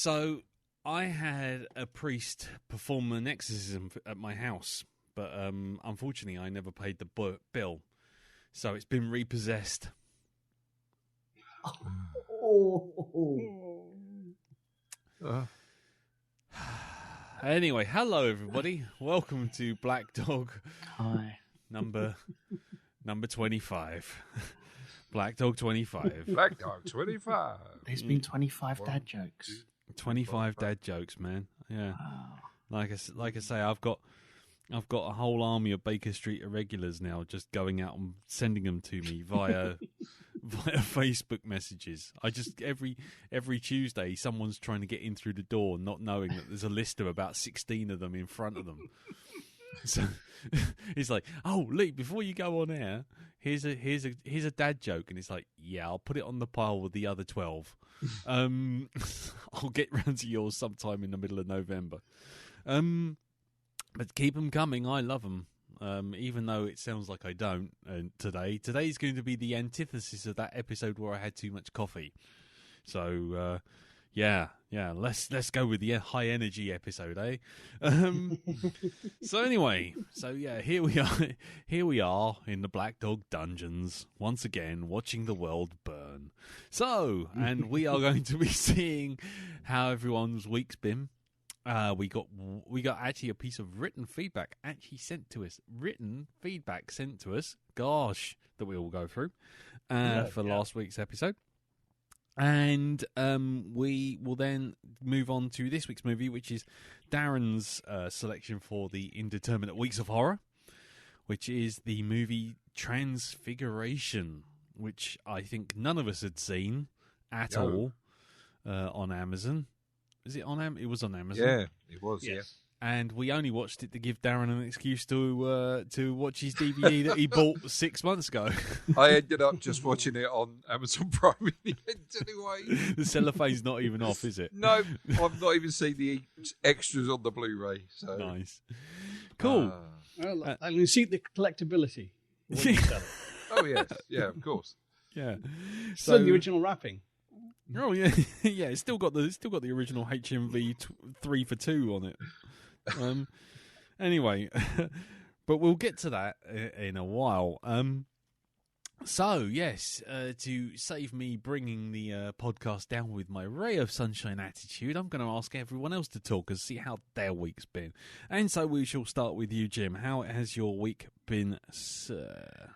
So I had a priest perform an exorcism at my house, but unfortunately I never paid the bill. So it's been repossessed. Anyway, hello everybody. Welcome to Black Dog. Hi. Number 25. Black Dog 25. Black Dog 25. There's been 25 dad jokes. 25 dad jokes, man. Yeah. Wow. Like I say, I've got a whole army of Baker Street irregulars now, just going out and sending them to me via Facebook messages. I just every Tuesday, someone's trying to get in through the door, not knowing that there's a list of about 16 of them in front of them. So it's like, oh, Lee, before you go on air, here's a dad joke, and it's like, yeah, I'll put it on the pile with the other 12. I'll get round to yours sometime in the middle of November. But keep them coming. I love them. Even though it sounds like I don't today's going to be the antithesis of that episode where I had too much coffee. So yeah, let's go with the high energy episode, eh? So anyway, here we are in the Black Dog Dungeons once again, watching the world burn. So, and we are going to be seeing how everyone's week's been. We got actually a piece of written feedback sent to us. Gosh, that we all go through for last week's episode. And we will then move on to this week's movie, which is Darren's selection for the Indeterminate Weeks of Horror, which is the movie Transfiguration, which I think none of us had seen at all on Amazon. Is it on Amazon? It was on Amazon. Yeah, it was, yes. Yeah. And we only watched it to give Darren an excuse to watch his DVD that he bought 6 months ago. I ended up just watching it on Amazon Prime in the end anyway. The cellophane's not even off, is it? No, I've not even seen the extras on the Blu-ray. So. Nice. Cool. Well, I can see the collectability. Oh, yes. Yeah, of course. Yeah. Still the original wrapping. Oh yeah, yeah. It's still got the original HMV 3 for 2 on it. Anyway, but we'll get to that in a while. So yes, to save me bringing the podcast down with my ray of sunshine attitude, I'm going to ask everyone else to talk and see how their week's been. And so we shall start with you, Jim. How has your week been, sir?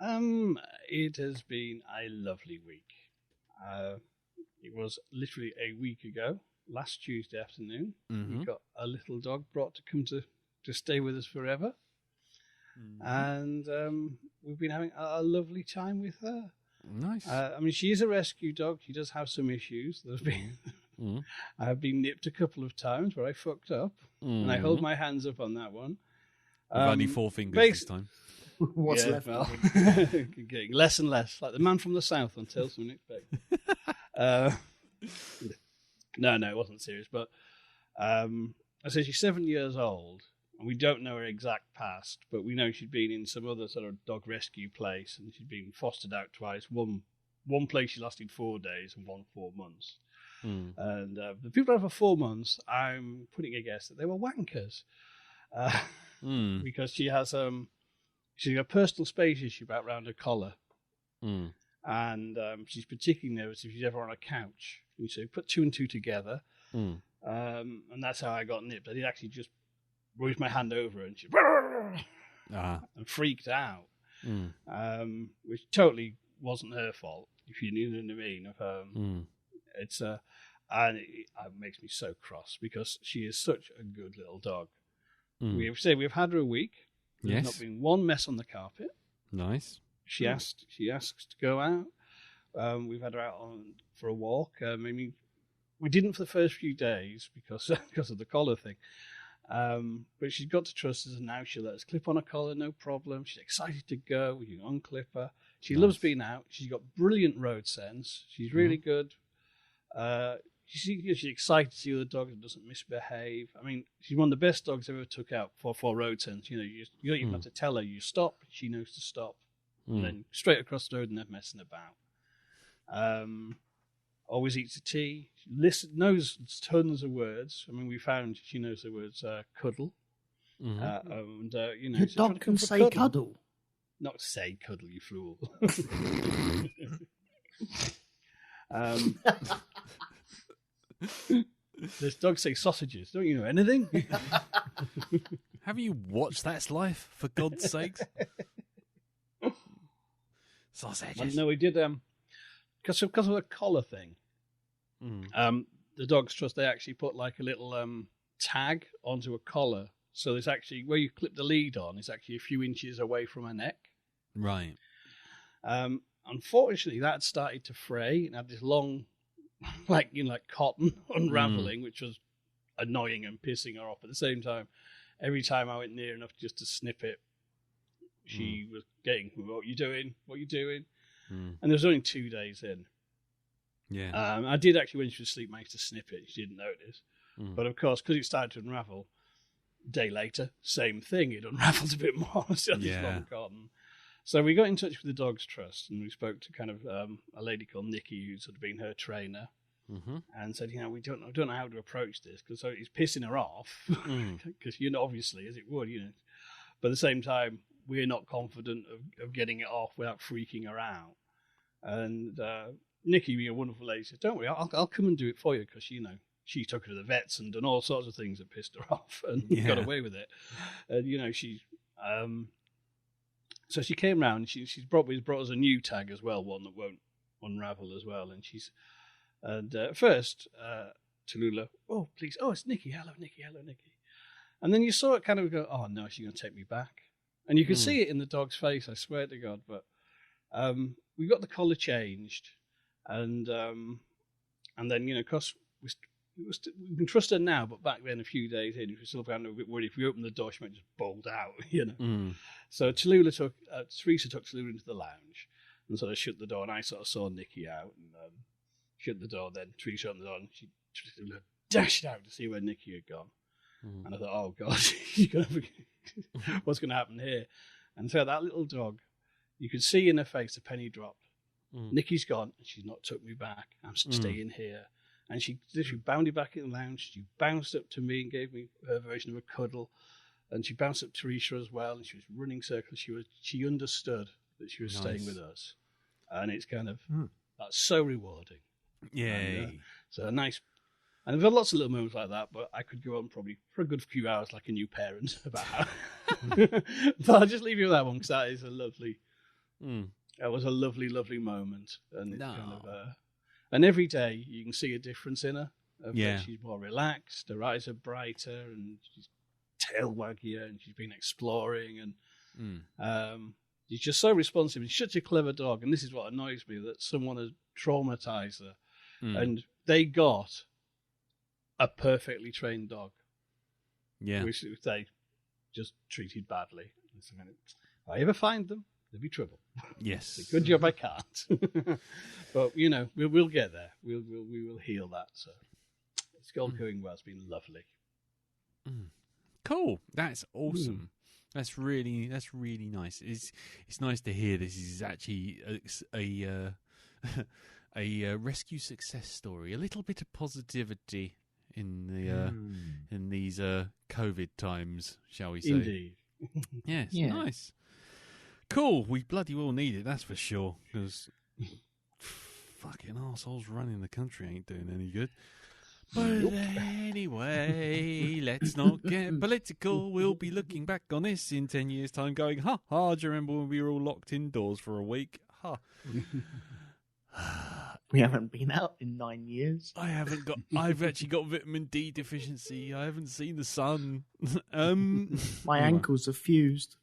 It has been a lovely week. It was literally a week ago, last Tuesday afternoon. Mm-hmm. We got a little dog brought to come to stay with us forever. Mm-hmm. And we've been having a lovely time with her. Nice. I mean, she is a rescue dog. She does have some issues. There's been I have been nipped a couple of times where I fucked up, and I hold my hands up on that one. With only 4 fingers this time. What's left? Well, getting less and less, like the man from the south until someone expected. No, it wasn't serious. But I said she's 7 years old, and we don't know her exact past, but we know she'd been in some other sort of dog rescue place, and she'd been fostered out twice. One place she lasted 4 days, and 4 months. And the people over 4 months, I'm putting a guess that they were wankers, because she has she's got a personal space issue about around her collar. And she's particularly nervous if she's ever on a couch. And so put 2 and 2 together. And that's how I got nipped. I did actually just raise my hand over her and she and freaked out. Which totally wasn't her fault, if you knew what I mean. It's and it makes me so cross because she is such a good little dog. We've had her a week. There's not been one mess on the carpet. Nice. She asks to go out. We've had her out for a walk. I mean, we didn't for the first few days because of the collar thing. But she's got to trust us, and now she'll let us clip on a collar, no problem. She's excited to go. We can unclip her. She loves being out. She's got brilliant road sense. She's really good. She's excited to see other dogs and doesn't misbehave. I mean, she's one of the best dogs I ever took out for road sense. You know, you don't even have to tell her you stop. She knows to stop. And then straight across the road and they're messing about. always eats a tea. She knows tons of words. I mean, we found she knows the words cuddle. And, Your dog can say cuddle. Not say cuddle, you fool. This dog say sausages. Don't you know anything? Have you watched That's Life, for God's sakes? Sausages. No, we did. Because of the collar thing. The Dogs Trust, they actually put like a little tag onto a collar. So there's actually, where you clip the lead on, it's actually a few inches away from her neck. Right. Unfortunately, that started to fray and had this long, like cotton unraveling, which was annoying and pissing her off. At the same time, every time I went near enough just to snip it, she was getting, what are you doing? What are you doing? And there was only 2 days in. Yeah. I did actually, when she was asleep, manage to snip it. She didn't notice. But of course, because it started to unravel, a day later, same thing. It unraveled a bit more. So this long cotton. So we got in touch with the Dogs Trust, and we spoke to kind of a lady called Nikki, who's sort of been her trainer, and said, we don't know how to approach this, because it's pissing her off, because obviously, as it would, but at the same time, we're not confident of getting it off without freaking her out. And Nikki, being a wonderful lady, said, "Don't worry, I'll come and do it for you," because she took her to the vets and done all sorts of things that pissed her off and got away with it. And she. So she came round. She's brought us a new tag as well, one that won't unravel as well. And at first, Tallulah, "Oh please, it's Nikki. Hello, Nikki. Hello, Nikki." And then you saw it kind of go, "Oh no, she's going to take me back." And you could see it in the dog's face. I swear to God. But we got the collar changed, and then because we can trust her now, but back then, a few days in, we were still kind of a bit worried if we opened the door, she might just bolt out, So Teresa took Tallulah into the lounge and sort of shut the door, and I sort of saw Nikki out and shut the door. Then Teresa opened the door, and she dashed out to see where Nikki had gone. And I thought, oh God, what's going to happen here? And so that little dog, you could see in her face a penny dropped. Nikki's gone, and she's not took me back. I'm staying here. And she bounded back in the lounge. She bounced up to me and gave me her version of a cuddle. And she bounced up to Teresa as well. And she was running circles. She understood that she was staying with us. And it's kind of, that's so rewarding. Yay. And, so nice. And I've had lots of little moments like that, but I could go on probably for a good few hours like a new parent about how. But I'll just leave you with that one, because that is a lovely, that was a lovely, lovely moment. And it's kind of, and every day you can see a difference in her. She's more relaxed, her eyes are brighter, and she's tail waggier, and she's been exploring, and she's just so responsive. She's such a clever dog, and this is what annoys me, that someone has traumatized her, and they got a perfectly trained dog, which they just treated badly. If I ever find them, there'll be trouble. Yes. It's a good job I can't. But, we'll get there. We will heal that. So it's all going well. It's been lovely. Cool. That's awesome. That's really nice. It's nice to hear this is actually a rescue success story. A little bit of positivity in these COVID times, shall we say? Indeed. Yes. Nice. Cool. We bloody well need it. That's for sure. Because fucking arseholes running the country ain't doing any good. But anyway, let's not get political. We'll be looking back on this in 10 years' time going, do you remember when we were all locked indoors for a week? We haven't been out in 9 years. I've actually got vitamin D deficiency. I haven't seen the sun. My ankles are fused.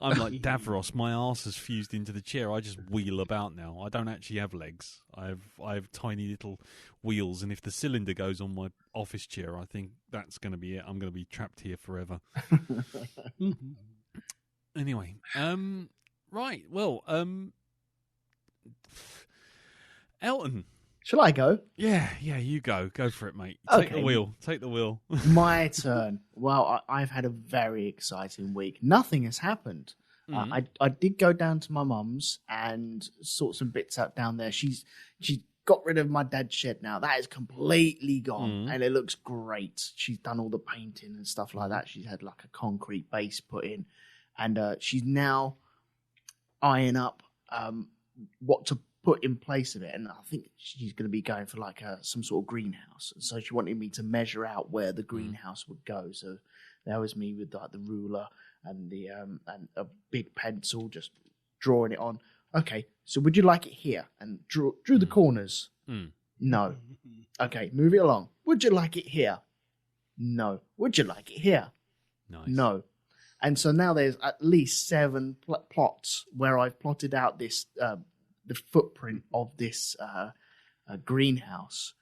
I'm like Davros. My arse has fused into the chair. I just wheel about now. I don't actually have legs. I have tiny little wheels, and if the cylinder goes on my office chair, I think that's going to be it. I'm going to be trapped here forever. Anyway, right. Well, Elton. Shall I go? Yeah, you go. Go for it, mate. Take the wheel. My turn. Well, I've had a very exciting week. Nothing has happened. I did go down to my mum's and sort some bits out down there. She got rid of my dad's shed now. That is completely gone, and it looks great. She's done all the painting and stuff like that. She's had like a concrete base put in, and she's now eyeing up what to put in place of it. And I think she's going to be going for like some sort of greenhouse. And so she wanted me to measure out where the greenhouse would go. So there was me with like the ruler and the and a big pencil, just drawing it on. Okay, so would you like it here? And drew the corners. No. Okay, move it along. Would you like it here? No. Would you like it here? Nice. No. And so now there's at least 7 plots where I've plotted out this the footprint of this greenhouse.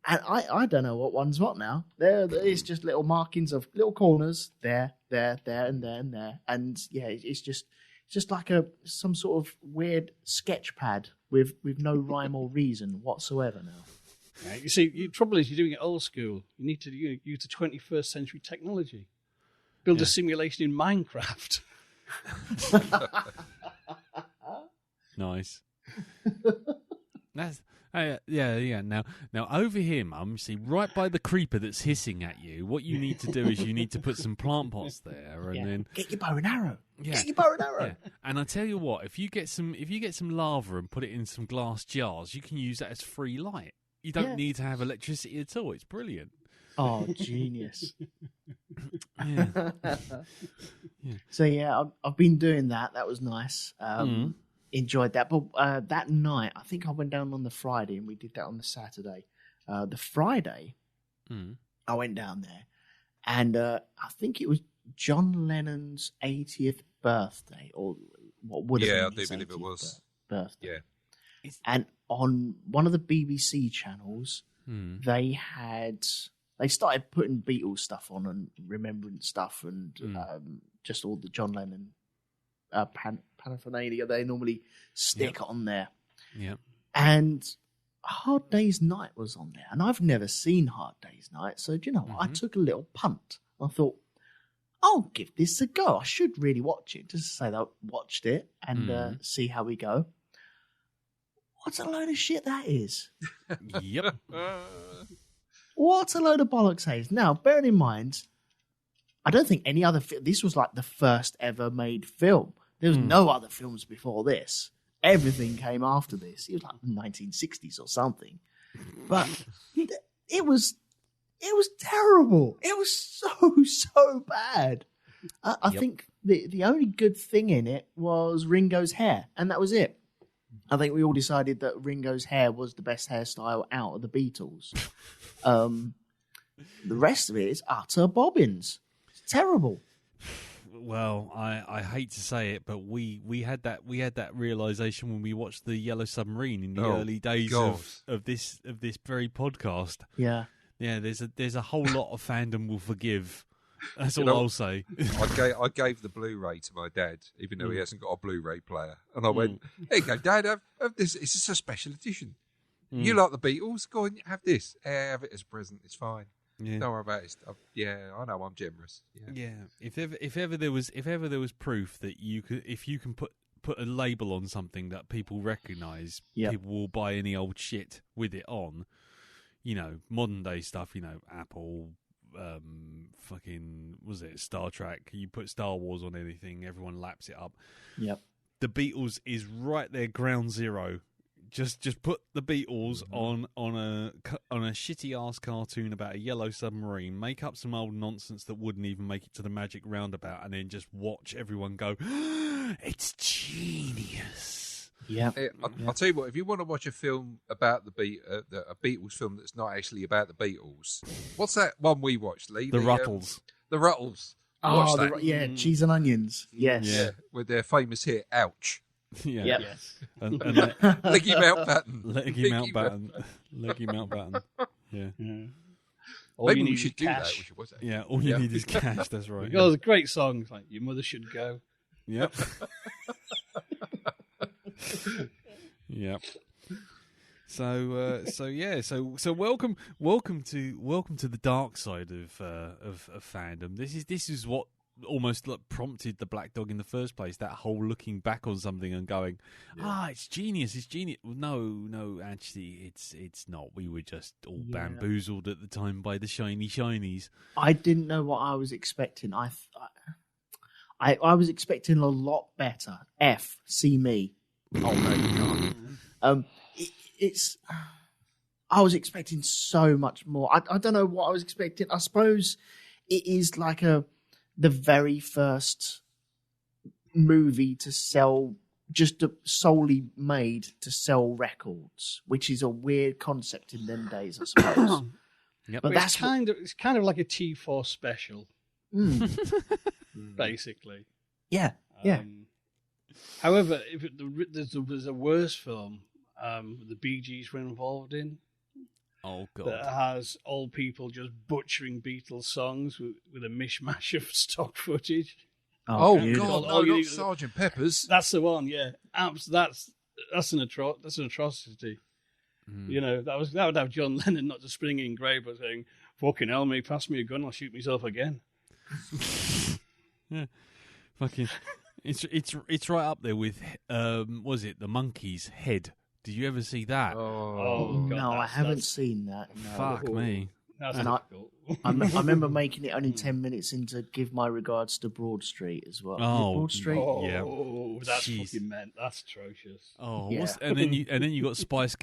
And I don't know what one's what now. There is just little markings of little corners there, and there, and there. And yeah, it's just like some sort of weird sketch pad with no rhyme or reason whatsoever now. Yeah, you see, the trouble is you're doing it old school. You need to use the 21st century technology. Build a simulation in Minecraft. Nice. That's yeah. Now over here, Mum. See, right by the creeper that's hissing at you. What you need to do is you need to put some plant pots there, and then get your bow and arrow. Yeah. Get your bow and arrow. Yeah. And I tell you what, if you get some lava and put it in some glass jars, you can use that as free light. You don't need to have electricity at all. It's brilliant. Oh, genius. Yeah. So yeah, I've been doing that. That was nice. Enjoyed that. But that night, I think I went down on the Friday and we did that on the Saturday. The Friday, I went down there and I think it was John Lennon's 80th birthday, or what would have been I do his believe it 80th was. birthday. Yeah. And on one of the BBC channels, they started putting Beatles stuff on and remembrance stuff and just all the John Lennon paraphernalia they normally stick on there. Yeah. And Hard Day's Night was on there. And I've never seen Hard Day's Night. So, do you know what? I took a little punt. I thought, I'll give this a go. I should really watch it. Just to say that I watched it and see how we go. What a load of shit that is. Yep. What a load of bollocks that is. Now, bearing in mind, I don't think any other this was like the first ever made film. There was no other films before this. Everything came after this. It was like the 1960s or something. But it was terrible. It was so bad. I think the only good thing in it was Ringo's hair, and that was it. I think we all decided that Ringo's hair was the best hairstyle out of the Beatles. The rest of it is utter bobbins. It's terrible. Well, I hate to say it, but we had that realization when we watched the Yellow Submarine in the early days of this very podcast. Yeah. Yeah, there's a whole lot of fandom will forgive. That's all I'll say. I gave the Blu-ray to my dad, even though he hasn't got a Blu-ray player, and I went, "Here you go, Dad. Have this. It's just a special edition. You like the Beatles? Go on, have this. Have it as a present. It's fine. Yeah. Don't worry about it. I know I'm generous. Yeah. If ever there was proof that if you can put a label on something that people recognise, people will buy any old shit with it on. You know, modern day stuff. You know, Apple. Fucking was it Star Trek? You put Star Wars on anything, everyone laps it up. Yep. The Beatles is right there, ground zero. Just put the Beatles on a shitty ass cartoon about a yellow submarine. Make up some old nonsense that wouldn't even make it to the magic roundabout, and then just watch everyone go, "It's genius." Yeah, I'll tell you what. If you want to watch a film about a Beatles film that's not actually about the Beatles, what's that one we watched, Lee? The Ruttles. The Ruttles. Oh, Cheese and Onions. Yes. Yeah, with their famous hit, "Ouch." Yeah. Yep. Yes. And Leggy Mountbatten. Leggy Mountbatten. Yeah. Maybe we should do that. Yeah, all you need is cash. That's right. Oh, it's a great song. It's like Your Mother Should Go. Yep. Yep. So welcome to the dark side of fandom. This is what almost like prompted the Black Dog in the first place. That whole looking back on something and going, it's genius, it's genius. Well, no, actually, it's not. We were just all bamboozled at the time by the shiny shinies. I didn't know what I was expecting. I was expecting a lot better. See me. Oh no, you can't. It's. I was expecting so much more. I don't know what I was expecting. I suppose it is like the very first movie to sell, just solely made to sell records, which is a weird concept in them days, I suppose. Yep. But it's kind of like a T4 special, basically. Yeah. However, if there's a worse film the Bee Gees were involved in. Oh, God. That has old people just butchering Beatles songs with a mishmash of stock footage. Oh God, no, not Sergeant Pepper's. That's the one, yeah. That's an atrocity. You know, that would have John Lennon not just springing in grave, but saying, "Fucking hell, mate, pass me a gun, I'll shoot myself again." Yeah, fucking. It's right up there with was it the Monkey's Head? Did you ever see that? Oh God, no, I haven't seen that. No. Fuck me. That's and difficult. I remember making it only 10 minutes in to give my regards to Broad Street as well. Broad Street? Oh, that's fucking meant. That's atrocious. Oh, yeah. and then you got Spice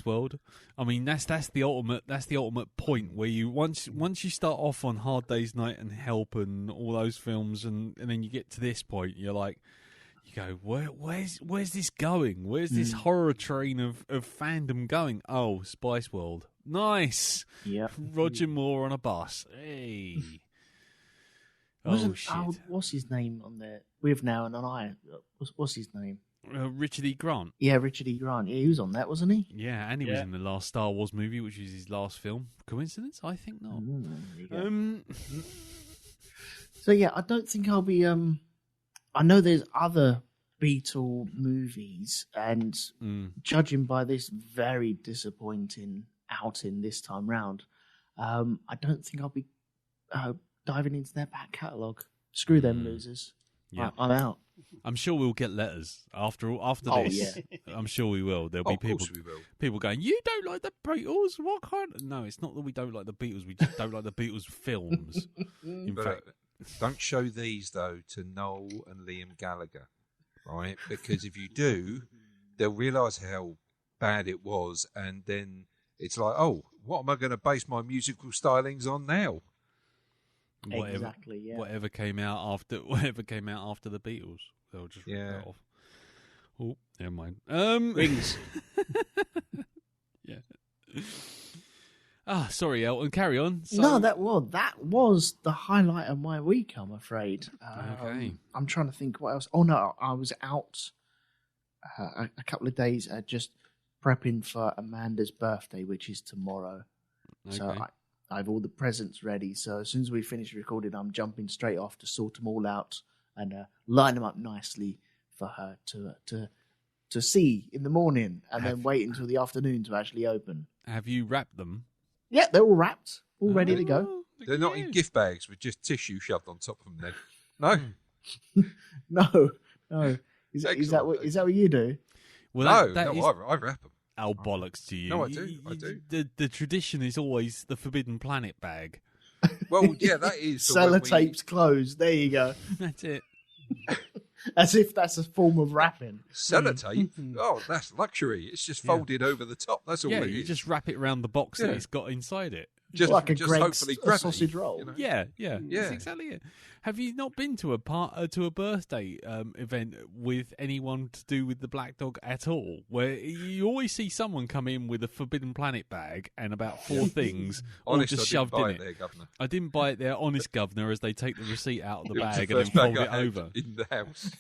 World. I mean, that's the ultimate point where you once you start off on Hard Day's Night and Help and all those films, and then you get to this point, you're like, you go, where's this going? Where's this horror train of fandom going? Oh, Spice World. Nice. Yeah. Roger Moore on a bus. Hey. Shit. What's his name on there? With Now and I. What's his name? Richard E. Grant. Yeah, Richard E. Grant. Yeah, he was on that, wasn't he? Yeah, and he was in the last Star Wars movie, which was his last film. Coincidence? I think not. So yeah, I don't think I'll be. I know there's other Beatle movies, and judging by this very disappointing outing this time round, I don't think I'll be diving into their back catalogue. Screw them losers. Yeah. I'm out. I'm sure we'll get letters after this. Yeah. I'm sure we will. There'll be people going, "You don't like the Beatles? What kind?" No, it's not that we don't like the Beatles. We just don't like the Beatles films. In fact, don't show these though to Noel and Liam Gallagher, right? Because if you do, they'll realise how bad it was, and then it's like, oh, what am I going to base my musical stylings on now? Exactly. Yeah. Whatever came out after the Beatles, they'll just rip that off. Oh, never mind. Rings. Yeah. Sorry, Elton. Carry on. No, that was the highlight of my week, I'm afraid. Okay. I'm trying to think what else. Oh no, I was out a couple of days just prepping for Amanda's birthday, which is tomorrow. Okay. So I have all the presents ready. So as soon as we finish recording, I'm jumping straight off to sort them all out and line them up nicely for her to see in the morning, and then wait until the afternoon to actually open. Have you wrapped them? Yeah, they're all wrapped, all ready to go. They're not in gift bags with just tissue shoved on top of them then? No? No. Is that what you do? Well, I wrap them. Oh, bollocks to you. No, I do. The tradition is always the Forbidden Planet bag. Well, yeah, that is. Sellotapes closed. There you go. That's it. As if that's a form of wrapping. Sellotape? Oh, that's luxury. It's just folded over the top. That's all it is. Yeah, you just wrap it around the box that it's got inside it. Just like a Greg's sausage roll. You know? Yeah, that's exactly it. Have you not been to a birthday event with anyone to do with the Black Dog at all? Where you always see someone come in with a Forbidden Planet bag and about 4 things, all just shoved in it. There, Governor. I didn't buy it there, honest governor, as they take the receipt out of the bag and then fold it over in the house.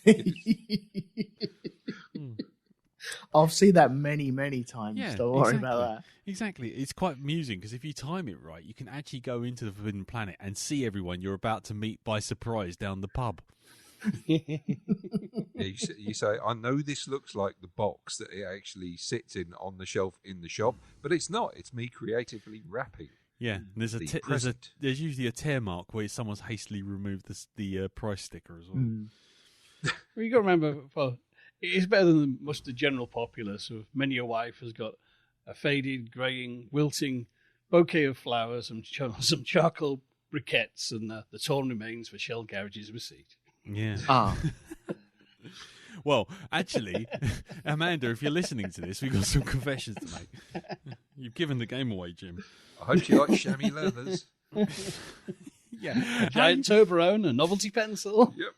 I've seen that many, many times. Yeah, don't worry about that. Exactly. It's quite amusing because if you time it right, you can actually go into the Forbidden Planet and see everyone you're about to meet by surprise down the pub. You say, I know this looks like the box that it actually sits in on the shelf in the shop, but it's not. It's me creatively wrapping. Yeah, there's there's usually a tear mark where someone's hastily removed the price sticker as well. Mm. Well, you got to remember, well, it's better than most of the general populace. So many a wife has got a faded, greying, wilting bouquet of flowers, some charcoal briquettes, and the torn remains for shell garages receipt. Yeah. Ah, Well, actually, Amanda, if you're listening to this, we've got some confessions to make. You've given the game away, Jim. I hope you like chamois leathers. Yeah. A giant Toblerone, a novelty pencil. Yep.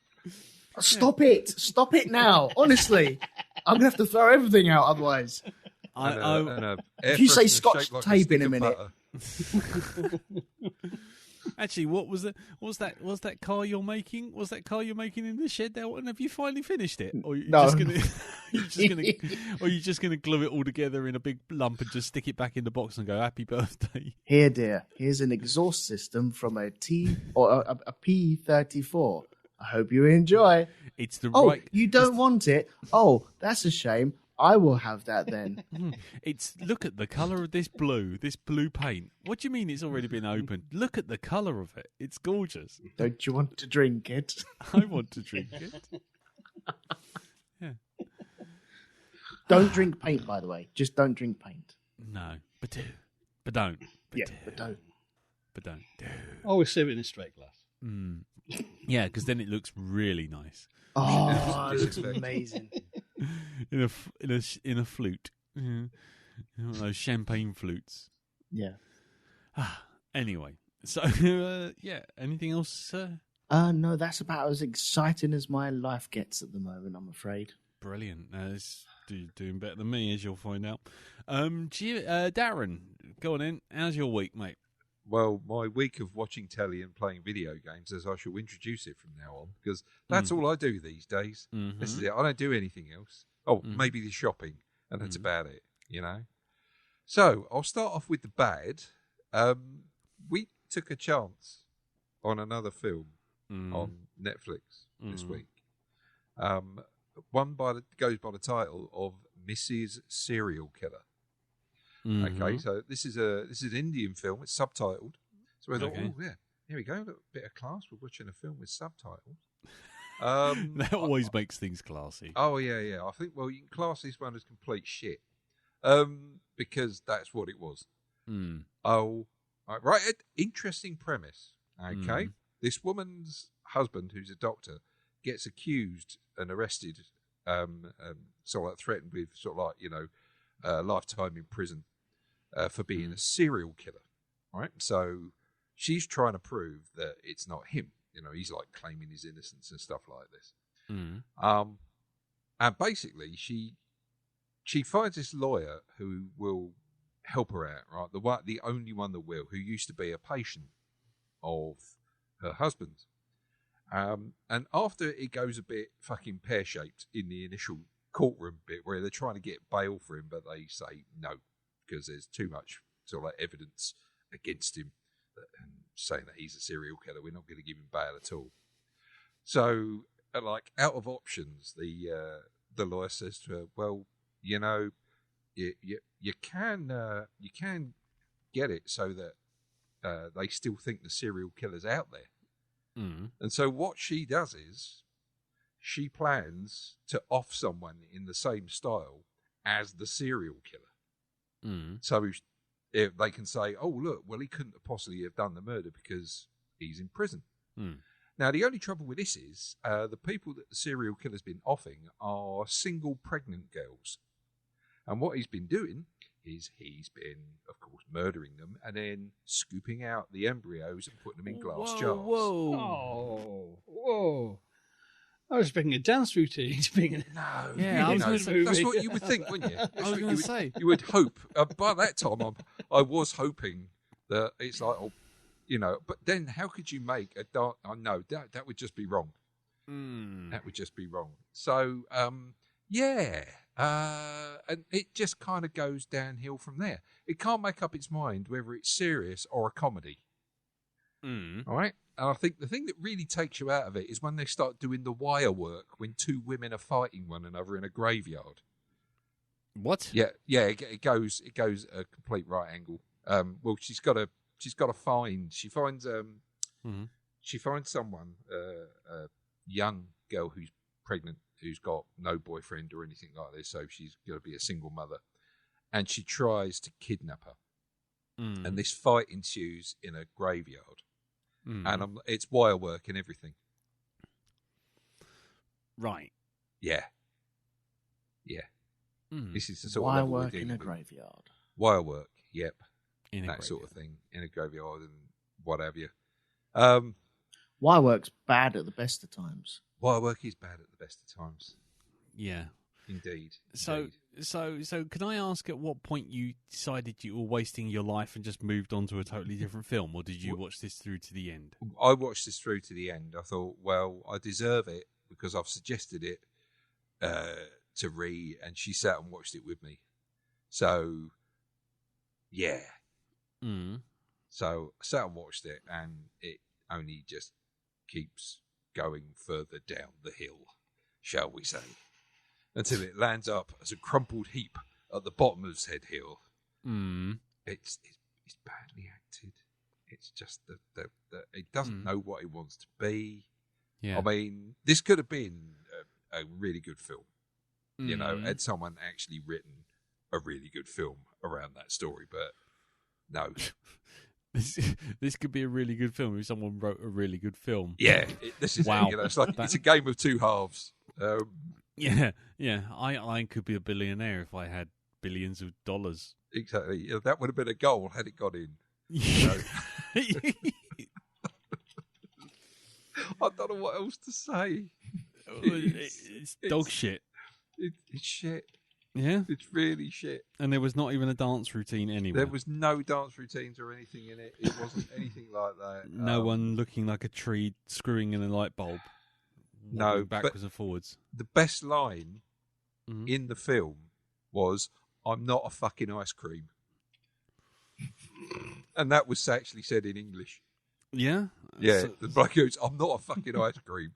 stop it now! Honestly, I'm gonna have to throw everything out otherwise. If you say Scotch tape in a minute. Actually, what was it? Was that car you're making? Was that car you're making in the shed, Elton? Have you finally finished it, or No. are you just gonna glue it all together in a big lump and just stick it back in the box and go happy birthday? Here, dear. Here's an exhaust system from a P34. I hope you enjoy. It's the Oh, right. you don't want it? Oh, that's a shame. I will have that then. Look at the colour of this blue paint. What do you mean it's already been opened? Look at the colour of it. It's gorgeous. Don't you want to drink it? I want to drink it. Yeah. Don't drink paint, by the way. Just don't drink paint. No, but do. But don't. But Yeah, do. but don't. But don't. Do. Always serve it in a straight glass. Mm. Yeah, because then it looks really nice. Oh, it looks amazing. In a flute. One of those champagne flutes. Yeah. Anyway, so yeah. Anything else, sir? No, that's about as exciting as my life gets at the moment, I'm afraid. Brilliant. It's doing better than me, as you'll find out. Darren, go on in. How's your week, mate? Well, my week of watching telly and playing video games, as I shall introduce it from now on, because that's all I do these days. Mm-hmm. This is it. I don't do anything else. Oh, maybe the shopping, and that's about it, you know. So I'll start off with the bad. We took a chance on another film on Netflix this week. One goes by the title of Mrs. Serial Killer. Okay, so this is an Indian film. It's subtitled. So I thought, oh yeah, here we go. A little bit of class. We're watching a film with subtitles. That always makes things classy. Oh yeah. I think you can class this one as complete shit, because that's what it was. Oh, right. Interesting premise. Okay, this woman's husband, who's a doctor, gets accused and arrested, sort of like threatened with lifetime in prison for being a serial killer. Right, so she's trying to prove that it's not him. You know, he's like claiming his innocence and stuff like this. And basically, she finds this lawyer who will help her out. Right, the only one that will, who used to be a patient of her husband. And after it goes a bit fucking pear-shaped in the initial courtroom bit where they're trying to get bail for him, but they say no because there's too much sort of like evidence against him and saying that he's a serial killer. We're not going to give him bail at all. So, like, out of options, the lawyer says to her, "Well, you know, you can get it so that they still think the serial killer's out there." And so what she does is she plans to off someone in the same style as the serial killer. So if they can say, oh, look, well, he couldn't have possibly have done the murder because he's in prison. Now, the only trouble with this is the people that the serial killer's been offing are single pregnant girls. And what he's been doing is he's been, of course, murdering them and then scooping out the embryos and putting them in glass jars. Whoa. I was expecting a dance routine to being that's what you would think, wouldn't you? I was going to say. You would hope. By that time, I was hoping that it's like, but then how could you make a dark... Oh, no, that would just be wrong. That would just be wrong. So, and it just kind of goes downhill from there. It can't make up its mind whether it's serious or a comedy. All right? And I think the thing that really takes you out of it is when they start doing the wire work when two women are fighting one another in a graveyard. What? Yeah. It goes a complete right angle. Well, she's got she's got to find. She finds Mm-hmm. she finds someone, a young girl who's pregnant, who's got no boyfriend or anything like this, so she's going to be a single mother, and she tries to kidnap her. Mm. And this fight ensues in a graveyard, Mm. and it's wire work and everything. Right. Yeah. Mm. This is the sort Wire of level we're work dealing in a with. graveyard. Wire work, yep, In a that sort of graveyard. thing in a graveyard and what have you. Wire work's bad at the best of times. Wire work is bad at the best of times, Yeah. indeed. So can I ask at what point you decided you were wasting your life and just moved on to a totally different film, or did you watch this through to the end? I watched this through to the end. I thought, well, I deserve it because I've suggested it to Ree, and she sat and watched it with me. So, yeah. Mm. So I sat and watched it, and it only just keeps going further down the hill, shall we say, until it lands up as a crumpled heap at the bottom of said hill. Mm. It's badly acted. It's just the it doesn't know what it wants to be. Yeah. I mean, this could have been a really good film. You know, Mm. had someone actually written a really good film around that story, but no. This could be a really good film if someone wrote a really good film. Yeah, this is Wow. it, you know, it's like it's a game of two halves. Yeah. I could be a billionaire if I had billions of dollars. Exactly. You know, that would have been a goal had it got in. Yeah. I don't know what else to say. It's dog shit. It's shit. Yeah. It's really shit. And there was not even a dance routine anywhere. There was no dance routines or anything in it. It wasn't anything like that. No one looking like a tree screwing in a light bulb. No, walking backwards and forwards. The best line Mhm. in the film was, "I'm not a fucking ice cream." And that was actually said in English. Yeah? Yeah, So- the bloke goes, "I'm not a fucking ice cream."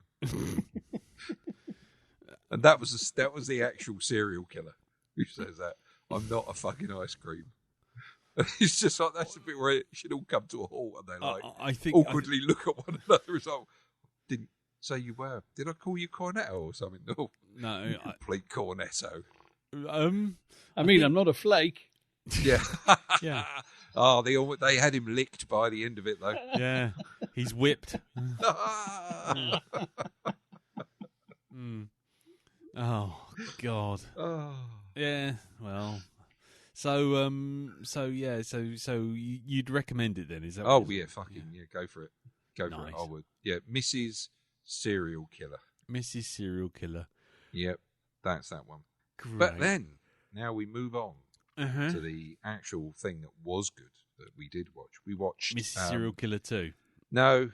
And that was the actual serial killer who says that. "I'm not a fucking ice cream." And it's just like, that's the bit where it should all come to a halt and they like I think awkwardly look at one another as like, "Didn't say you were. Did I call you Cornetto or something?" No, no. complete Cornetto. I mean, I'm not a flake. Yeah. Yeah. Oh, they had him licked by the end of it though. Yeah, he's whipped. Mm. Oh God. Oh. Yeah. Well. So you'd recommend it then? Is that? Oh what yeah, fucking yeah, go for it. Go for it. Nice. I would. Yeah, Mrs. Serial Killer. Mrs. Serial Killer. Yep, that's that one. Great. But then now we move on Uh-huh. to the actual thing that was good that we did watch. We watched Mrs. Serial Killer 2. No.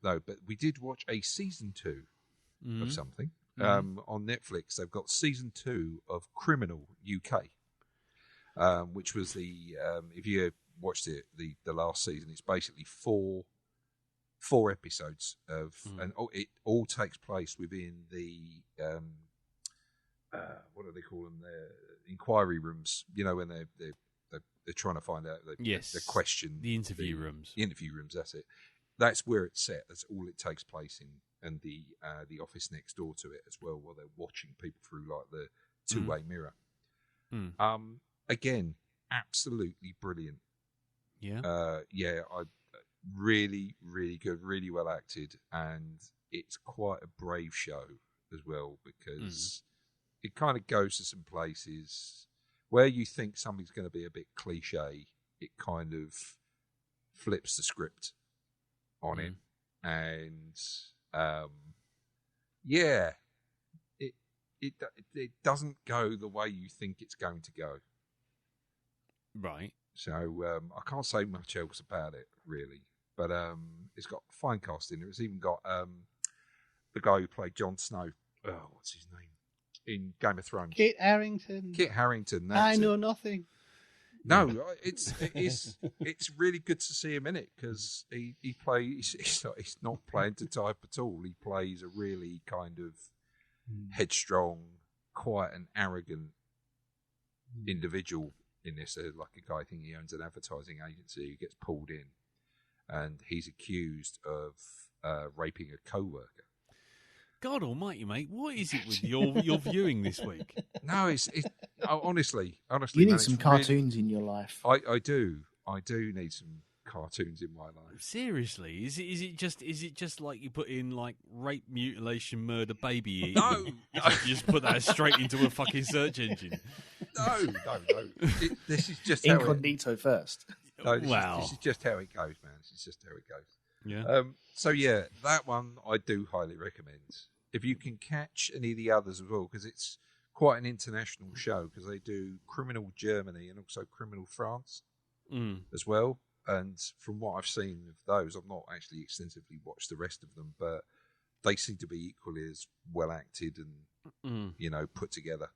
But we did watch a season 2 Mhm. of something on Netflix. They've got season 2 of Criminal UK, which was the if you watched it the last season, it's basically four episodes of and it all takes place within the what do they call them? The inquiry rooms. You know, when they're trying to find out the question, the interview rooms. The interview rooms. That's it. That's where it's set. That's all it takes place in, and the office next door to it as well, while they're watching people through like the two-way mirror. Mm. Again, absolutely brilliant. Yeah. I really, really good, really well acted, and it's quite a brave show as well because it kind of goes to some places where you think something's going to be a bit cliche. It kind of flips the script on it, and it doesn't go the way you think it's going to go. Right. So I can't say much else about it really, but it's got fine casting. It's even got the guy who played Jon Snow. Oh, what's his name in Game of Thrones? Kit Harington. Kit Harington. I That's know it. nothing. No, it's really good to see him in it because he plays. He's not playing to type at all. He plays a really kind of headstrong, quite an arrogant individual in this. Like a guy, I think he owns an advertising agency, who gets pulled in, and he's accused of raping a co-worker. God almighty, mate, what is it with your viewing this week? No, it's honestly. You need man, some it's cartoons in your life. I do need some cartoons in my life. Seriously, is it just like you put in like rape, mutilation, murder, baby eating? No. You just put that straight into a fucking search engine. No. This is just Incognito first. No, wow. This is just how it goes, man. This is just how it goes. Yeah. So yeah, that one I do highly recommend. If you can catch any of the others as well, because it's quite an international show, because they do Criminal Germany and also Criminal France as well. And from what I've seen of those, I've not actually extensively watched the rest of them, but they seem to be equally as well acted and put together.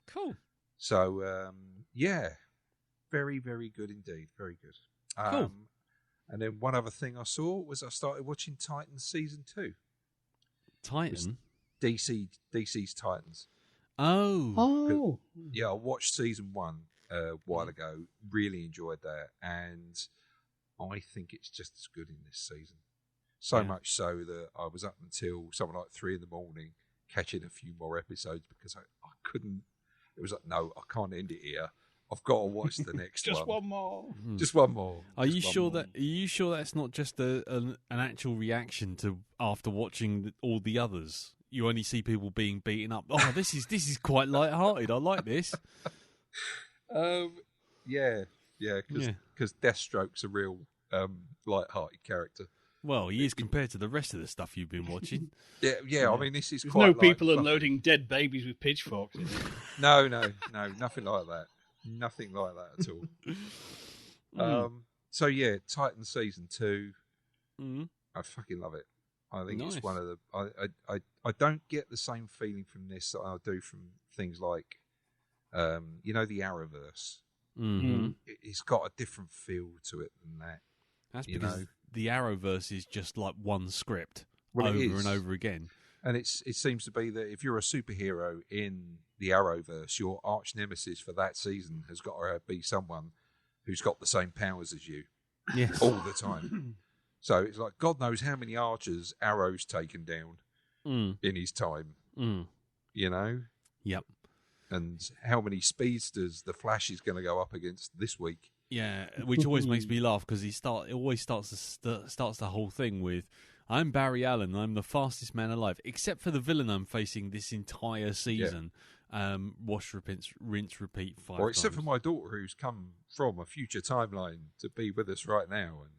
Cool. So yeah, very, very good indeed. Very good. Cool. And then one other thing I saw was I started watching Titans season 2. Titan? DC's Titans. Oh. Yeah, I watched season 1 a while ago. Really enjoyed that, and I think it's just as good in this season. So much so that I was up until something like 3 a.m. catching a few more episodes because I couldn't. It was like, no, I can't end it here. I've got to watch the next Just one. one more. Just one more. Are you sure that's not just an actual reaction to after watching all the others? You only see people being beaten up. Oh, this is quite light-hearted. I like this. Yeah, because Deathstroke's a real light-hearted character. Well, he is compared to the rest of the stuff you've been watching. Yeah. I mean, this is There's quite. no people unloading dead babies with pitchforks. Is there? No, nothing like that. Nothing like that at all. So yeah, Titan season 2. I fucking love it. I think it's one of the. I don't get the same feeling from this that I do from things like, the Arrowverse. It's got a different feel to it than that. That's because the Arrowverse is just like one script over and over again. And it seems to be that if you're a superhero in the Arrowverse, your arch nemesis for that season has got to be someone who's got the same powers as you all the time. So it's like God knows how many archers Arrow's taken down in his time. Yep. And how many speedsters the Flash is going to go up against this week. Yeah, which always makes me laugh because it always starts the whole thing with, I'm Barry Allen, I'm the fastest man alive, except for the villain I'm facing this entire season. Wash, rinse, repeat 5 times. Or except for my daughter who's come from a future timeline to be with us right now. And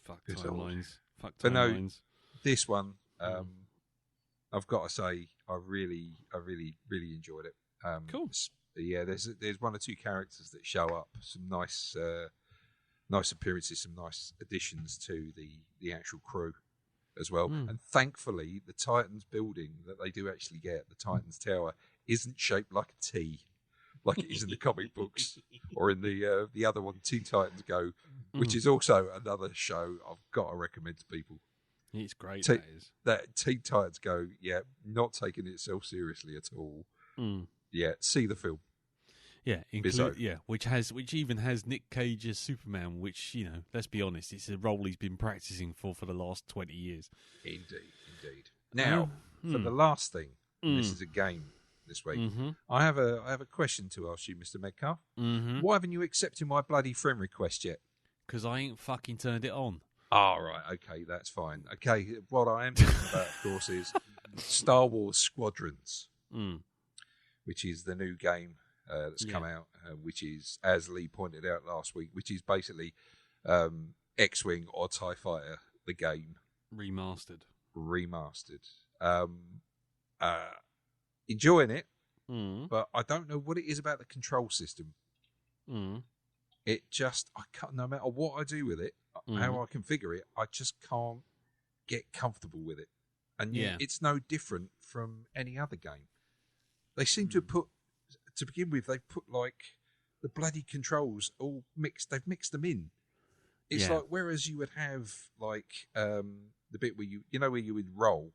fuck timelines. Fuck but no, timelines. this one, I've got to say, I really enjoyed it. Cool. Yeah, there's 1 or 2 characters that show up. Some nice appearances, some nice additions to the actual crew as well. And thankfully, the Titans building that they do actually get, the Titans Tower, isn't shaped like a T, like it is in the comic books or in the other one, Teen Titans Go, which is also another show I've got to recommend to people. It's great. That Teen Titans Go, not taking itself seriously at all. Yeah, see the film. Yeah, which even has Nick Cage as Superman, which, let's be honest, it's a role he's been practicing for the last 20 years. Indeed. Now, for the last thing, this is a game this week. I have a question to ask you, Mr. Metcalf. Why haven't you accepted my bloody friend request yet? Because I ain't fucking turned it on. Oh, right, okay, that's fine. Okay, what I am talking about, of course, is Star Wars Squadrons, which is the new game that's come out, which is, as Lee pointed out last week, which is basically X-Wing or TIE Fighter, the game. Remastered. Enjoying it, but I don't know what it is about the control system. It just, I can't, no matter what I do with it, how I configure it, I just can't get comfortable with it. And yet it's no different from any other game. They seem to put, to begin with, they've put like the bloody controls all mixed. They've mixed them in. It's like, whereas you would have like the bit where where you would roll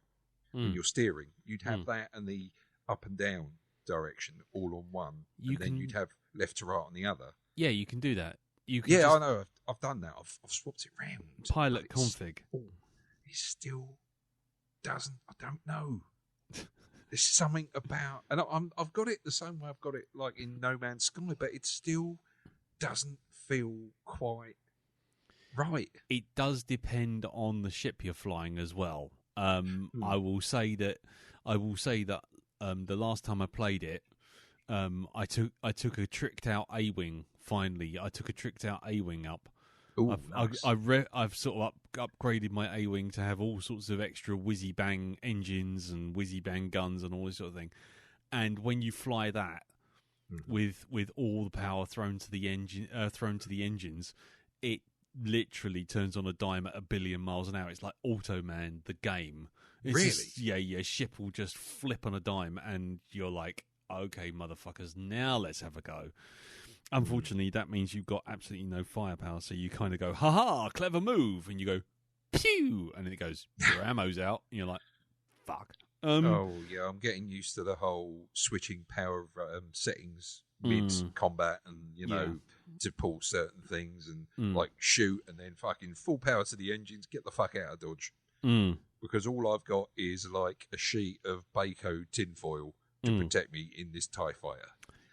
when you're steering, you'd have that and the up and down direction all on one, You then you'd have left to right on the other. Yeah, you can do that. You can Yeah, I know. I've done that. I've swapped it round. pilot config. It still doesn't. I don't know. There's something about, and I've got it the same way I've got it like in No Man's Sky, but it still doesn't feel quite right. It does depend on the ship you're flying as well. I will say that the last time I played it, I took a tricked out A-wing. Finally, I took a tricked out A-wing up. Ooh, I've sort of upgraded my A-wing to have all sorts of extra whizzy bang engines and whizzy bang guns and all this sort of thing. And when you fly that with all the power thrown to the engines, it literally turns on a dime at 1 billion miles an hour. It's like Automan, the game. It's really? Just, yeah. Ship will just flip on a dime, and you're like, okay, motherfuckers, now let's have a go. Unfortunately, that means you've got absolutely no firepower, so you kind of go, ha-ha, clever move, and you go, pew, and then it goes, your ammo's out, and you're like, fuck. Oh, yeah, I'm getting used to the whole switching power settings mid-combat and, you know, to pull certain things and, like, shoot and then fucking full power to the engines, get the fuck out of dodge. Because all I've got is, like, a sheet of Baco tinfoil to protect me in this TIE fighter.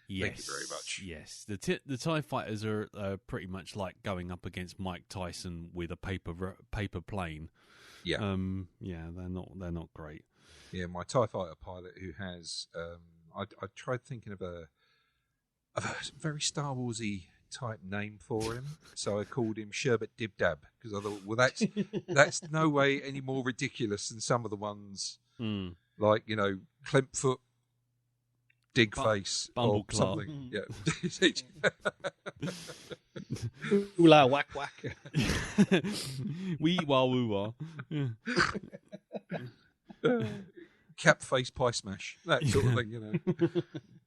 Yes, thank you very much. Yes, the TIE fighters are pretty much like going up against Mike Tyson with a paper plane. Yeah, they're not great. Yeah, my TIE fighter pilot who has I tried thinking of a very Star Warsy type name for him, so I called him Sherbet Dib Dab because I thought, well, that's no way any more ridiculous than some of the ones like, you know, Klempfoot. Dig face or something. Yeah. Oola whack whack. Wee wah woo wah. Cap face pie smash. That sort of thing, you know.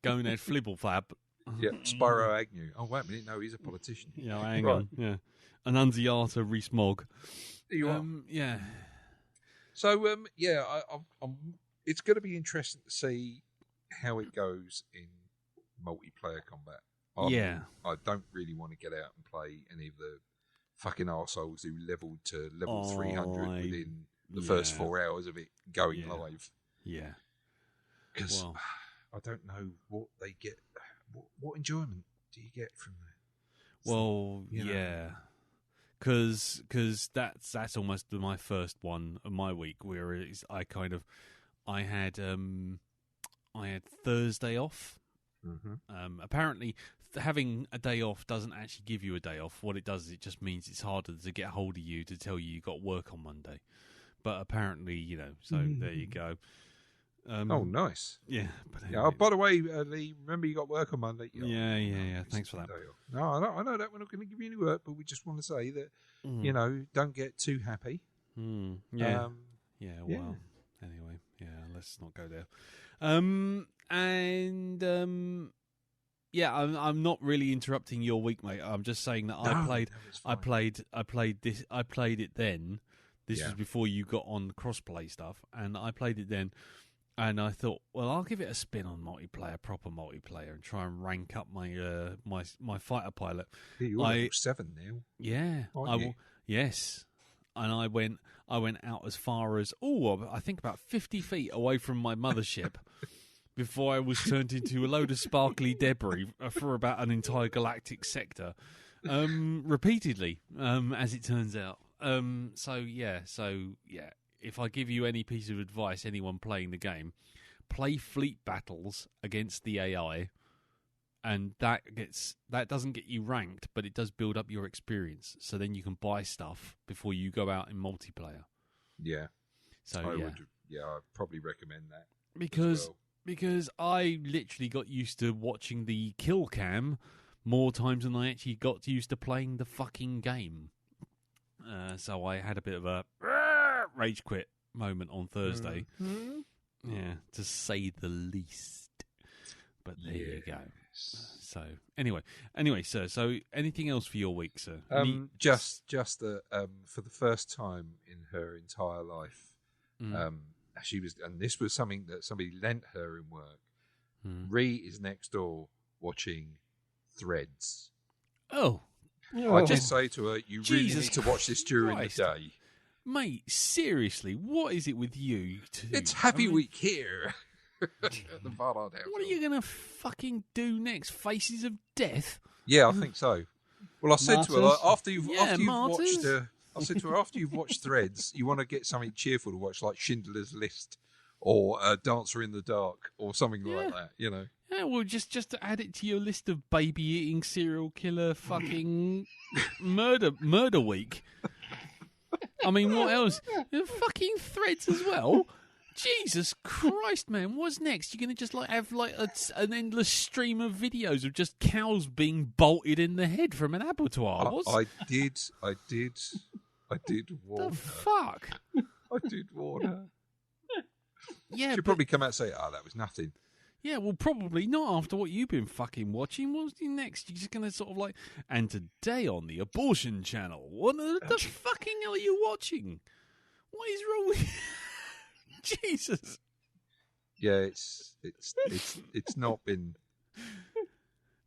Going there flibble flab. Yeah. Spyro Agnew. Oh wait a minute, no, he's a politician. Yeah, hang on. Yeah. Annunziata Rees-Mogg. There you are. Yeah. So I'm it's gonna be interesting to see how it goes in multiplayer combat. I don't really want to get out and play any of the fucking arseholes who leveled to level 300 within the first 4 hours of it going live. Yeah. Because I don't know what they get. What enjoyment do you get from that? Well, yeah. Because that's almost my first one of my week, where I had Thursday off. Apparently, having a day off doesn't actually give you a day off. What it does is it just means it's harder to get hold of you to tell you got work on Monday. But apparently, you know, so there you go. Oh, nice. Yeah. But anyway. Oh, by the way, Lee, remember you got work on Monday? Yeah. Thanks for that. No, I know that we're not going to give you any work, but we just want to say that, you know, don't get too happy. Yeah. Well, anyway, let's not go there. I'm not really interrupting your week, mate. I'm just saying that I played it then. This was before you got on crossplay stuff, and I played it then, and I thought, well, I'll give it a spin on proper multiplayer, and try and rank up my my fighter pilot. You're level 7 now. Yeah, I will. Yes, and I went out as far as I think about 50 feet away from my mothership before I was turned into a load of sparkly debris for about an entire galactic sector, repeatedly, as it turns out. If I give you any piece of advice, anyone playing the game, play fleet battles against the AI, and that doesn't get you ranked, but it does build up your experience. So then you can buy stuff before you go out in multiplayer. Yeah. So I'd probably recommend that because I literally got used to watching the kill cam more times than I actually got used to playing the fucking game. So I had a bit of a rage quit moment on Thursday. Yeah, to say the least. But there you go. So anyway, sir. So anything else for your week, sir? Just that for the first time in her entire life, she was, and this was something that somebody lent her in work. Ree is next door watching Threads. Oh. I just say to her, you really Jesus need to watch this during Christ. the day. Mate, seriously, what is it with you two? It's Happy I mean, Week here. At the Barnard House. What are you going to fucking do next? Faces of Death? Yeah, I think so. Well, I said to her, like, after you've Martyrs. watched I said to her, after you've watched Threads, you want to get something cheerful to watch, like Schindler's List or Dancer in the Dark or something like that, you know. Yeah, well, just to add it to your list of baby-eating serial killer fucking murder week. I mean, what else? Fucking Threads as well. Jesus Christ, man! What's next? You're gonna just have an endless stream of videos of just cows being bolted in the head from an abattoir. I did warn The her. fuck? I did warn her. Yeah, She'd probably come out and say, that was nothing. yeah. Well, probably not after what you've been fucking watching. What's next? You're just gonna sort of and today on the abortion channel. What the fucking hell are you watching? What is wrong with you? Jesus. Yeah, it's not been.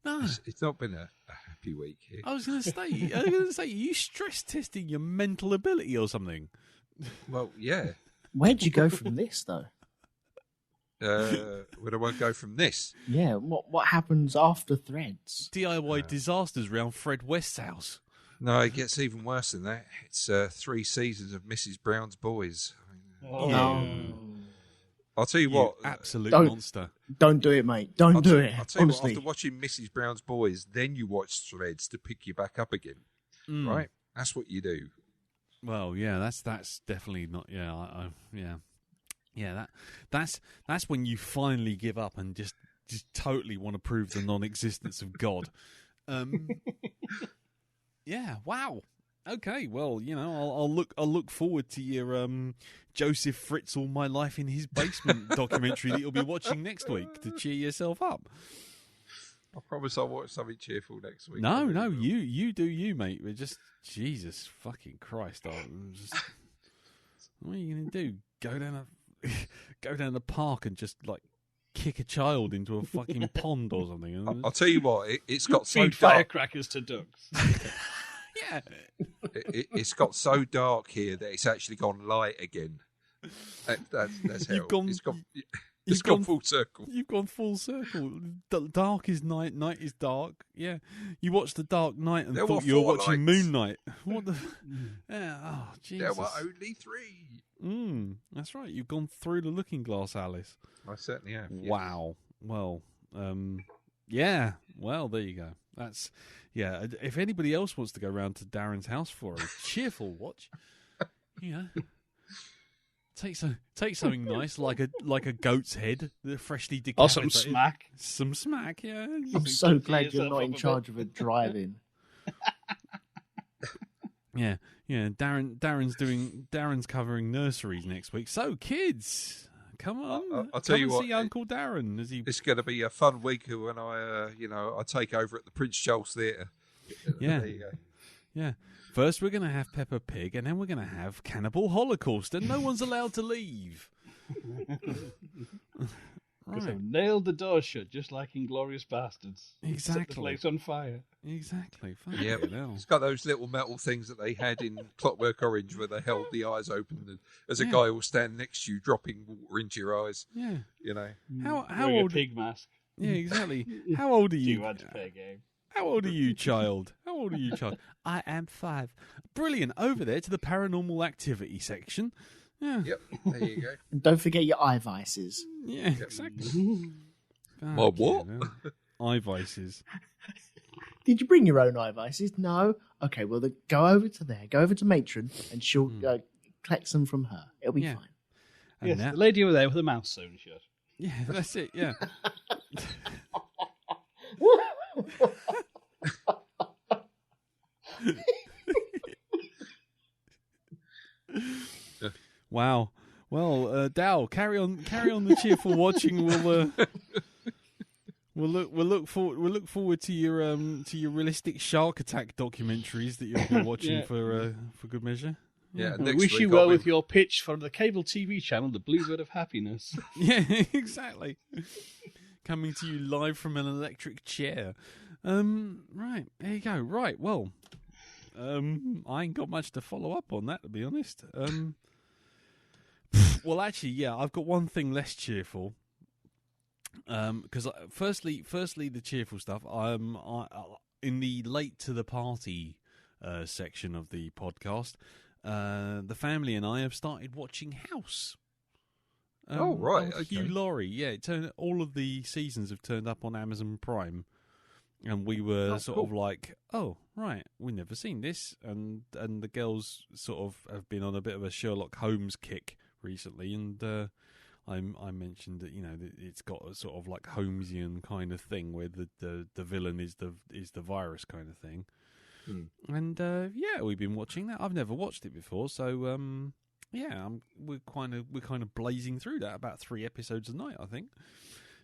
No. It's not been a happy week here. I was going to say, are you stress testing your mental ability or something? Well, yeah. Where'd you go from this, though? Where do I go from this? Yeah, what happens after Threads? DIY disasters around Fred West's house. No, it gets even worse than that. It's 3 seasons of Mrs. Brown's Boys. No. I'll tell you what. Absolute Don't- monster. Don't do it, mate. Don't do it. I'll tell you what, Honestly. after watching Mrs. Brown's Boys, then you watch Threads to pick you back up again. Right? That's what you do. Well, yeah, that's definitely not. Yeah, yeah. That's when you finally give up and just totally want to prove the non-existence of God. Yeah. Wow. Okay. Well, I'll look forward to your Joseph Fritzl My Life in His Basement documentary that you'll be watching next week to cheer yourself up. I promise I'll watch something cheerful next week. No, you do you, mate. We're just Jesus fucking Christ. What are you gonna do? Go down the park and just kick a child into a fucking pond or something? I'll tell you what. It's got so Feed dark. firecrackers to ducks. Yeah. It's got so dark here that it's actually gone light again. That's how it's gone full circle. You've gone full circle. Dark is night, night is dark. Yeah. You watched The Dark Knight and There thought were you were 4 watching lights. Moon Knight. What the? Yeah. Oh, Jesus. There were only 3. That's right. You've gone through the looking glass, Alice. I certainly have. Yes. Wow. Well, yeah. Well, there you go. That's if anybody else wants to go round to Darren's house for a cheerful watch, take something nice like a goat's head, freshly Or decapitated. some smack. Some smack. Yeah. I'm so glad you're yourself not up in a charge of a drive-in. Yeah. Darren's covering nurseries next week. So kids, come on, I'll tell come you and what, see Uncle Darren as he. It's going to be a fun week when I take over at the Prince Charles Theatre. Yeah. There you go. Yeah. First, we're going to have Peppa Pig, and then we're going to have Cannibal Holocaust, and no one's allowed to leave. Because Right. I've nailed the door shut, just like Inglorious Bastards. Set the Exactly. place on fire. Exactly. Yeah, Fucking hell. it's got those little metal things that they had in Clockwork Orange where they held the eyes open and as a Yeah. guy will stand next to you dropping water into your eyes, Yeah. you know. How Wearing a old? pig mask. Yeah, exactly. How old are Do you you? want to play a game? How old are you, child? How old are you, child? I am 5. Brilliant. Over there to the paranormal activity section. Yeah. Yep, there you go. And don't forget your eye vices. Yeah, exactly. My what? Eye vices. Did you bring your own eye vices? No. Okay, well, then go over to there. Go over to Matron, and she'll collect some from her. It'll be Yeah. fine. And Yes, now- the lady over there with the mouth sewn shut. yeah, that's it. Yeah. Wow. Well, Dow, carry on the cheerful watching. We'll look forward to your realistic shark attack documentaries that you'll be watching Yeah. for good measure. Yeah, I next wish week you I'll well be- with your pitch for the cable TV channel, The Bluebird of Happiness. Yeah, exactly. coming to you live from an electric chair. Right, there you go. Right, well, I ain't got much to follow up on that, to be honest. Well, actually, yeah, I've got one thing less cheerful. Because firstly, the cheerful stuff. In the late to the party section of the podcast, the family and I have started watching House. Oh right, okay. You Laurie, yeah. All of the seasons have turned up on Amazon Prime, and we were of like, oh right, we've never seen this, and the girls sort of have been on a bit of a Sherlock Holmes kick recently, and I mentioned that that it's got a sort of like Holmesian kind of thing where the villain is the virus kind of thing, and yeah, we've been watching that. I've never watched it before, so yeah, we're kind of blazing through that, about 3 episodes a night, I think.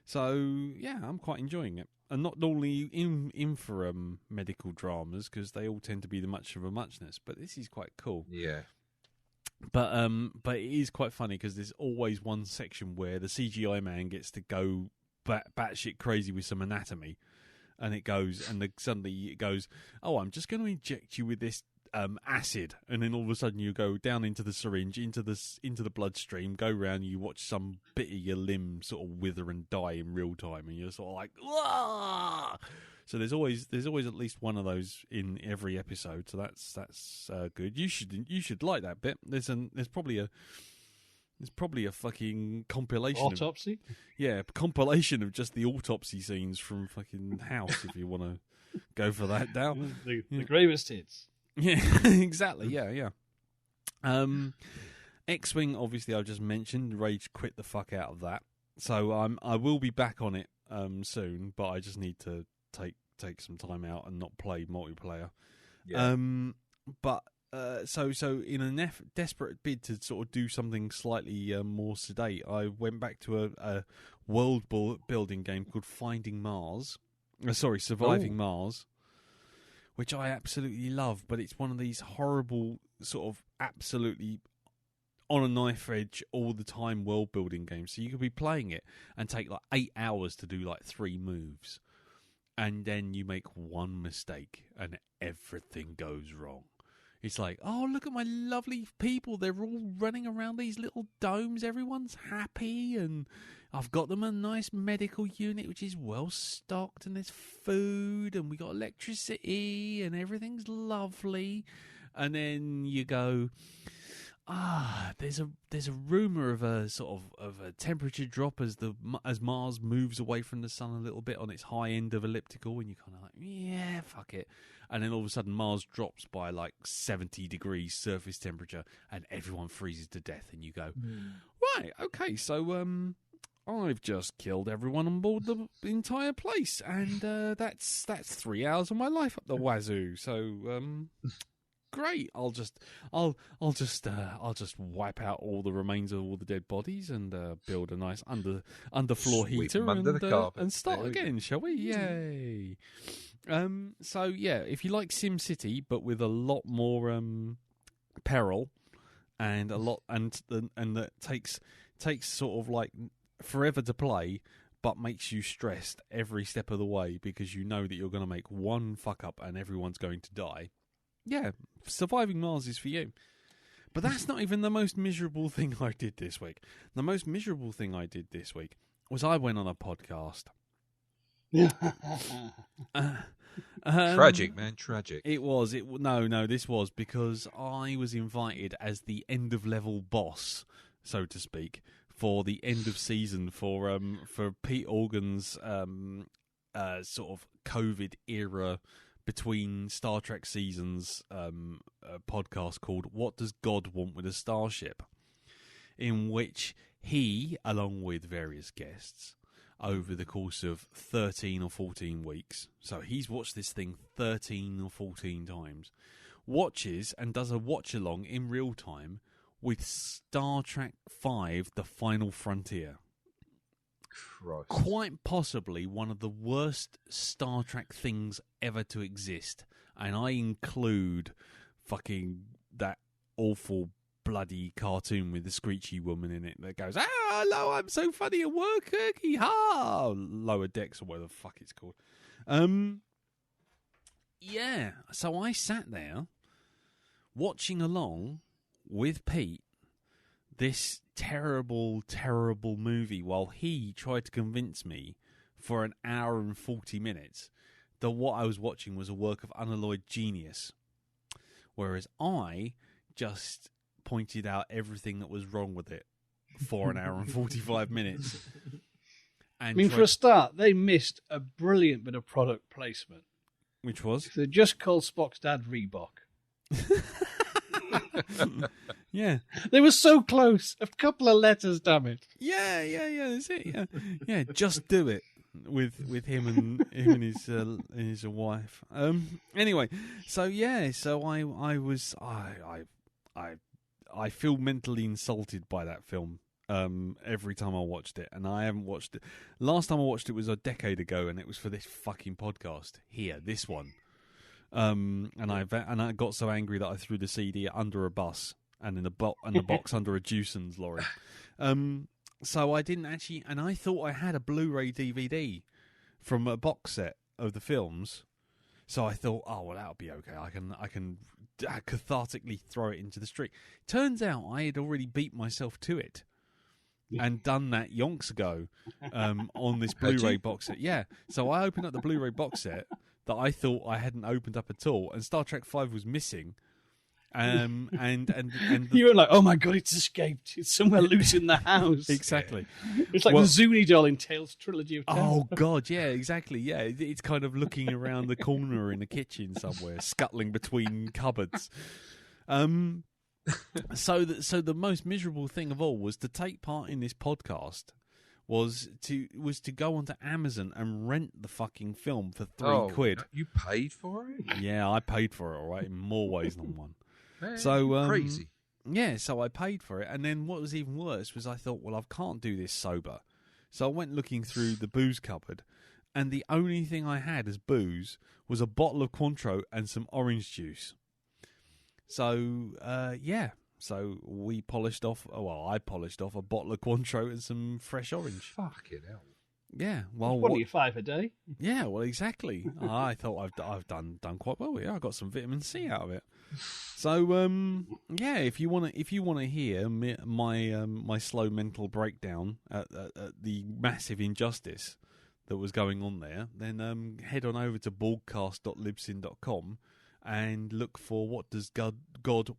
So yeah, I'm quite enjoying it, and not normally in for medical dramas because they all tend to be the much of a muchness, but this is quite cool. Yeah. But it is quite funny because there's always one section where the CGI man gets to go batshit crazy with some anatomy, and it goes, and suddenly it goes, oh, I'm just going to inject you with this acid, and then all of a sudden you go down into the syringe, into the bloodstream, go round, you watch some bit of your limb sort of wither and die in real time, and you're sort of like, wah! So there's always at least one of those in every episode. So that's good. You should like that bit. There's probably a fucking compilation. Autopsy? Yeah, compilation of just the autopsy scenes from fucking House. If you want to go for that, down the gravest hits. Yeah, exactly. Yeah. X-Wing, obviously, I just mentioned. Rage quit the fuck out of that. So I will be back on it soon, but I just need to take some time out and not play multiplayer. Yeah. So in a desperate bid to sort of do something slightly more sedate, I went back to a world building game called Surviving Mars, which I absolutely love. But it's one of these horrible sort of absolutely on a knife edge all the time world building games. So you could be playing it and take like 8 hours to do like 3 moves. And then you make one mistake and everything goes wrong. It's like, oh, look at my lovely people. They're all running around these little domes. Everyone's happy. And I've got them a nice medical unit, which is well stocked. And there's food. And we got electricity. And everything's lovely. And then you go, there's a rumor of a sort of a temperature drop as Mars moves away from the sun a little bit on its high end of elliptical, and you're kind of like, yeah, fuck it. And then all of a sudden Mars drops by like 70 degrees surface temperature, and everyone freezes to death. And you go, right, okay, so I've just killed everyone on board the entire place, and that's 3 hours of my life up the wazoo. So great. I'll just wipe out all the remains of all the dead bodies and build a nice underfloor heater and start again, shall we? Yay! So yeah, if you like SimCity but with a lot more peril and a lot and that takes sort of like forever to play, but makes you stressed every step of the way because you know that you're going to make one fuck up and everyone's going to die. Yeah, Surviving Mars is for you. But that's not even the most miserable thing I did this week. The most miserable thing I did this week was I went on a podcast. Tragic, man, tragic. It was. This was because I was invited as the end of level boss, so to speak, for the end of season for Pete Organ's sort of COVID era between Star Trek seasons a podcast called What Does God Want with a Starship, in which he, along with various guests, over the course of 13 or 14 weeks, so he's watched this thing 13 or 14 times, watches and does a watch-along in real time with Star Trek V, The Final Frontier. Christ. Quite possibly one of the worst Star Trek things ever to exist. And I include fucking that awful bloody cartoon with the screechy woman in it that goes, hello, I'm so funny at work, ha, Lower Decks or whatever the fuck it's called. Yeah, so I sat there watching along with Pete this terrible, terrible movie while he tried to convince me for an hour and 40 minutes that what I was watching was a work of unalloyed genius. Whereas I just pointed out everything that was wrong with it for an hour and 45 minutes. And I mean, for a start, they missed a brilliant bit of product placement. Which was? They just called Spock's dad Reebok. Yeah. They were so close. A couple of letters, damn it. Yeah, that's it. Yeah, just do it with him and his wife. Anyway, so I feel mentally insulted by that film. Every time I watched it, and I haven't watched it. Last time I watched it was a decade ago, and it was for this fucking podcast here, this one. And I got so angry that I threw the CD under a bus and in the box under a Juicens lorry. So I didn't actually, and I thought I had a Blu-ray DVD from a box set of the films. So I thought, oh well, that'll be okay. I can cathartically throw it into the street. Turns out I had already beat myself to it. And done that yonks ago on this Blu-ray box set. Yeah, so I opened up the Blu-ray box set that I thought I hadn't opened up at all, and Star Trek V was missing. And You were like, oh my god, it's escaped. It's somewhere loose in the house. Exactly. It's like the Zuni doll in Tales Trilogy of Terror. Oh god, yeah, exactly. Yeah, it's kind of looking around the corner in the kitchen somewhere, scuttling between cupboards. So the most miserable thing of all was to take part in this podcast was to go onto Amazon and rent the fucking film for £3. You paid for it? Yeah, I paid for it, all right, in more ways than one. Man, So crazy. Yeah, so I paid for it, and then what was even worse was I thought, well, I can't do this sober. So I went looking through the booze cupboard, and the only thing I had as booze was a bottle of Cointreau and some orange juice. So, so we polished off, I polished off a bottle of Cointreau and some fresh orange. Fucking hell. Yeah, well, what are you, 5 a day? Yeah, well, exactly. I thought I've done quite well here. I got some vitamin C out of it. So, yeah, if you want to hear my slow mental breakdown at the massive injustice that was going on there, then head on over to broadcast.libsyn.com and look for What Does God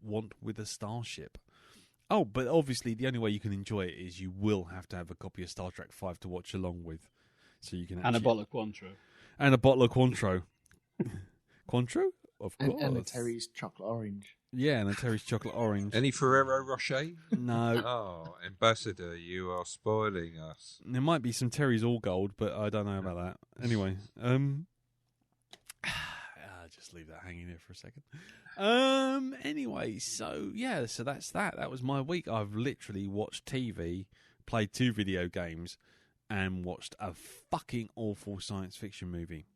Want with a Starship. Oh, but obviously the only way you can enjoy it is you will have to have a copy of Star Trek V to watch along with. So you can and a bottle of Cointreau. And a bottle of Cointreau. Cointreau? Of course. And a Terry's chocolate orange. Yeah, and a Terry's chocolate orange. Any Ferrero Rocher? No. Oh, Ambassador, you are spoiling us. There might be some Terry's All Gold, but I don't know about that. Anyway, just leave that hanging there for a second. Anyway, so yeah, so that's that. That was my week. I've literally watched TV, played 2 video games, and watched a fucking awful science fiction movie.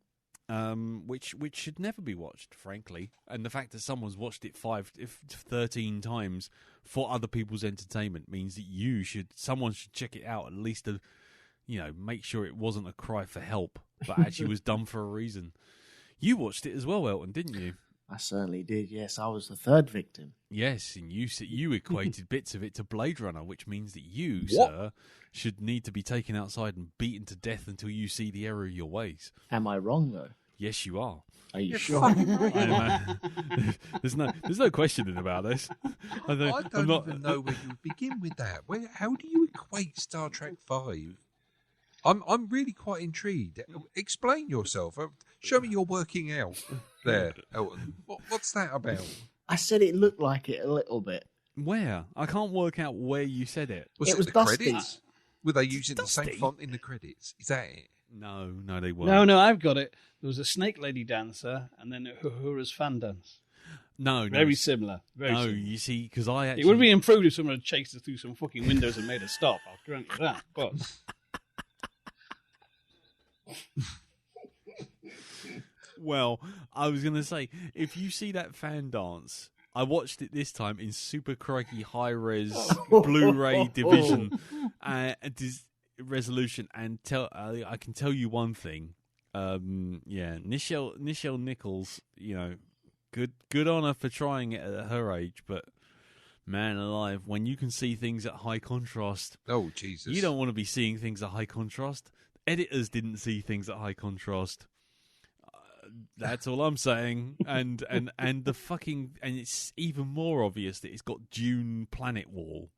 Which should never be watched, frankly. And the fact that someone's watched it 13 times for other people's entertainment means that someone should check it out, at least to, make sure it wasn't a cry for help, but actually was done for a reason. You watched it as well, Elton, didn't you? I certainly did, yes. I was the third victim. Yes, and you equated bits of it to Blade Runner, which means that you, What? sir, should need to be taken outside and beaten to death until you see the error of your ways. Am I wrong, though? Yes, you are. Are you sure? There's no questioning about this. I don't even know where you would begin with that. How do you equate Star Trek V? I'm really quite intrigued. Explain yourself. Show me your working out there, Elton. What's that about? I said it looked like it a little bit. Where? I can't work out where you said it. It was the dusty. credits? Were they using the Dusty? same font in the credits? Is that it? No, they weren't. No, I've got it. There was a snake lady dancer and then a Uhura's fan dance. No. Very similar. Very similar. You see, because I actually... It would be improved if someone had chased us through some fucking windows and made us stop. I'll grant you that. But Well, I was going to say, if you see that fan dance I watched it this time in super crikey high res Blu-ray division resolution, and I can tell you one thing. Nichelle Nichols, good on her for trying it at her age, but man alive, when you can see things at high contrast, oh Jesus, you don't want to be seeing things at high contrast. Editors didn't see things at high contrast. That's all I'm saying. And the fucking, and it's even more obvious that it's got Dune Planet Wall,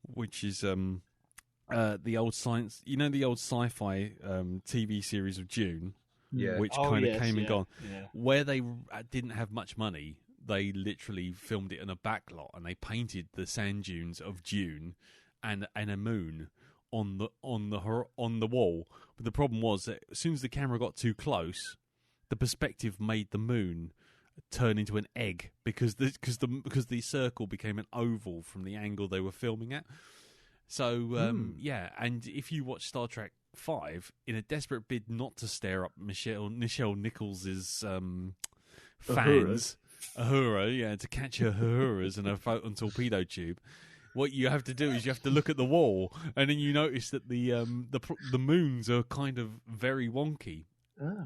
which is the old science, the old sci-fi TV series of Dune, which kind of came and gone, where they didn't have much money. They literally filmed it in a backlot, and they painted the sand dunes of Dune and a moon on the wall. But the problem was that as soon as the camera got too close, the perspective made the moon turn into an egg because the circle became an oval from the angle they were filming at. So and if you watch Star Trek V, in a desperate bid not to stare up Nichelle Nichols' fans, Uhura, to catch her Uhuras and her photon torpedo tube, what you have to do is you have to look at the wall, and then you notice that the moons are kind of very wonky.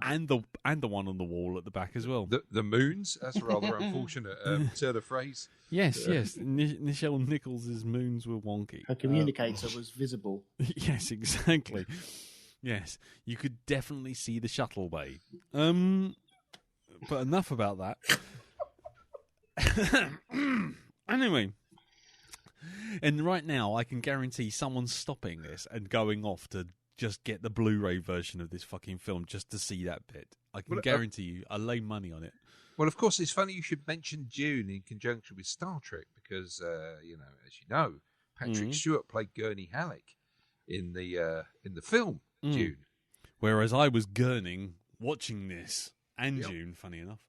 And the one on the wall at the back as well. The moons? That's a rather unfortunate turn of phrase. Yes. Nichelle Nichols' moons were wonky. Her communicator was visible. Yes, exactly. Yes, you could definitely see the shuttle bay. But enough about that. Anyway, and right now I can guarantee someone's stopping this and going off to just get the Blu-ray version of this fucking film just to see that bit. I can guarantee you, I lay money on it. Well, of course, it's funny you should mention Dune in conjunction with Star Trek because, as you know, Patrick Stewart played Gurney Halleck in the film Dune. Whereas I was gurning watching this and Dune, funny enough.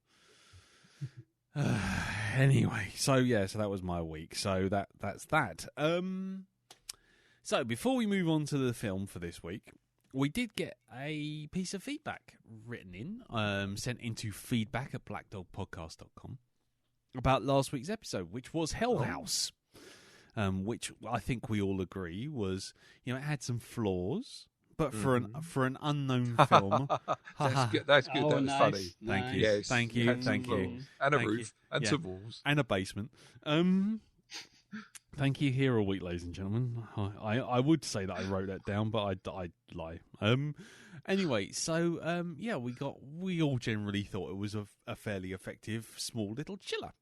Anyway, so that was my week. So that's that. So before we move on to the film for this week, we did get a piece of feedback written in, sent into feedback@blackdogpodcast.com about last week's episode, which was Hell House, which I think we all agree was, it had some flaws. But for an unknown film, that's good. That's good. Oh, that was nice. funny. Thank you, Yes, thank you, thank you, and a thank roof, you. and some walls, and a basement. Thank you here all week, ladies and gentlemen. I would say that I wrote that down, but I'd lie. Anyway, so we all generally thought it was a fairly effective small little chiller.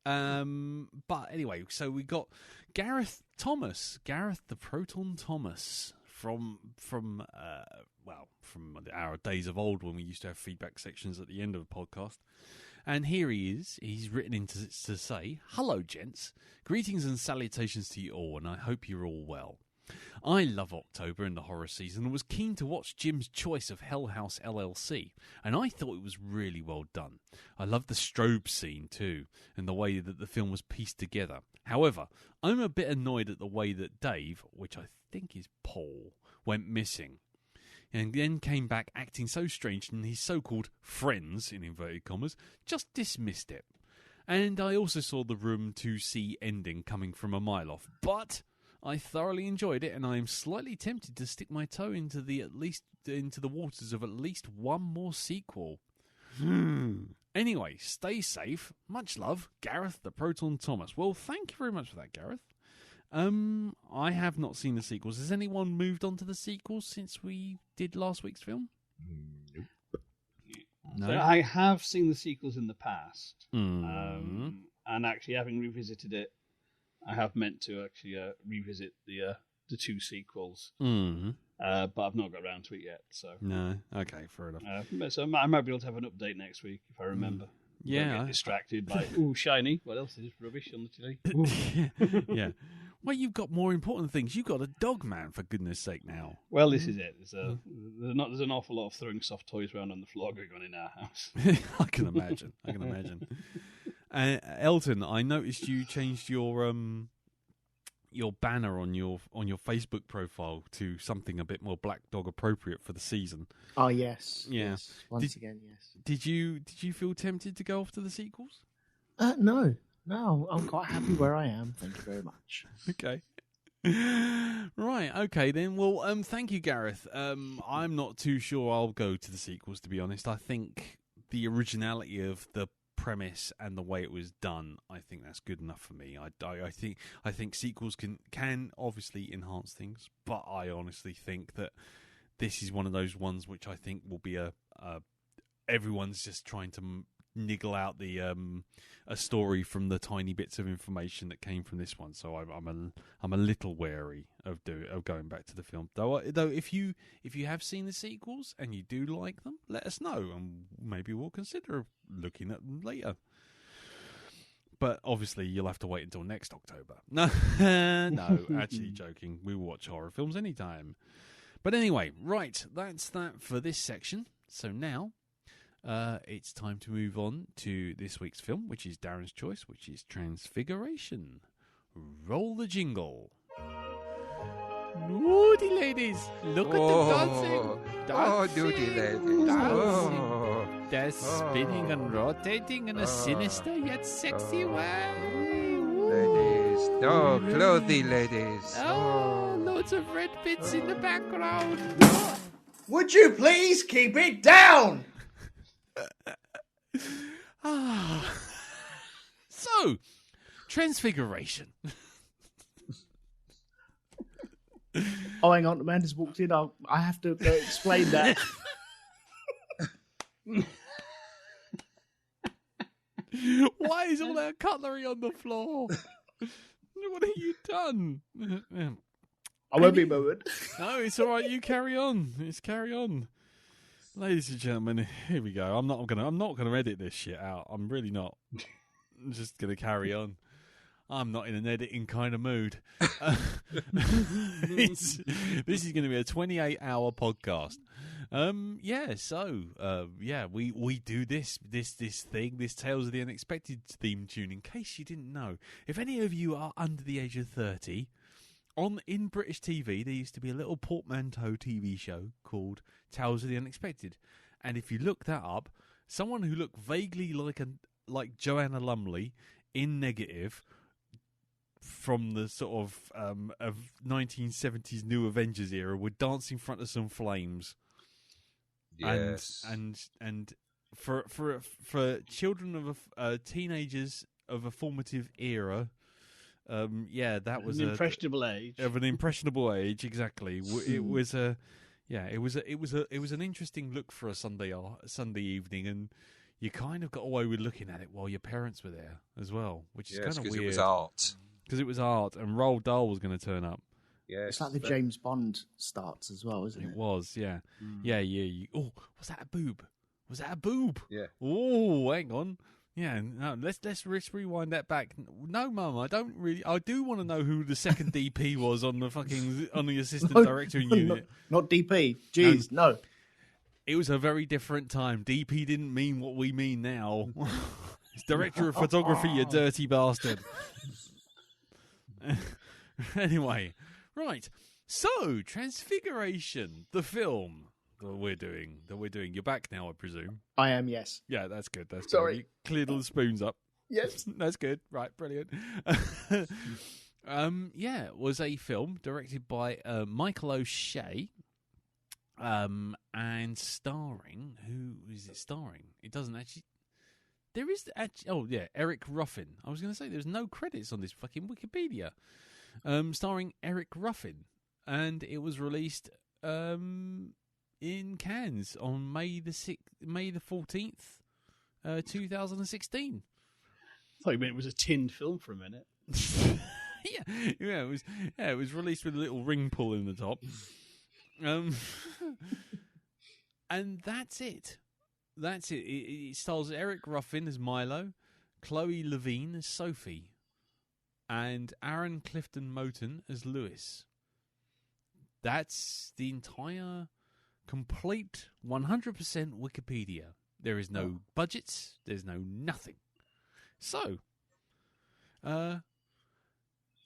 But anyway, so we got Gareth the Proton Thomas. From our days of old when we used to have feedback sections at the end of the podcast. And here he is. He's written in to say, "Hello, gents. Greetings and salutations to you all, and I hope you're all well. I love October and the horror season and was keen to watch Jim's choice of Hell House LLC, and I thought it was really well done. I love the strobe scene too, and the way that the film was pieced together. However, I'm a bit annoyed at the way that Dave, which I think is Paul, went missing, and then came back acting so strange, and his so-called friends, in inverted commas, just dismissed it. And I also saw the Room 2C ending coming from a mile off, but I thoroughly enjoyed it, and I am slightly tempted to stick my toe into the waters of at least one more sequel. Anyway, stay safe. Much love, Gareth the Proton Thomas." Well, thank you very much for that, Gareth. I have not seen the sequels. Has anyone moved on to the sequels since we did last week's film? Nope. No. So I have seen the sequels in the past, and actually, having revisited it, I have meant to actually revisit the two sequels, but I've not got around to it yet. So No, okay, fair enough. So I might be able to have an update next week if I remember. Yeah. Don't get distracted by shiny. What else is rubbish on the telly? Yeah. Well, you've got more important things. You've got a dog man, for goodness sake, now. Well, this is it. There's an awful lot of throwing soft toys around on the floor going on in our house. I can imagine. Elton, I noticed you changed your banner on your Facebook profile to something a bit more Black Dog appropriate for the season. Oh yes, Yeah. yes. Once again, yes. Did you feel tempted to go off to the sequels? No, No, I'm quite happy where I am. Thank you very much. Okay. Right, okay then. Well, thank you, Gareth. I'm not too sure I'll go to the sequels, to be honest. I think the originality of the premise and the way it was done, I think that's good enough for me. I think sequels can obviously enhance things, but I honestly think that this is one of those ones which I think will be everyone's just trying to niggle out the a story from the tiny bits of information that came from this one. So I'm a little wary of going back to the film. Though if you have seen the sequels and you do like them, let us know and maybe we'll consider looking at them later. But obviously you'll have to wait until next October. No, no, actually joking. We watch horror films anytime. But anyway, right, that's that for this section. So now it's time to move on to this week's film, which is Darren's choice, which is Transfiguration. Roll the jingle. Woody ladies, look at them dancing. Duty ladies. Dancing. They're spinning and rotating in a sinister yet sexy way. Ladies. Oh, clothy ladies. Oh, loads of red bits in the background. Would you please keep it down? So, Transfiguration. Oh, hang on. The man just walked in. I have to explain that. Why is all that cutlery on the floor? What have you done? I won't be moved. No, it's all right. You carry on. Let's carry on. Ladies and gentlemen, here we go. I'm not gonna edit this shit out. I'm really not. I'm just gonna carry on. I'm not in an editing kind of mood. This is going to be a 28-hour podcast. We do this thing, this Tales of the Unexpected theme tune. In case you didn't know, if any of you are under the age of 30, in British TV there used to be a little portmanteau TV show called Tales of the Unexpected, and if you look that up, someone who looked vaguely like Joanna Lumley in negative, from the sort of 1970s New Avengers era, would dance in front of some flames. Yes, and for children of teenagers of a formative era, that was an impressionable age. Of an impressionable age, exactly. It was an interesting look for a Sunday evening, and you kind of got away with looking at it while your parents were there as well, which is kind of weird. Because it was art. Because it was art, and Roald Dahl was going to turn up. Yes, it's like the James Bond starts as well, isn't it? It was, yeah. Yeah. Oh, was that a boob? Was that a boob? Yeah. Oh, hang on. Yeah, no, let's rewind that back. No, Mum, I do want to know who the second DP was on the assistant director unit. Not DP. Jeez, no. It was a very different time. DP didn't mean what we mean now. It's director of photography, you dirty bastard. Anyway, right. So, Transfiguration, the film that we're doing. You're back now, I presume. I am, yes. Yeah, that's good. That's Sorry. good. You cleared all the spoons up. Yes. That's good. Right, brilliant. It was a film directed by Michael O'Shea, and starring. Who is it starring? It doesn't actually. There is actually. Oh yeah, Eric Ruffin. I was going to say there's no credits on this fucking Wikipedia. Starring Eric Ruffin, and it was released in Cannes on May the 14th, 2016. I thought you meant it was a tinned film for a minute. It was released with a little ring pull in the top. And that's it. It stars Eric Ruffin as Milo, Chloe Levine as Sophie, and Aaron Clifton Moten as Lewis. That's the entire complete 100% Wikipedia. There is no budgets. There's no nothing. So,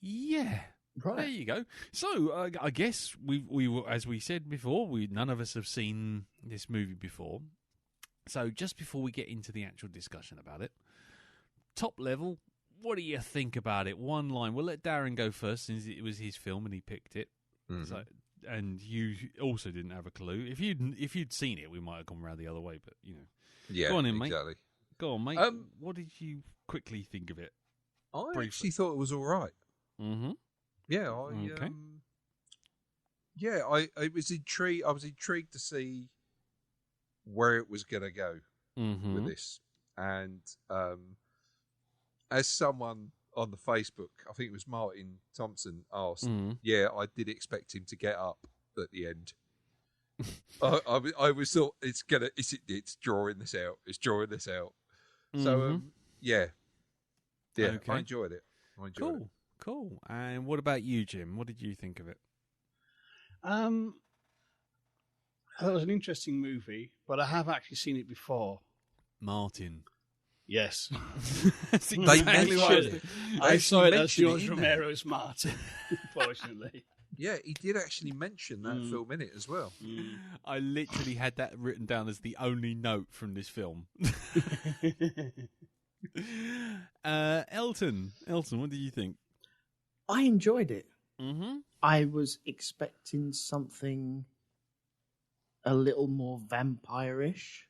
yeah. Right. There you go. So, I guess we were, as we said before, none of us have seen this movie before. So, just before we get into the actual discussion about it, top level, what do you think about it? One line. We'll let Darren go first, since it was his film and he picked it. Mm-hmm. So, and you also didn't have a clue. If you'd seen it, we might have gone round the other way. But yeah, go on in, exactly. Mate. Go on, mate. What did you quickly think of it? I actually thought it was all right. Mm-hmm. Yeah, I was intrigued. I was intrigued to see where it was going to go with this, and as someone on the Facebook, I think it was Martin Thompson, asked, yeah, I did expect him to get up at the end. I was thought it's drawing this out. It's drawing this out. So yeah, okay. I enjoyed it. Cool. And what about you, Jim? What did you think of it? I thought it was an interesting movie, but I have actually seen it before. Martin. Yes. That's exactly what I saw it as George Romero's Martin, unfortunately. Yeah, he did actually mention that film in it as well. I literally had that written down as the only note from this film. Elton, what do you think? I enjoyed it. Mm-hmm. I was expecting something a little more vampire-ish,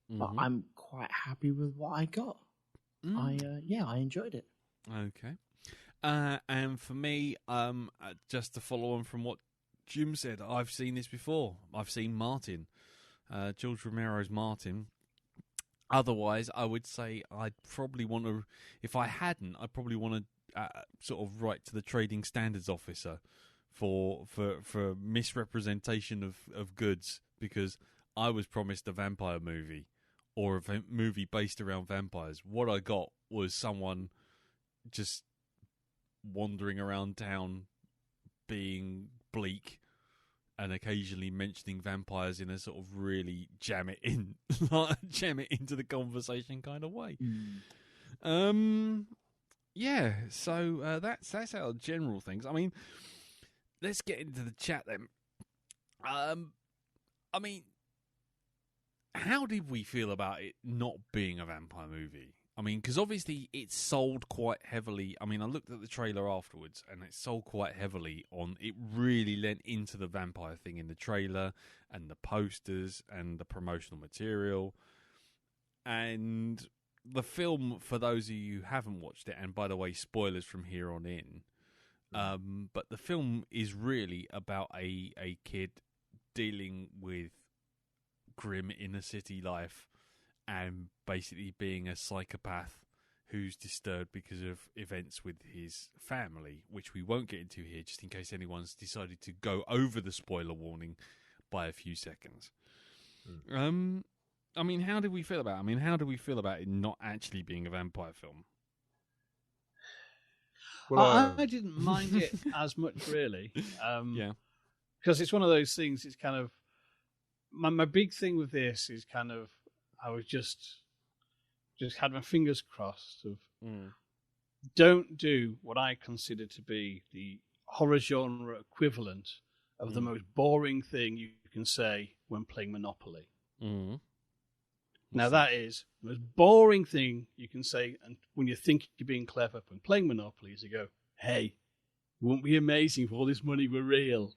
but I'm quite happy with what I got. I enjoyed it. Okay. And for me, just to follow on from what Jim said, I've seen this before. I've seen Martin, George Romero's Martin. Otherwise, I would say I'd probably want to, if I hadn't, I'd probably want to sort of write to the trading standards officer for misrepresentation of goods, because I was promised a vampire movie or a movie based around vampires. What I got was someone just wandering around town being bleak and occasionally mentioning vampires in a sort of really jam it into the conversation kind of way. Yeah, so that's our general things. I mean, let's get into the chat then. I mean, how did we feel about it not being a vampire movie? I mean, because obviously it's sold quite heavily. I mean, I looked at the trailer afterwards, and it sold quite heavily on. It really lent into the vampire thing in the trailer and the posters and the promotional material. And the film, for those of you who haven't watched it, and by the way, spoilers from here on in, but the film is really about a kid dealing with grim inner city life and basically being a psychopath who's disturbed because of events with his family, which we won't get into here, just in case anyone's decided to go over the spoiler warning by a few seconds. I mean, how did we feel about it? I mean, how do we feel about it not actually being a vampire film? Well, I didn't mind it as much, really. Yeah. Because it's one of those things, it's kind of... My big thing with this is kind of... I was just had my fingers crossed of don't do what I consider to be the horror genre equivalent of the most boring thing you can say when playing Monopoly. Now that is the most boring thing you can say, and when you think you're being clever when playing Monopoly, is you go, "Hey, wouldn't it be amazing if all this money were real?"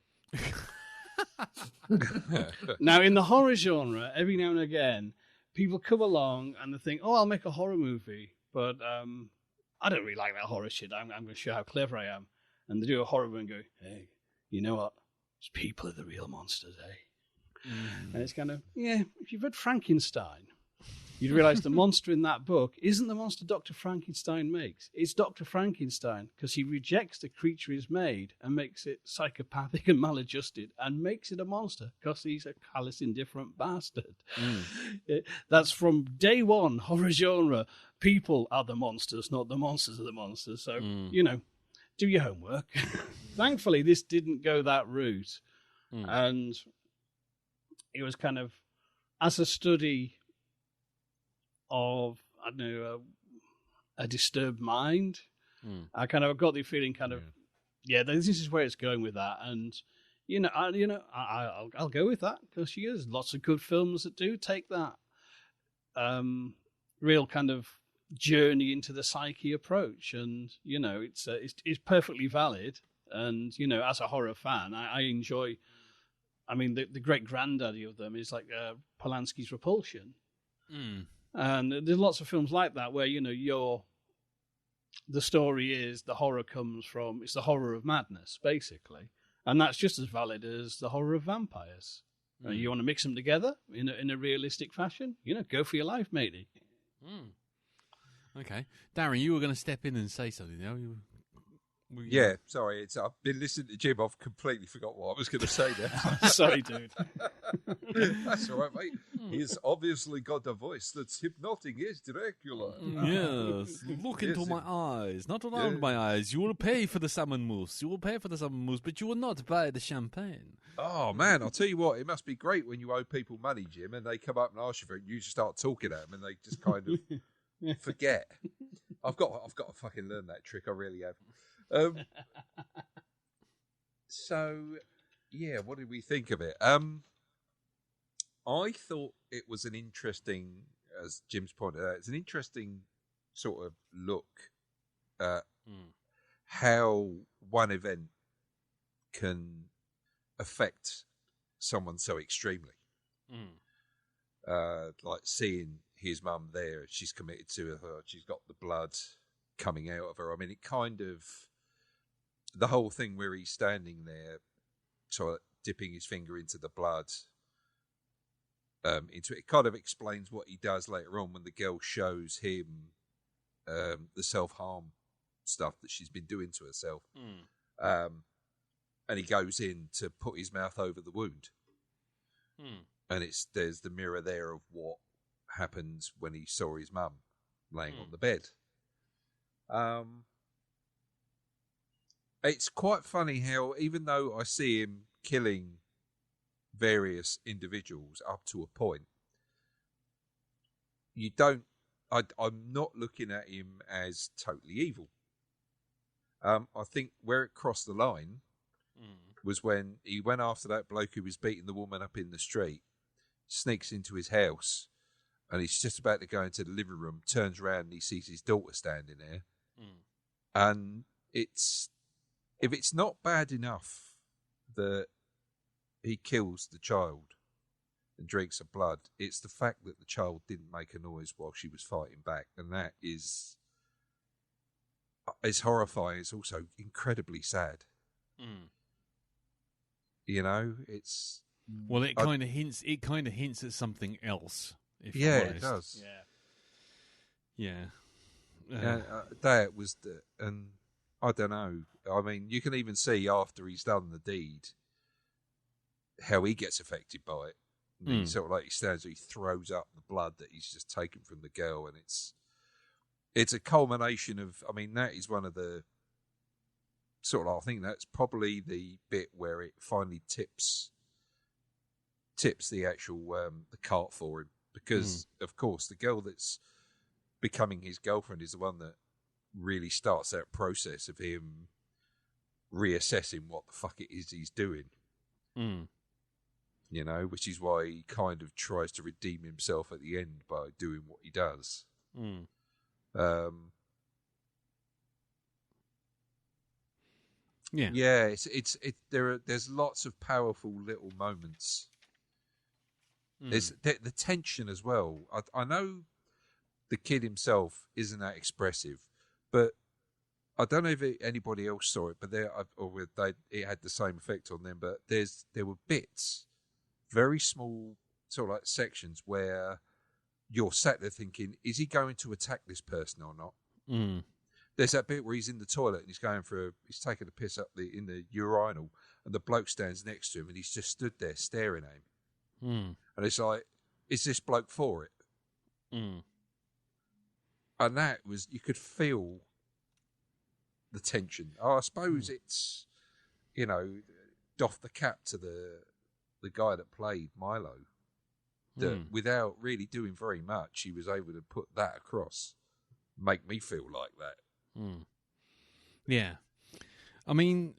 Now, in the horror genre, every now and again, people come along and they think, "Oh, I'll make a horror movie," but I don't really like that horror shit. I'm going to show how clever I am, and they do a horror movie and go, "Hey, you know what? These people are the real monsters, eh?" And it's kind of, yeah. If you've read Frankenstein, you'd realise the monster in that book isn't the monster Dr. Frankenstein makes. It's Dr. Frankenstein, because he rejects the creature he's made and makes it psychopathic and maladjusted and makes it a monster because he's a callous, indifferent bastard. That's from day one, horror genre. People are the monsters, not the monsters are the monsters. So, do your homework. Thankfully, this didn't go that route. And it was kind of, as a study of, I don't know, a disturbed mind. I kind of got the feeling, this is where it's going with that, and I'll go with that, because there's lots of good films that do take that real kind of journey into the psyche approach, and it's perfectly valid. And as a horror fan, I enjoy. I mean, the great granddaddy of them is like Polanski's Repulsion, and there's lots of films like that where the story is the horror comes from it's the horror of madness basically, and that's just as valid as the horror of vampires. You want to mix them together in a realistic fashion, go for your life, matey. Okay, Darren, you were going to step in and say something now. Yeah, sorry. I've been listening to Jim. I've completely forgot what I was going to say there. Sorry, dude. That's all right, mate. He's obviously got a voice that's hypnotic as Dracula. Yes, look into my eyes, not around my eyes. You will pay for the salmon mousse. You will pay for the salmon mousse, but you will not buy the champagne. Oh, man, I'll tell you what. It must be great when you owe people money, Jim, and they come up and ask you for it, and you just start talking at them, and they just kind of forget. I've got to fucking learn that trick. I really have. So, yeah, what did we think of it? I thought it was an interesting, as Jim's pointed out, it's an interesting sort of look at how one event can affect someone so extremely. Like seeing his mum there, she's committed to her, she's got the blood coming out of her. I mean, it kind of, the whole thing where he's standing there, sort of dipping his finger into the blood, into it kind of explains what he does later on when the girl shows him the self-harm stuff that she's been doing to herself. And he goes in to put his mouth over the wound. And there's the mirror there of what happened when he saw his mum laying on the bed. It's quite funny how, even though I see him killing various individuals up to a point, I'm not looking at him as totally evil. I think where it crossed the line was when he went after that bloke who was beating the woman up in the street, sneaks into his house, and he's just about to go into the living room, turns around and he sees his daughter standing there. And if it's not bad enough that he kills the child and drinks her blood, it's the fact that the child didn't make a noise while she was fighting back. And that is horrifying. It's also incredibly sad. It's... Well, it kind of hints at something else. It does. Yeah. That was and I don't know. I mean, you can even see after he's done the deed how he gets affected by it. He sort of like he stands there, he throws up the blood that he's just taken from the girl, and it's a culmination of. I mean, that is one of the sort of. I think that's probably the bit where it finally tips the actual the cart for him, because of course the girl that's becoming his girlfriend is the one that really starts that process of him reassessing what the fuck it is he's doing. Which is why he kind of tries to redeem himself at the end by doing what he does. There's lots of powerful little moments. There's the tension as well. I know the kid himself isn't that expressive, but I don't know if anybody else saw it, but it had the same effect on them. But there were bits, very small sort of like sections where you're sat there thinking, is he going to attack this person or not? There's that bit where he's in the toilet and he's taking a piss up in the urinal, and the bloke stands next to him and he's just stood there staring at him. And it's like, is this bloke for it? And that was, you could feel the tension. I suppose it's, doff the cap to the guy that played Milo, that without really doing very much, he was able to put that across, make me feel like that. Yeah. I mean,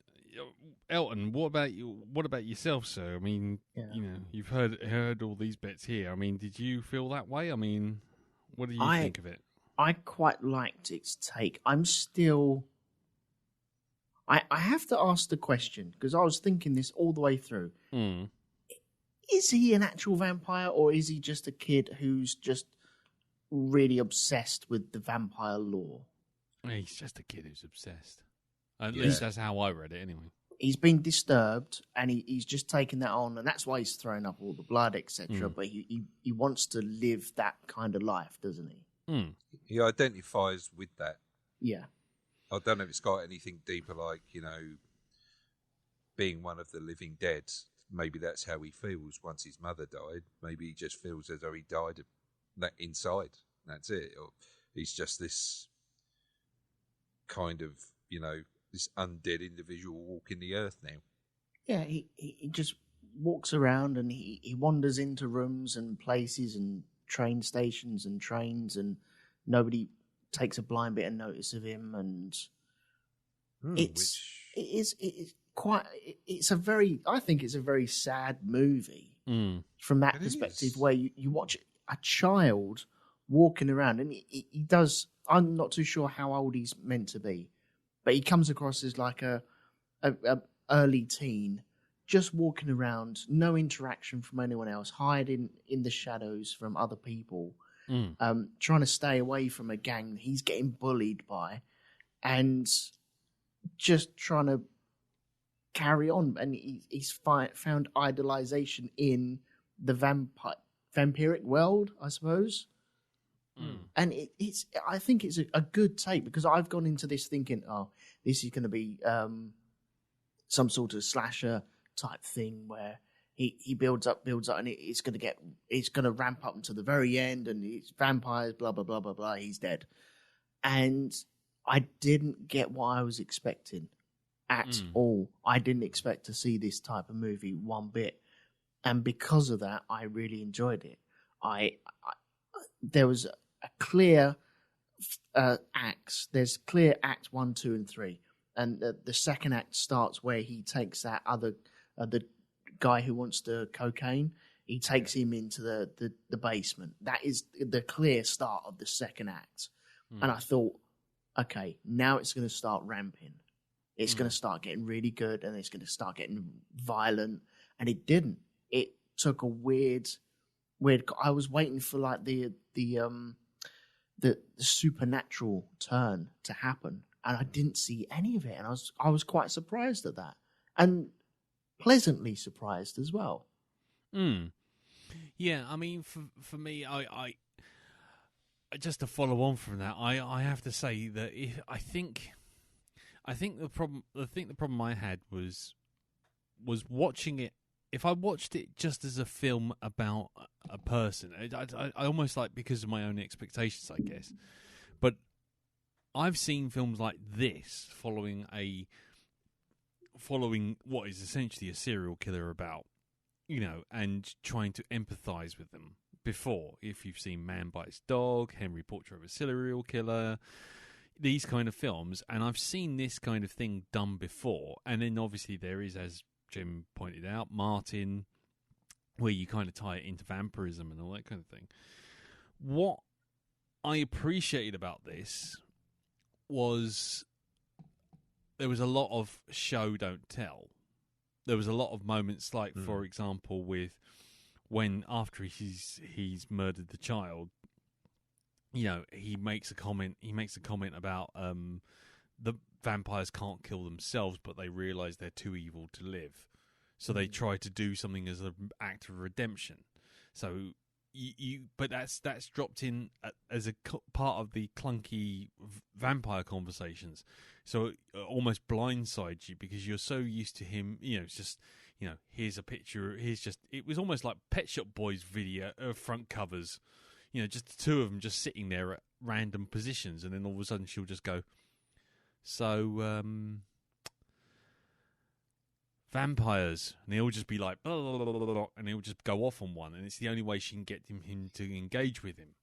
Elton, what about you? What about yourself, sir? I mean, you've heard all these bits here. I mean, did you feel that way? I mean, what do you think of it? I quite liked its take. I'm still. I have to ask the question because I was thinking this all the way through. Mm. Is he an actual vampire or is he just a kid who's just really obsessed with the vampire lore? He's just a kid who's obsessed. At least that's how I read it, anyway. He's been disturbed and he's just taken that on, and that's why he's throwing up all the blood, etc. But he wants to live that kind of life, doesn't he? Mm. He identifies with that. Yeah. I don't know if it's got anything deeper, like, being one of the living dead. Maybe that's how he feels once his mother died. Maybe he just feels as though he died of that inside. That's it. Or he's just this kind of, this undead individual walking the earth now. Yeah, he just walks around and he wanders into rooms and places and train stations and trains, and nobody takes a blind bit of notice of him, and I think it's a very sad movie from that perspective, where you watch a child walking around, and he does. I'm not too sure how old he's meant to be, but he comes across as like a early teen, just walking around, no interaction from anyone else, hiding in the shadows from other people. Trying to stay away from a gang he's getting bullied by, and just trying to carry on. And he's found idolization in the vampiric world, I suppose. And I think it's a good take, because I've gone into this thinking, oh, this is going to be some sort of slasher type thing where he builds up, and it's going to ramp up until the very end, and it's vampires, blah blah blah blah blah. He's dead, and I didn't get what I was expecting at all. I didn't expect to see this type of movie one bit, and because of that, I really enjoyed it. There was a clear acts. There's clear act 1, 2, and 3, and the second act starts where he takes that other the guy who wants the cocaine. He takes him into the basement. That is the clear start of the second act. And I thought, okay, now it's going to start ramping. It's going to start getting really good, and it's going to start getting violent. And it didn't. It took a weird. I was waiting for like the supernatural turn to happen, and I didn't see any of it. And I was quite surprised at that, and pleasantly surprised as well. Yeah, I mean, for me, I just to follow on from that, I have to say that I think the problem I had was watching it. If I watched it just as a film about a person, I almost like, because of my own expectations, I guess. But I've seen films like this following what is essentially a serial killer about, and trying to empathise with them before. If you've seen Man Bites Dog, Henry Portrait of a Serial Killer, these kind of films, and I've seen this kind of thing done before. And then obviously there is, as Jim pointed out, Martin, where you kind of tie it into vampirism and all that kind of thing. What I appreciated about this was there was a lot of show, don't tell. There was a lot of moments, like, for example, with when after he's murdered the child, he makes a comment about the vampires can't kill themselves, but they realise they're too evil to live. So they try to do something as an act of redemption. So but that's dropped in as a part of the clunky vampire conversations. So it almost blindsides you, because you're so used to him. It's just, here's a picture. It was almost like Pet Shop Boys video front covers. Just the two of them just sitting there at random positions, and then all of a sudden she'll just go, so, vampires, and he'll just be like, blah, blah, blah, blah, blah, and he'll just go off on one, and it's the only way she can get him to engage with him.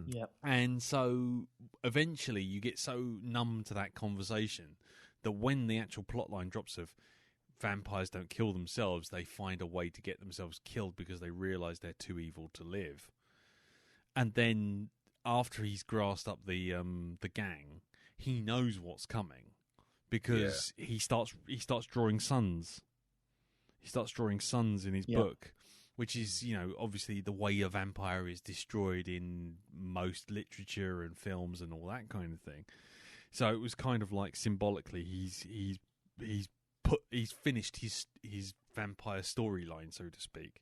Yep. And so eventually you get so numb to that conversation that when the actual plotline drops of vampires don't kill themselves, they find a way to get themselves killed because they realise they're too evil to live. And then after he's grassed up the gang, he knows what's coming because he starts drawing suns. He starts drawing suns in his book, which is, obviously the way a vampire is destroyed in most literature and films and all that kind of thing. So it was kind of like symbolically he's finished his vampire storyline, so to speak.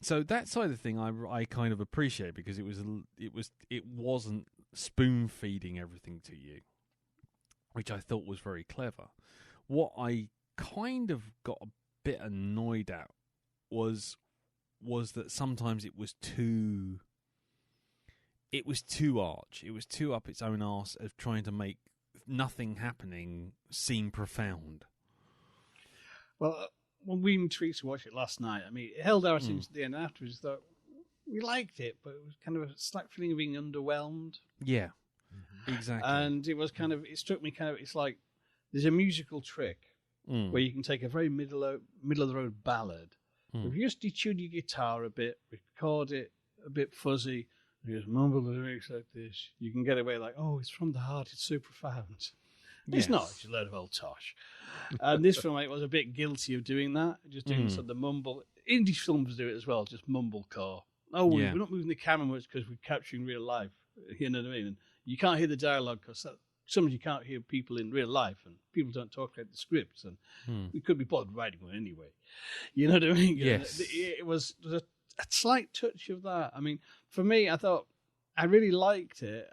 So that side of the thing I kind of appreciate, because it wasn't spoon feeding everything to you, which I thought was very clever. What I kind of got a bit annoyed at was that sometimes it was too arch. It was too up its own arse of trying to make nothing happening seem profound. Well, when we and Teresa watched it last night, I mean, it held our attention to the end afterwards. That we liked it, but it was kind of a slight feeling of being underwhelmed. Yeah, exactly. And it struck me it's like there's a musical trick where you can take a very middle of the road ballad. If you just detune your guitar a bit, record it a bit fuzzy, and just mumble the lyrics like this, you can get away like, oh, it's from the heart, it's so profound. It's not, it's a load of old tosh. And this film was a bit guilty of doing that, just doing sort of the mumble. Indie films do it as well, just mumblecore. Oh, we're not moving the camera much because we're capturing real life. You know what I mean? And you can't hear the dialogue because sometimes you can't hear people in real life, and people don't talk like the scripts, and we could be bothered writing one anyway. You know what I mean? Yes. It was a slight touch of that. I mean, for me, I thought I really liked it,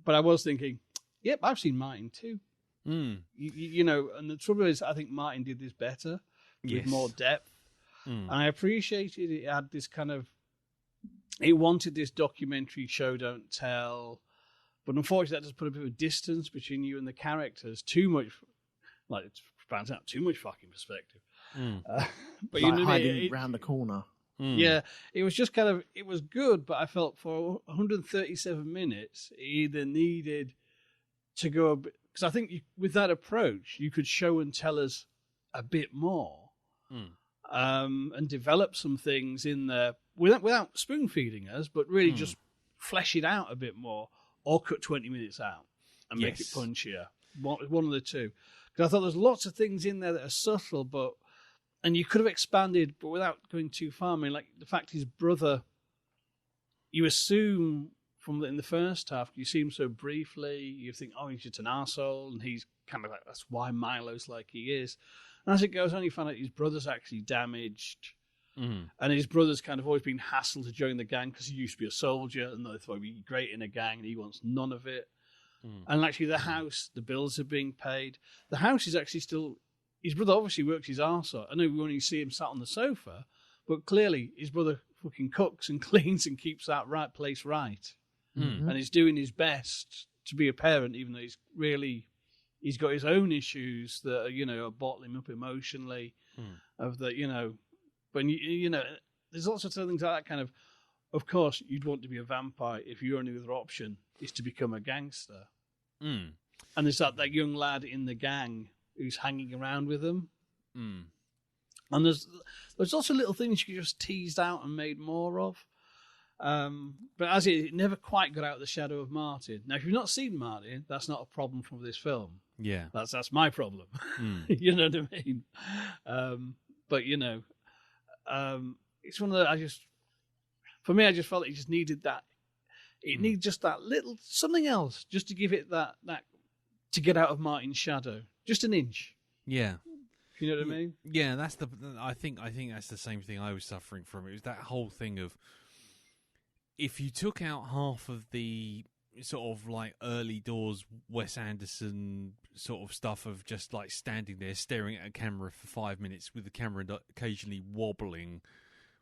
but I was thinking, yep, I've seen Martin too. You know, and the trouble is, I think Martin did this better with more depth, and I appreciated it. It had this kind of, it wanted this documentary show don't tell. But unfortunately, that does put a bit of distance between you and the characters. Too much, like it spans out too much fucking perspective. But like hiding around the corner. Yeah, it was just kind of, it was good, but I felt for 137 minutes, it either needed to go a bit, because I think with that approach, you could show and tell us a bit more, and develop some things in there without spoon feeding us, but really just flesh it out a bit more. Or cut 20 minutes out and make it punchier. One of the two. Because I thought there's lots of things in there that are subtle, and you could have expanded, but without going too far. I mean, like the fact his brother, you assume in the first half, you see him so briefly, you think, oh, he's just an arsehole, and he's kind of like, that's why Milo's like he is. And as it goes on, you find out his brother's actually damaged. And his brother's kind of always been hassled to join the gang because he used to be a soldier and they thought he'd be great in a gang and he wants none of it. And actually the bills are being paid. The house is actually still, his brother obviously works his arse off. I know we only see him sat on the sofa, but clearly his brother fucking cooks and cleans and keeps that right place right. And he's doing his best to be a parent, even though he's got his own issues that are bottling him up emotionally. When you know, there's lots of things like that kind of course, you'd want to be a vampire if your only other option is to become a gangster. And there's that young lad in the gang who's hanging around with them. And there's also little things you could just teased out and made more of. But as it never quite got out of the shadow of Martin. Now, if you've not seen Martin, that's not a problem for this film. Yeah. That's my problem. You know what I mean? But, it's one of the, for me, I just felt it just needed that. It needed just that little, something else, just to give it that to get out of Martin's shadow. Just an inch. Yeah. You know what I mean? Yeah, I think that's the same thing I was suffering from. It was that whole thing of, if you took out half of the sort of like early doors Wes Anderson sort of stuff of just like standing there staring at a camera for 5 minutes with the camera occasionally wobbling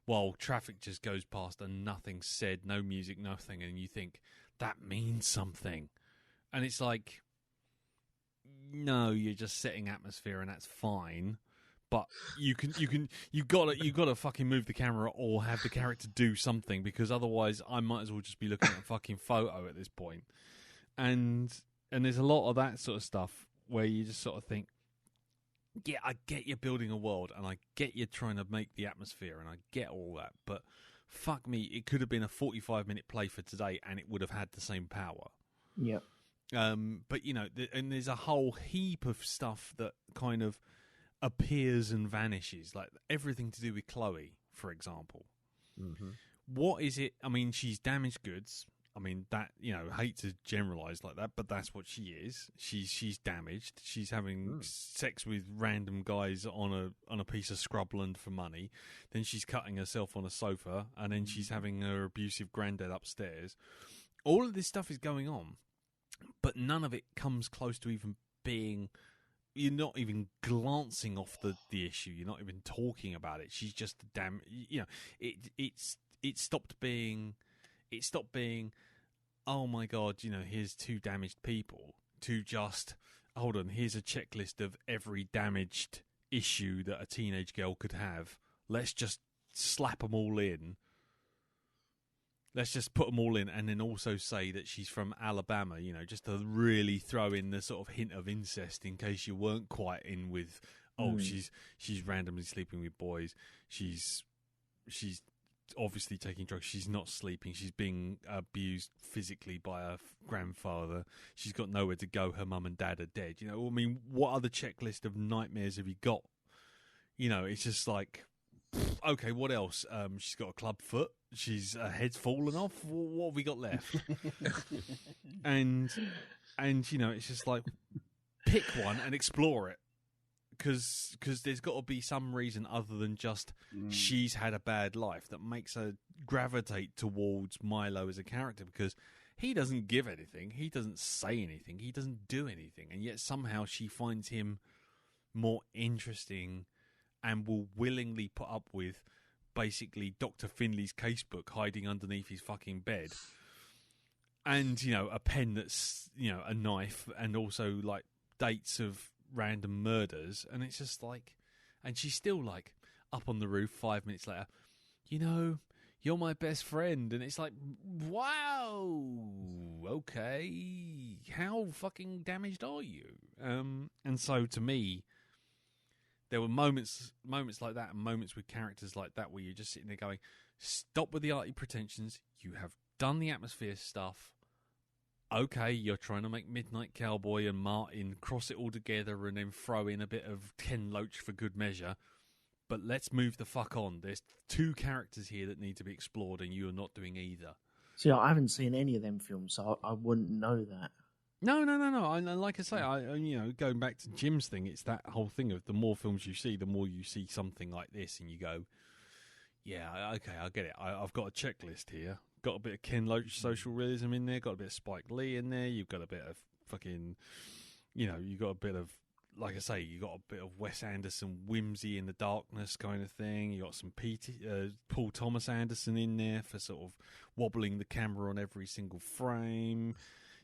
while traffic just goes past and nothing's said, no music, nothing, and you think that means something, and it's like, no, you're just setting atmosphere and that's fine. But you gotta fucking move the camera or have the character do something, because otherwise I might as well just be looking at a fucking photo at this point. And there's a lot of that sort of stuff where you just sort of think, yeah, I get you're building a world and I get you're trying to make the atmosphere and I get all that, but fuck me, it could have been a 45-minute play for today, and it would have had the same power. Yeah. But and there's a whole heap of stuff that kind of appears and vanishes, like everything to do with Chloe, for example. Mm-hmm. What is it? I mean, she's damaged goods. I mean, that, hate to generalize like that, but that's what she is. She's damaged. She's having sex with random guys on a piece of scrubland for money. Then she's cutting herself on a sofa, and then she's having her abusive granddad upstairs. All of this stuff is going on, but none of it comes close to even being. You're not even glancing off the issue. You're not even talking about it. She's just it stopped being. It stopped being, oh my God, here's two damaged people, to just, hold on, here's a checklist of every damaged issue that a teenage girl could have. Let's just slap them all in. Let's just put them all in, and then also say that she's from Alabama, just to really throw in the sort of hint of incest in case you weren't quite in with, she's randomly sleeping with boys. She's obviously taking drugs. She's not sleeping. She's being abused physically by her grandfather. She's got nowhere to go. Her mum and dad are dead. I mean, what other checklist of nightmares have you got? It's just like, okay, what else? She's got a club foot. Her head's fallen off. What have we got left? and it's just like, pick one and explore it. Because there's got to be some reason other than just she's had a bad life that makes her gravitate towards Milo as a character, because he doesn't give anything, he doesn't say anything, he doesn't do anything, and yet somehow she finds him more interesting and will willingly put up with basically Dr. Finley's casebook hiding underneath his fucking bed, and a pen that's a knife, and also like dates of random murders. And it's just like, and she's still like up on the roof 5 minutes later, you're my best friend. And it's like, wow, okay, how fucking damaged are you? And so to me, there were moments like that, and moments with characters like that, where you're just sitting there going, stop with the arty pretensions, you have done the atmosphere stuff. Okay, you're trying to make Midnight Cowboy and Martin cross it all together and then throw in a bit of Ken Loach for good measure. But let's move the fuck on. There's two characters here that need to be explored, and you are not doing either. See, I haven't seen any of them films, so I wouldn't know that. No. Like I say, going back to Jim's thing, it's that whole thing of the more films you see, the more you see something like this, and you go, yeah, okay, I get it. I've got a checklist here. Got a bit of Ken Loach social realism in there, got a bit of Spike Lee in there, you've got a bit of fucking, you got a bit of, like I say, you got a bit of Wes Anderson whimsy in the darkness kind of thing. You got some Paul Thomas Anderson in there for sort of wobbling the camera on every single frame.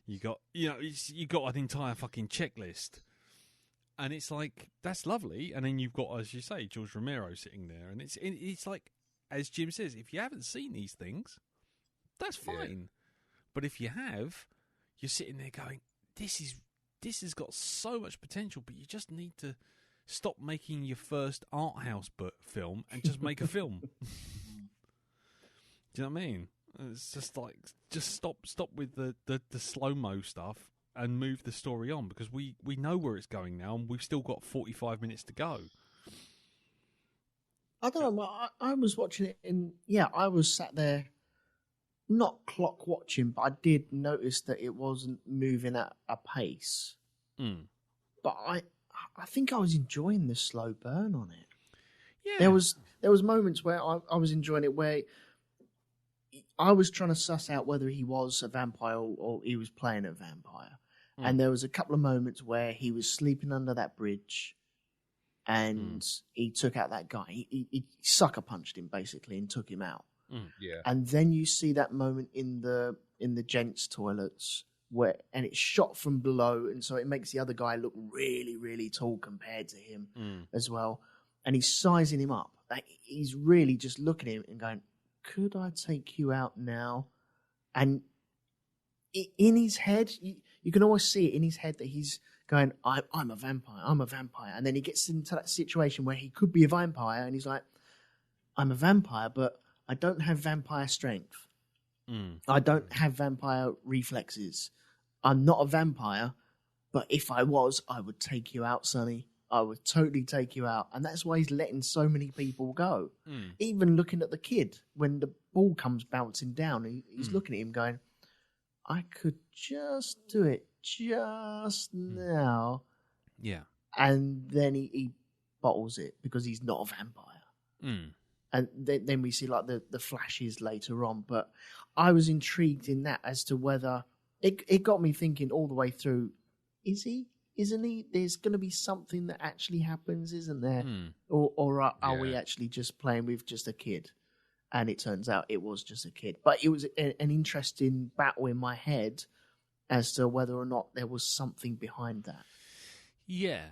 You got, you got an entire fucking checklist, and it's like, that's lovely. And then you've got, as you say, George Romero sitting there, and it's like, as Jim says, if you haven't seen these things, that's fine. Yeah. But if you have, you're sitting there going, this has got so much potential, but you just need to stop making your first art house film and just make a film. Do you know what I mean? It's just like, just stop with the slow-mo stuff and move the story on, because we know where it's going now, and we've still got 45 minutes to go. I don't know. I was watching it I was sat there, not clock watching, but I did notice that it wasn't moving at a pace. But I think I was enjoying the slow burn on it. Yeah, there was moments where I was enjoying it, where I was trying to suss out whether he was a vampire or he was playing a vampire. And there was a couple of moments where he was sleeping under that bridge, and he took out that guy. He sucker punched him basically and took him out. Yeah. And then you see that moment in the gents' toilets and it's shot from below, and so it makes the other guy look really, really tall compared to him as well. And he's sizing him up. Like, he's really just looking at him and going, could I take you out now? And in his head, you can always see it in his head that he's going, I'm a vampire. And then he gets into that situation where he could be a vampire, and he's like, I'm a vampire, but I don't have vampire strength. Mm. I don't have vampire reflexes. I'm not a vampire, but if I was, I would take you out, Sonny. I would totally take you out. And that's why he's letting so many people go. Even looking at the kid, when the ball comes bouncing down, he's looking at him going, I could just do it just now. Yeah. And then he bottles it because he's not a vampire. And then we see like the flashes later on. But I was intrigued in that as to whether it got me thinking all the way through, is he? Isn't he? There's going to be something that actually happens, isn't there? Or are we actually just playing with just a kid? And it turns out it was just a kid. But it was an interesting battle in my head as to whether or not there was something behind that. Yeah,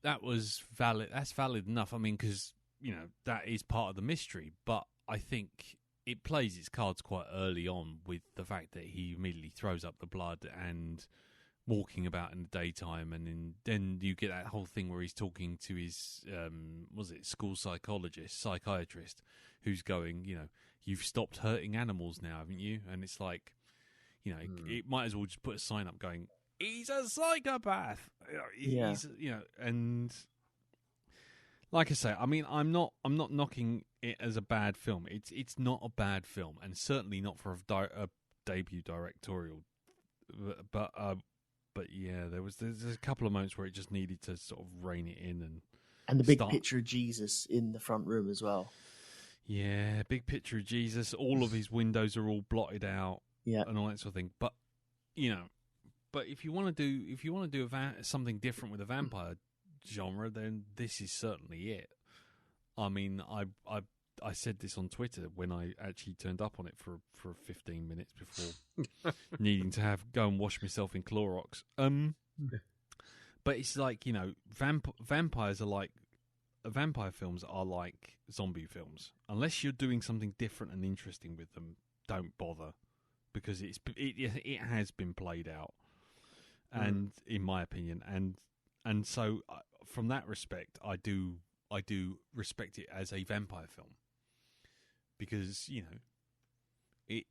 that was valid. That's valid enough. I mean, because that is part of the mystery. But I think it plays its cards quite early on with the fact that he immediately throws up the blood and walking about in the daytime, and then you get that whole thing where he's talking to his school psychiatrist, who's going, you've stopped hurting animals now, haven't you? And it's like, it might as well just put a sign up going, he's a psychopath. He's, and like I say, I mean, I'm not knocking it as a bad film. It's not a bad film, and certainly not for a debut directorial. But yeah, there's a couple of moments where it just needed to sort of rein it in and the big picture of Jesus in the front room as well. Yeah, big picture of Jesus. All of his windows are all blotted out. Yeah, and all that sort of thing. But but if you want to do something different with the vampire genre, then this is certainly it. I mean, I said this on Twitter when I actually turned up on it for 15 minutes before needing to go and wash myself in Clorox. But it's like, vampires are like vampire films are like zombie films. Unless you're doing something different and interesting with them, don't bother, because it has been played out, and in my opinion, and so from that respect, I do respect it as a vampire film. Because it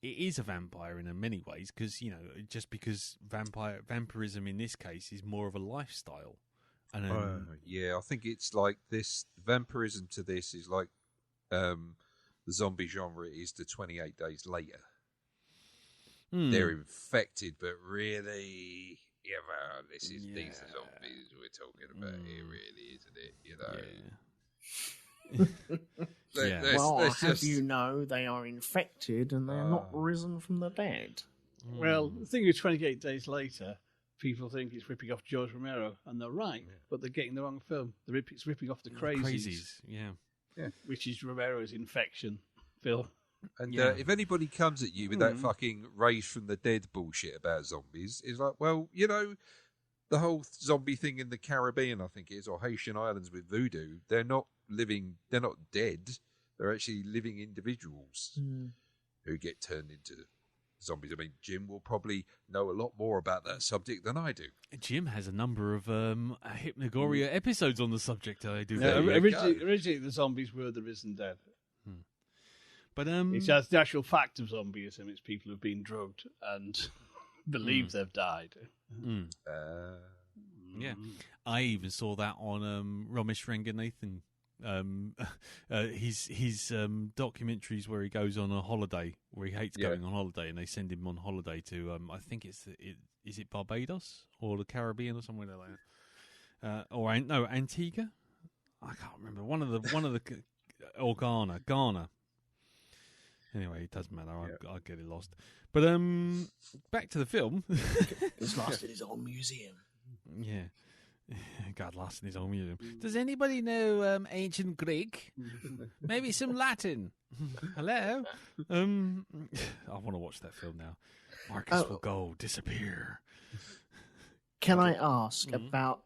is a vampire in many ways. Because just because vampirism in this case is more of a lifestyle, and I think it's like this vampirism to this is like the zombie genre is to 28 Days Later. They're infected, but really, these are zombies we're talking about here, really, isn't it? Have you know they are infected and they're not risen from the dead? Well, the thing is, 28 Days Later, people think it's ripping off George Romero, and they're right, but they're getting the wrong film. It's ripping off the Crazies, which is Romero's Infection film. And if anybody comes at you with that fucking raised from the dead bullshit about zombies, it's like, well, the whole zombie thing in the Caribbean, I think it is, or Haitian Islands with voodoo, they're not dead. They're actually living individuals who get turned into zombies. I mean, Jim will probably know a lot more about that subject than I do. Jim has a number of Hypnagoria episodes on the subject. I do. Originally, the zombies were the risen dead. But it's just the actual fact of zombieism. It's people who've been drugged and believe they've died. Yeah, I even saw that on Ramesh Ranganathan. His documentaries where he goes on a holiday, where he hates going on holiday, and they send him on holiday to I think is it Barbados or the Caribbean or somewhere like that, Antigua. I can't remember one of the or Ghana. Anyway, it doesn't matter. I get it lost. But back to the film. He's lost in his own museum. Yeah. God, lost in his own museum. Does anybody know ancient Greek? Maybe some Latin. Hello? I want to watch that film now. Marcus will go disappear. Can I ask about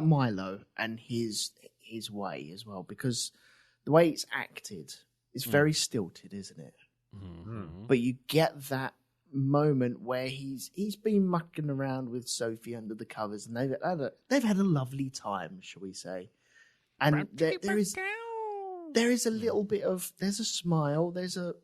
Milo and his way as well? Because the way it's acted is very stilted, isn't it? Mm-hmm. But you get that moment where he's been mucking around with Sophie under the covers, and they've had a lovely time, shall we say? And there is there is a little bit of, there's a smile, there's a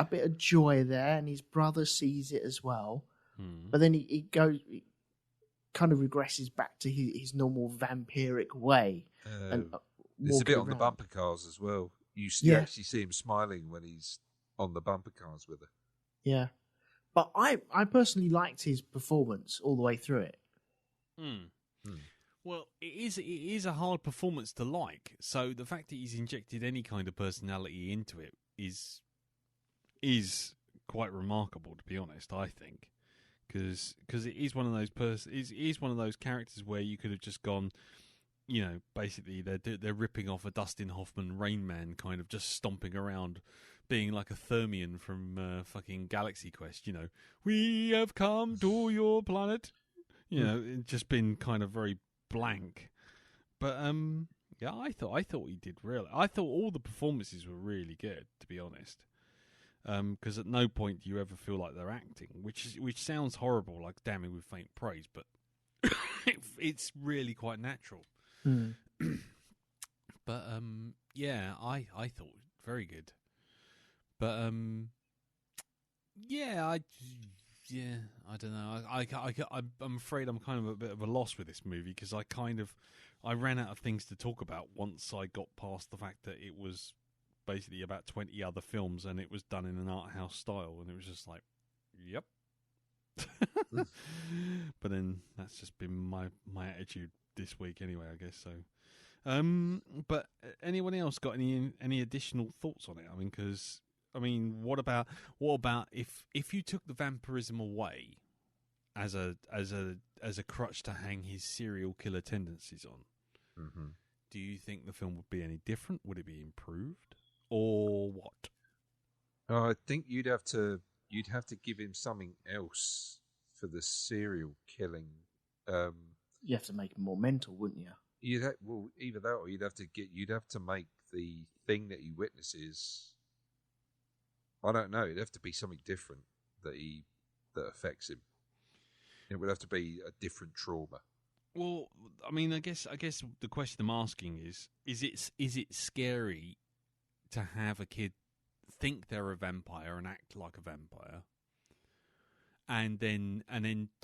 bit of joy there, and his brother sees it as well. But then he kind of regresses back to his normal vampiric way. And there's a bit on the around. bumper cars as well. You actually see him smiling when he's on the bumper cars with her. Yeah. But I personally liked his performance all the way through it. Well, it is a hard performance to like. So the fact that he's injected any kind of personality into it is quite remarkable, to be honest. I think because it is one of those is one of those characters where you could have just gone, you know, basically they're ripping off a Dustin Hoffman Rain Man kind of just stomping around, being like a Thermian from fucking Galaxy Quest. You know, we have come to your planet. You know, it's just been kind of very blank. But yeah, I thought he did really. I thought all the performances were really good, to be honest. Because at no point do you ever feel like they're acting, which sounds horrible, like damning with faint praise, but it's really quite natural. But yeah, I thought very good. But yeah, I don't know. I'm afraid I'm kind of a bit of a loss with this movie because I ran out of things to talk about once I got past the fact that it was basically about 20 other films and it was done in an art house style, and it was just like, yep. But then that's just been my attitude this week anyway, I guess. So, but anyone else got any additional thoughts on it? I mean, because what about if you took the vampirism away as a crutch to hang his serial killer tendencies on? Do you think the film would be any different? Would it be improved, or what? I think you'd have to give him something else for the serial killing. You have to make him more mental, wouldn't you? Either that, or you'd have to make the thing that he witnesses. I don't know. It'd have to be something different that affects him. It would have to be a different trauma. Well, I mean, I guess the question I'm asking is it scary to have a kid think they're a vampire and act like a vampire, and then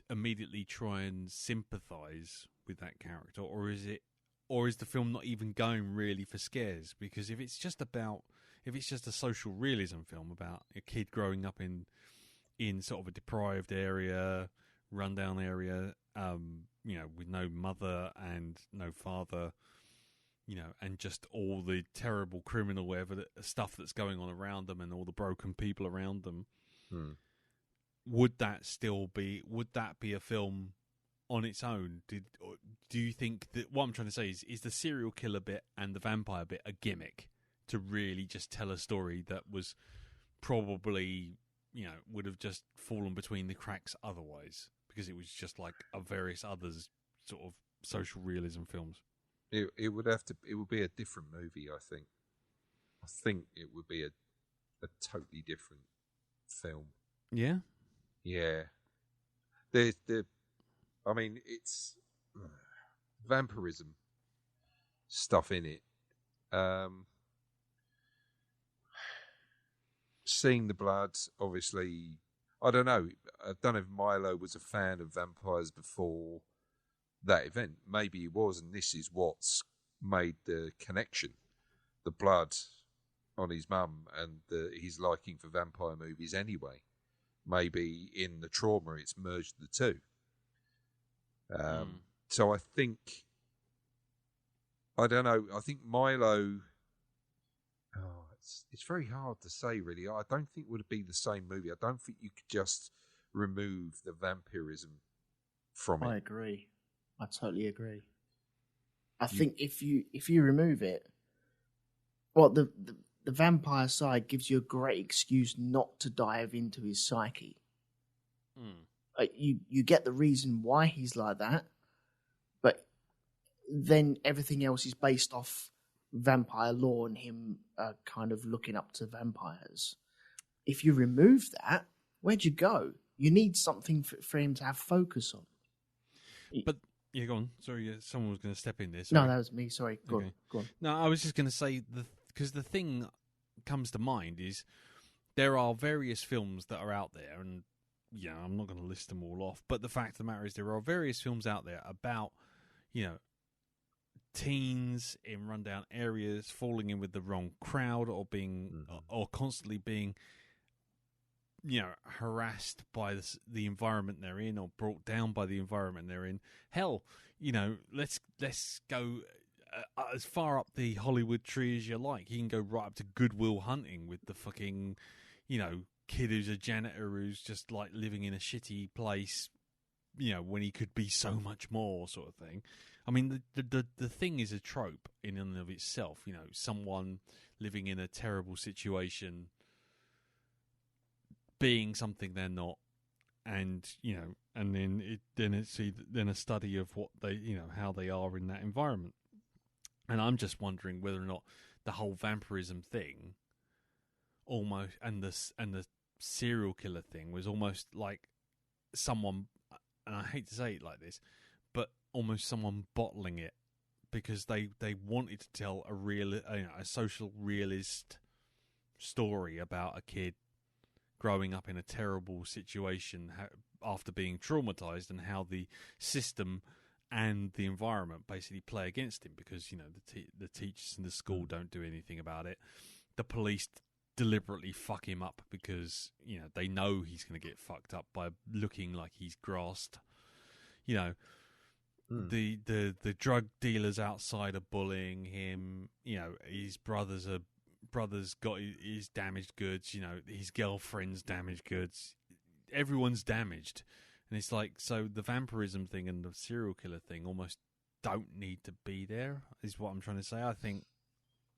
immediately try and sympathise with that character, or is the film not even going really for scares? Because if it's just a social realism film about a kid growing up in sort of a deprived area, rundown area, you know, with no mother and no father, you know, and just all the terrible criminal stuff that's going on around them and all the broken people around them, would that be a film on its own? Do you think that what I'm trying to say is the serial killer bit and the vampire bit a gimmick to really just tell a story that was probably, you know, would have just fallen between the cracks otherwise, because it was just like a various others sort of social realism films? It would be a different movie, I think. I think it would be a totally different film. Yeah? Yeah. I mean, it's vampirism stuff in it. Seeing the blood, obviously, I don't know. I don't know if Milo was a fan of vampires before that event. Maybe he was, and this is what's made the connection. The blood on his mum and his liking for vampire movies anyway. Maybe in the trauma it's merged the two. So I think, I don't know, I think Milo, it's very hard to say really. I don't think it would be the same movie. I don't think you could just remove the vampirism from it. I agree. I totally agree. I think if you remove it, well, the vampire side gives you a great excuse not to dive into his psyche. You get the reason why he's like that, but then everything else is based off vampire lore and him kind of looking up to vampires. If you remove that, where'd you go? You need something for him to have focus on. But yeah, go on. Sorry, someone was going to step in there. No, that was me. Sorry. Go on. No, I was just going to say because the thing comes to mind is there are various films that are out there, and I'm not going to list them all off, but the fact of the matter is there are various films out there about, teens in rundown areas falling in with the wrong crowd or being or constantly being harassed by the environment they're in or brought down by the environment they're in. Hell, let's go as far up the Hollywood tree as you like. You can go right up to Good Will Hunting with the fucking kid who's a janitor who's just like living in a shitty place when he could be so much more, sort of thing. I mean, the thing is a trope in and of itself. Someone living in a terrible situation, being something they're not, and and then it's a study of what they how they are in that environment. And I'm just wondering whether or not the whole vampirism thing, almost, and the serial killer thing was almost like someone, and I hate to say it like this, but almost someone bottling it because they wanted to tell a social realist story about a kid growing up in a terrible situation after being traumatized, and how the system and the environment basically play against him because the teachers in the school don't do anything about it. The police deliberately fuck him up because they know he's going to get fucked up by looking like he's grassed. The drug dealers outside are bullying him. His brother's got his damaged goods. His girlfriend's damaged goods. Everyone's damaged, and it's like, so the vampirism thing and the serial killer thing almost don't need to be there. Is what I'm trying to say. I think,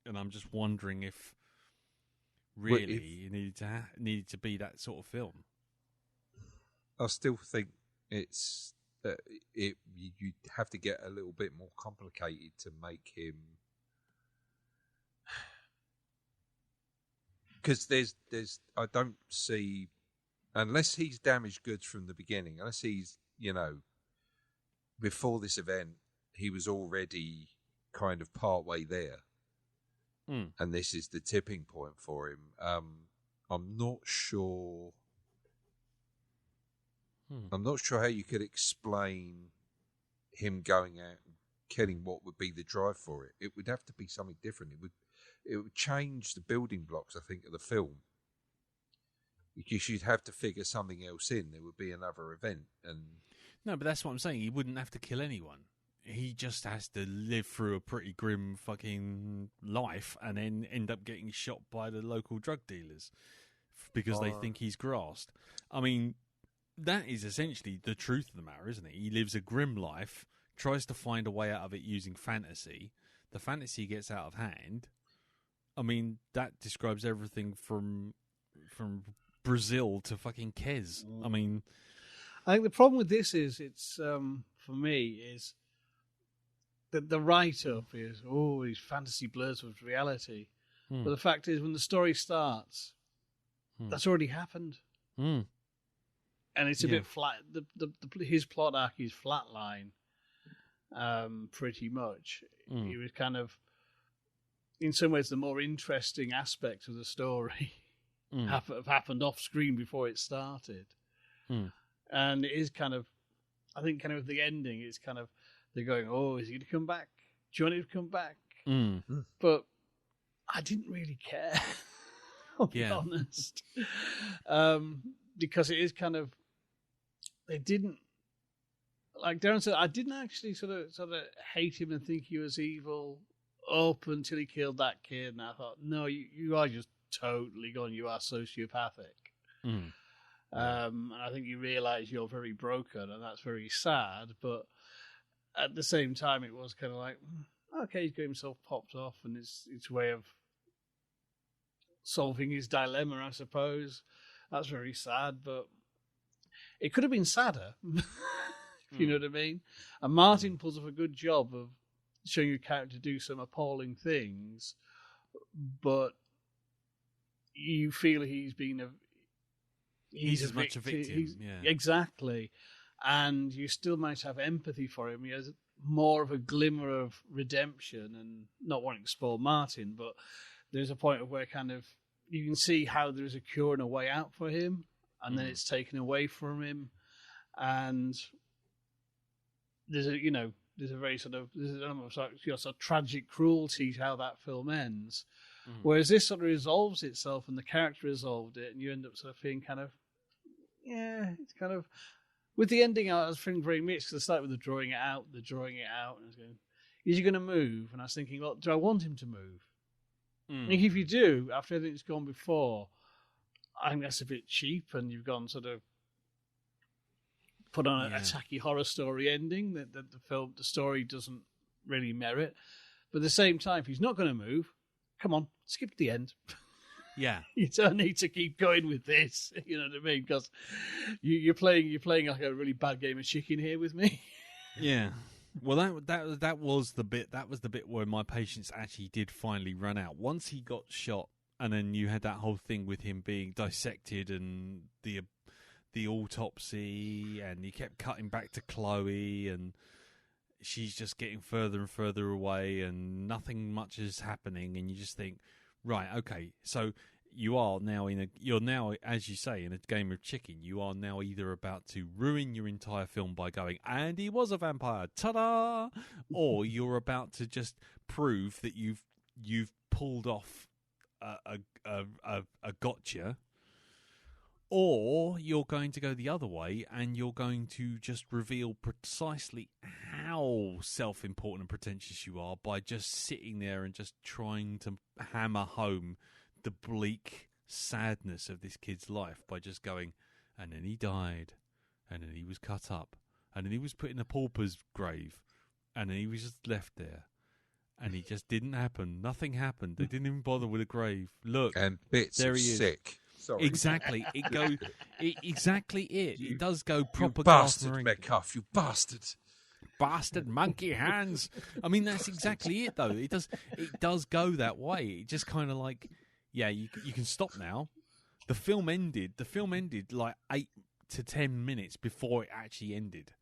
and I'm just wondering if really it needed to be that sort of film. I still think it's you'd have to get a little bit more complicated to make him, because there's I don't see, unless he's damaged goods from the beginning, unless he's before this event he was already kind of part way there, and this is the tipping point for him. I'm not sure. I'm not sure how you could explain him going out and killing. What would be the drive for it? It would have to be something different. It would change the building blocks, I think, of the film. Because you'd have to figure something else in. There would be another event, and no, but that's what I'm saying. He wouldn't have to kill anyone. He just has to live through a pretty grim fucking life, and then end up getting shot by the local drug dealers because they think he's grassed. I mean, that is essentially the truth of the matter, isn't it? He lives a grim life, tries to find a way out of it using fantasy. The fantasy gets out of hand. I mean, that describes everything from Brazil to fucking Kez. I mean, I think the problem with this is it's for me is that the write-up is these fantasy blurs with reality, but the fact is when the story starts, that's already happened. And it's a bit flat. His plot arc is flatline, pretty much. It was kind of, in some ways, the more interesting aspects of the story have happened off screen before it started. And it is kind of, I think, kind of the ending is kind of, they're going, is he going to come back? Do you want him to come back? But I didn't really care, I'll be honest. Because it is kind of, they didn't, like Darren said, I didn't actually sort of hate him and think he was evil up until he killed that kid. And I thought, no, you are just totally gone. You are sociopathic. And I think you realise you're very broken, and that's very sad. But at the same time, it was kind of like, okay, he's got himself popped off, and it's a way of solving his dilemma, I suppose. That's very sad, but it could have been sadder, if you know what I mean. And Martin pulls off a good job of showing your character do some appalling things, but you feel he's as much a victim. Exactly. And you still might have empathy for him. He has more of a glimmer of redemption, and not wanting to spoil Martin, but there's a point of where kind of you can see how there's a cure and a way out for him, and then it's taken away from him, and there's a very sort of tragic cruelty to how that film ends. Whereas this sort of resolves itself, and the character resolved it, and you end up sort of feeling kind of, it's kind of, with the ending, I was feeling very mixed, because I started with the drawing it out, and I was going, is he going to move? And I was thinking, well, do I want him to move? I think if you do, after everything's gone before, I think that's a bit cheap, and you've gone sort of put on a tacky horror story ending that the story doesn't really merit. But at the same time, if he's not going to move, come on, skip to the end. Yeah, you don't need to keep going with this. You know what I mean? Because you're playing like a really bad game of chicken here with me. Yeah. Well, that was the bit. That was the bit where my patience actually did finally run out. Once he got shot, and then you had that whole thing with him being dissected and the autopsy, and he kept cutting back to Chloe, and she's just getting further and further away, and nothing much is happening, and you just think, right, okay, so you're now, as you say, in a game of chicken. You are now either about to ruin your entire film by going, and he was a vampire, ta-da, or you're about to just prove that you've pulled off a gotcha, or you're going to go the other way, and you're going to just reveal precisely how self-important and pretentious you are by just sitting there and just trying to hammer home the bleak sadness of this kid's life by just going, and then he died, and then he was cut up, and then he was put in a pauper's grave, and then he was just left there, and it just didn't happen. Nothing happened. They didn't even bother with a grave. Look, and bits there of he is. Sick. Sorry. Exactly. It does go proper. You bastard, Metcalf. You bastard. Bastard monkey hands. I mean, that's exactly it, though. It does go that way. It just kind of like, yeah, you can stop now. The film ended like 8 to 10 minutes before it actually ended.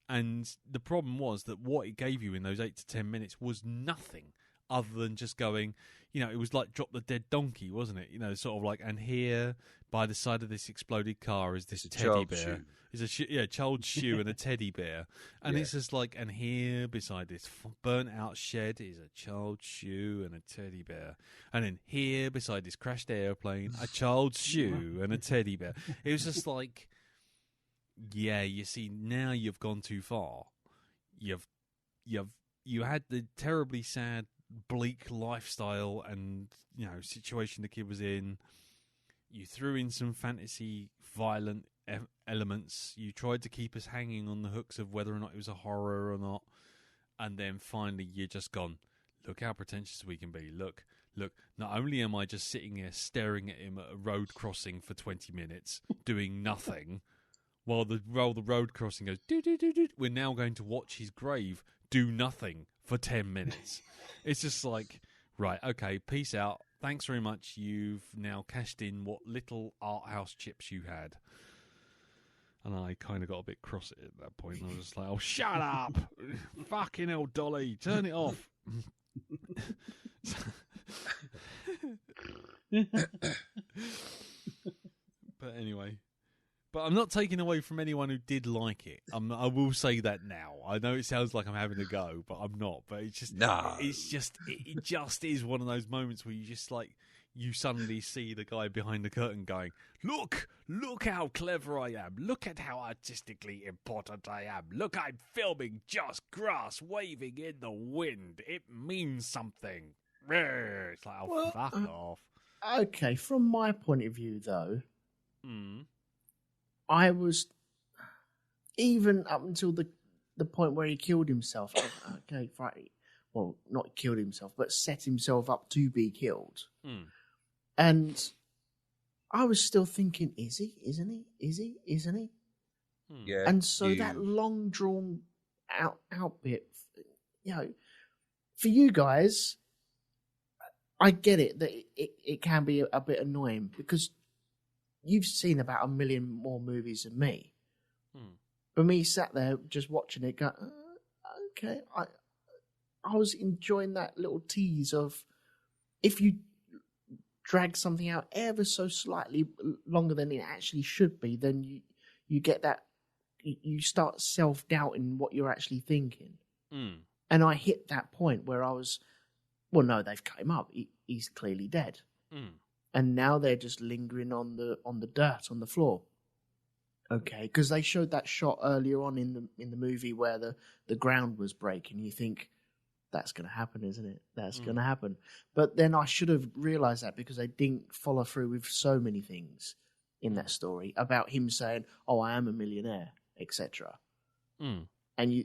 And the problem was that what it gave you in those 8 to 10 minutes was nothing other than just going, it was like Drop the Dead Donkey, wasn't it? Sort of like, and here by the side of this exploded car is this teddy bear. It's a child's shoe and a teddy bear. And it's just like, and here beside this burnt out shed is a child's shoe and a teddy bear. And then here beside this crashed airplane, a child's shoe and a teddy bear. It was just like, yeah, you see, now you've gone too far. You had the terribly sad, bleak lifestyle and situation the kid was in. You threw in some fantasy violent elements. You tried to keep us hanging on the hooks of whether or not it was a horror or not, and then finally you're just gone, look how pretentious we can be. Look, not only am I just sitting here staring at him at a road crossing for 20 minutes doing nothing while the road crossing goes do do do do, we're now going to watch his grave do nothing for 10 minutes. It's just like, right, okay, peace out. Thanks very much. You've now cashed in what little art house chips you had. And I kind of got a bit cross at that point. And I was just like, oh, shut up. Fucking hell, Dolly. Turn it off. But anyway. But I'm not taking away from anyone who did like it. I will say that now. I know it sounds like I'm having a go, but I'm not. But it's just, it just is one of those moments where you just like, you suddenly see the guy behind the curtain going, look how clever I am. Look at how artistically important I am. Look, I'm filming just grass waving in the wind. It means something. It's like, fuck off. Okay, from my point of view, though, I was, even up until the point where he killed himself. Okay, right. Well, not killed himself, but set himself up to be killed. And I was still thinking, is he? Isn't he? Is he? Isn't he? Yeah. And so that long drawn out bit, for you guys, I get it that it can be a bit annoying because you've seen about 1 million more movies than me. But me sat there just watching it, going, okay. I was enjoying that little tease of if you drag something out ever so slightly longer than it actually should be, then you get that, you start self-doubting what you're actually thinking. And I hit that point where I was, well, no, they've cut him up. He's clearly dead. And now they're just lingering on the dirt on the floor. Okay, because they showed that shot earlier on in the movie where the ground was breaking. You think, that's going to happen, isn't it? That's going to happen. But then I should have realised that, because they didn't follow through with so many things in that story about him saying, "Oh, I am a millionaire," etc. And you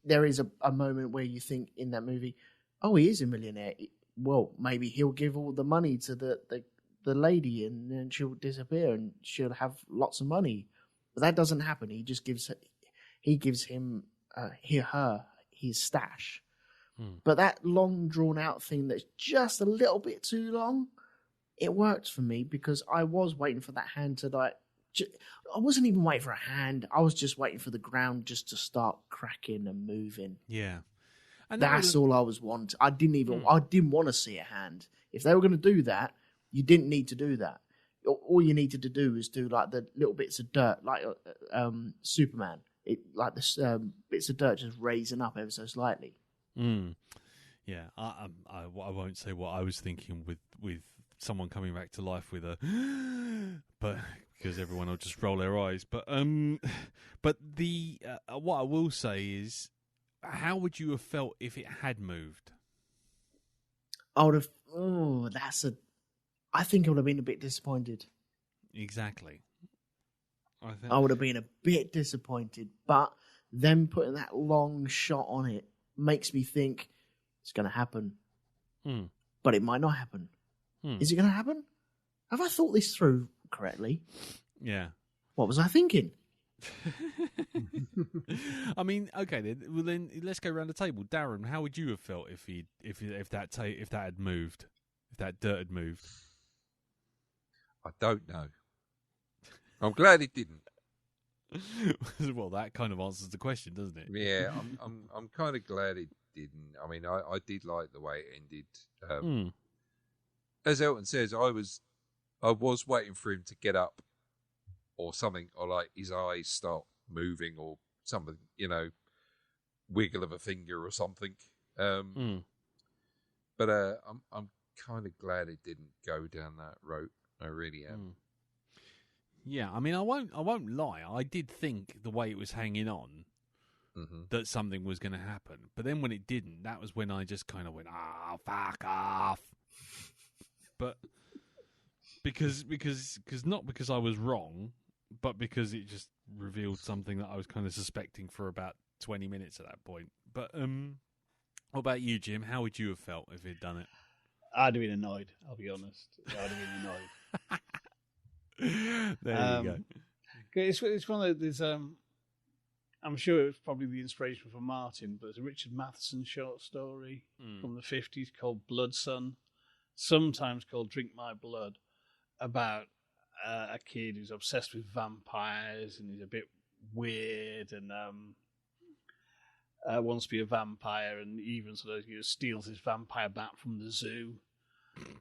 there is a moment where you think in that movie, "Oh, he is a millionaire. Well, maybe he'll give all the money to the lady, and then she'll disappear, and she'll have lots of money." But that doesn't happen. He just gives him her his stash. But that long drawn out thing that's just a little bit too long, it worked for me, because I was waiting for that hand to I wasn't even waiting for a hand. I was just waiting for the ground just to start cracking and moving. Yeah. And that's all I was wanting. I didn't want to see a hand. If they were going to do that, you didn't need to do that. All you needed to do is do like the little bits of dirt, like Superman. Like the bits of dirt just raising up ever so slightly. Yeah, I won't say what I was thinking with someone coming back to life with a, but because everyone will just roll their eyes. But the what I will say is, how would you have felt if it had moved? I would have. I think I would have been a bit disappointed. Exactly. I would have been a bit disappointed, but them putting that long shot on it makes me think it's going to happen. But it might not happen. Is it going to happen? Have I thought this through correctly? Yeah. What was I thinking? I mean, okay, then let's go around the table. Darren, how would you have felt if that had moved, if that dirt had moved? I don't know. I'm glad it didn't. Well, that kind of answers the question, doesn't it? Yeah, I'm kind of glad it didn't. I mean, I did like the way it ended. As Elton says, I was waiting for him to get up or something, or like his eyes start moving or something, wiggle of a finger or something. But I'm kind of glad it didn't go down that road. I really am. Yeah, I mean, I won't lie. I did think the way it was hanging on that something was going to happen, but then when it didn't, that was when I just kind of went, fuck off. But because not because I was wrong, but because it just revealed something that I was kind of suspecting for about 20 minutes at that point. But what about you, Jim? How would you have felt if he'd done it? I'd have been annoyed. I'll be honest. I'd have been annoyed. There you go. It's one of those. I'm sure it was probably the inspiration for Martin, but it's a Richard Matheson short story from the 50s called Blood Sun, sometimes called Drink My Blood, about a kid who's obsessed with vampires and he's a bit weird and wants to be a vampire, and even sort of steals his vampire bat from the zoo,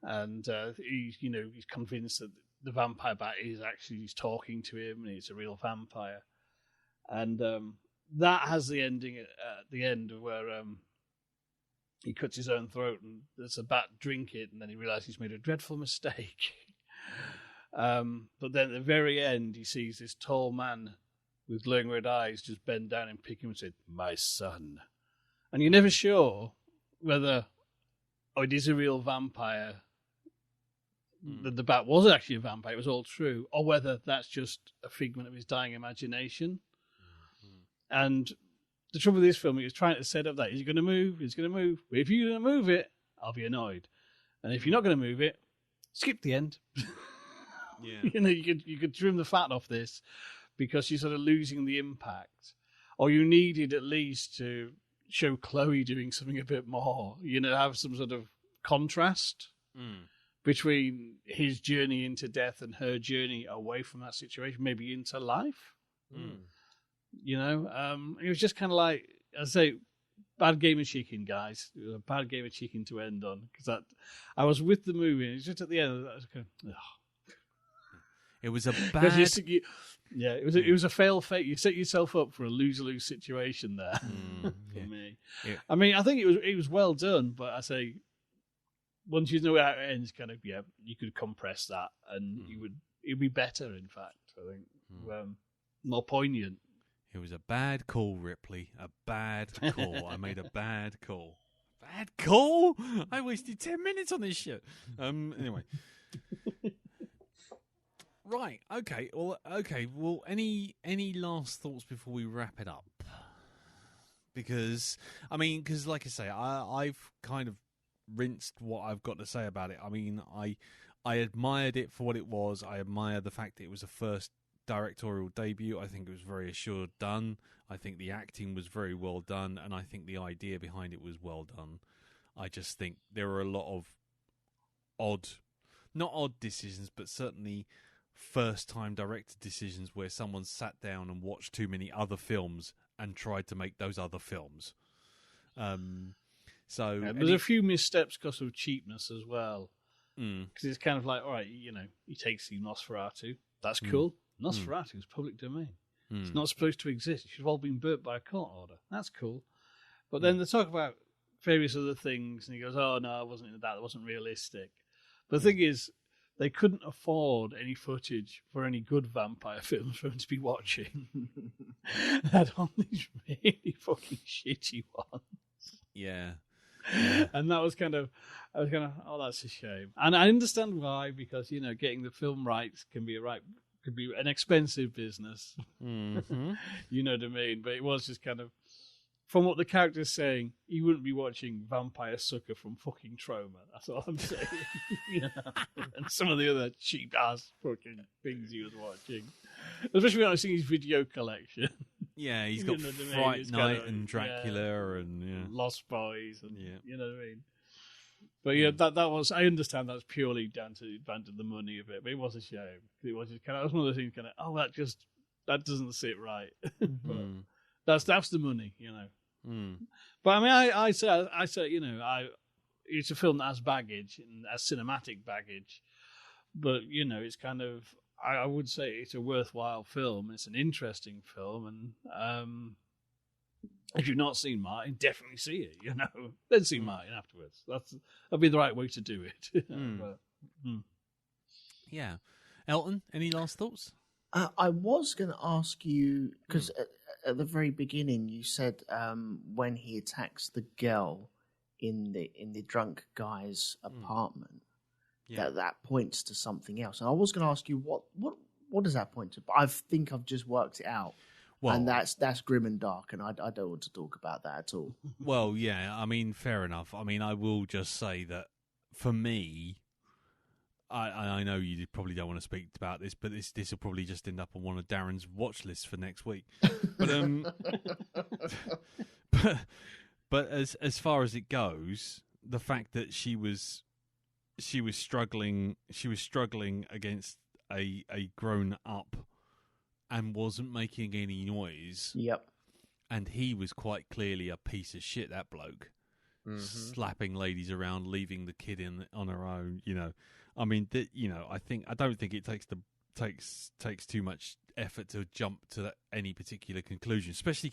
and he's convinced that the vampire bat he's talking to him and he's a real vampire. And that has the ending at the end where he cuts his own throat and there's a bat drink it, and then he realizes he's made a dreadful mistake. But then at the very end, he sees this tall man with glowing red eyes just bend down and pick him and say, "My son." And you're never sure whether it is a real vampire, that the bat was actually a vampire, it was all true, or whether that's just a figment of his dying imagination. And the trouble with this film, he was trying to set up that, is he going to move? He's going to move. But if you're going to move it, I'll be annoyed. And if you're not going to move it, skip the end. Yeah. You could trim the fat off this because you're sort of losing the impact. Or you needed at least to show Chloe doing something a bit more, have some sort of contrast between his journey into death and her journey away from that situation, maybe into life. It was just kind of like, I say, bad game of chicken, guys. It was a bad game of chicken to end on, because I was with the movie, and it's just at the end. I was kind of, It was a bad. It was a fail fate. You set yourself up for a lose-lose situation there. For me, I mean, I think it was well done, but I say, once you know how it ends, kind of, you could compress that, and it'd be better. In fact, I think more poignant. It was a bad call, Ripley. A bad call. I made a bad call. Bad call? I wasted 10 minutes on this shit. Anyway. Right. Okay. Well, any last thoughts before we wrap it up? Because like I say, I've kind of rinsed what I've got to say about it. I mean, I admired it for what it was. I admire the fact that it was a first directorial debut. I think it was very assured done. I think the acting was very well done, and I think the idea behind it was well done. I just think there were a lot of not odd decisions, but certainly first-time director decisions where someone sat down and watched too many other films and tried to make those other films. There's a few missteps because of cheapness as well. Because it's kind of like, all right, he takes the Nosferatu. That's cool. Nosferatu is public domain. It's not supposed to exist. It should have all been burnt by a court order. That's cool. But then they talk about various other things, and he goes, oh, no, it wasn't that. It wasn't realistic. But the thing is, they couldn't afford any footage for any good vampire films for him to be watching. They had all these really fucking shitty ones. Yeah. And that was oh, that's a shame. And I understand why, because, getting the film rights can be an expensive business. Mm-hmm. You know what I mean? But it was just kind of, from what the character's saying, he wouldn't be watching Vampire Sucker from fucking Trauma. That's all I'm saying. And some of the other cheap ass fucking things he was watching. Especially when I was seeing his video collection. Yeah, he's got Fright Night and Dracula and Lost Boys and you know what I mean. But that was, I understand that's purely down to the money of it, but it was a shame. It was just that was one of those things that doesn't sit right. But that's the money, But I mean, I say, it's a film that has baggage and has cinematic baggage, but it's kind of, I would say it's a worthwhile film. It's an interesting film, and if you've not seen Martin, definitely see it. Then see Martin afterwards. That'd be the right way to do it. Yeah, Elton, any last thoughts? I was going to ask you, because at the very beginning you said when he attacks the girl in the drunk guy's apartment, that points to something else. And I was going to ask you what does that point to? But I think I've just worked it out. Well, and that's grim and dark, and I don't want to talk about that at all. Well, yeah, I mean, fair enough. I mean, I will just say that for me, I know you probably don't want to speak about this, but this will probably just end up on one of Darren's watch lists for next week. But as far as it goes, the fact that she was struggling against a grown up and wasn't making any noise. Yep. And he was quite clearly a piece of shit, that bloke. Slapping ladies around, leaving the kid on her own, I mean, I don't think it takes too much effort to jump to any particular conclusion, especially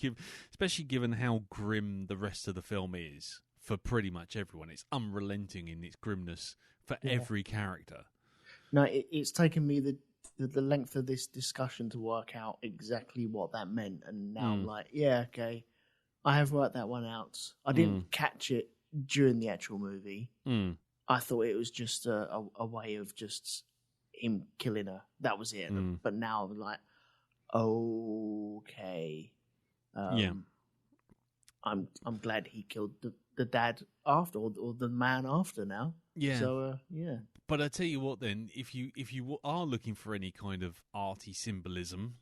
given how grim the rest of the film is for pretty much everyone. It's unrelenting in its grimness for every character. No, it's taken me the length of this discussion to work out exactly what that meant, and now I'm like, yeah, okay, I have worked that one out. I didn't catch it during the actual movie. I thought it was just a way of just him killing her. That was it. But now I'm like, okay, I'm glad he killed the dad after, or the man after now. Yeah. So yeah. But I tell you what, then, if you are looking for any kind of arty symbolism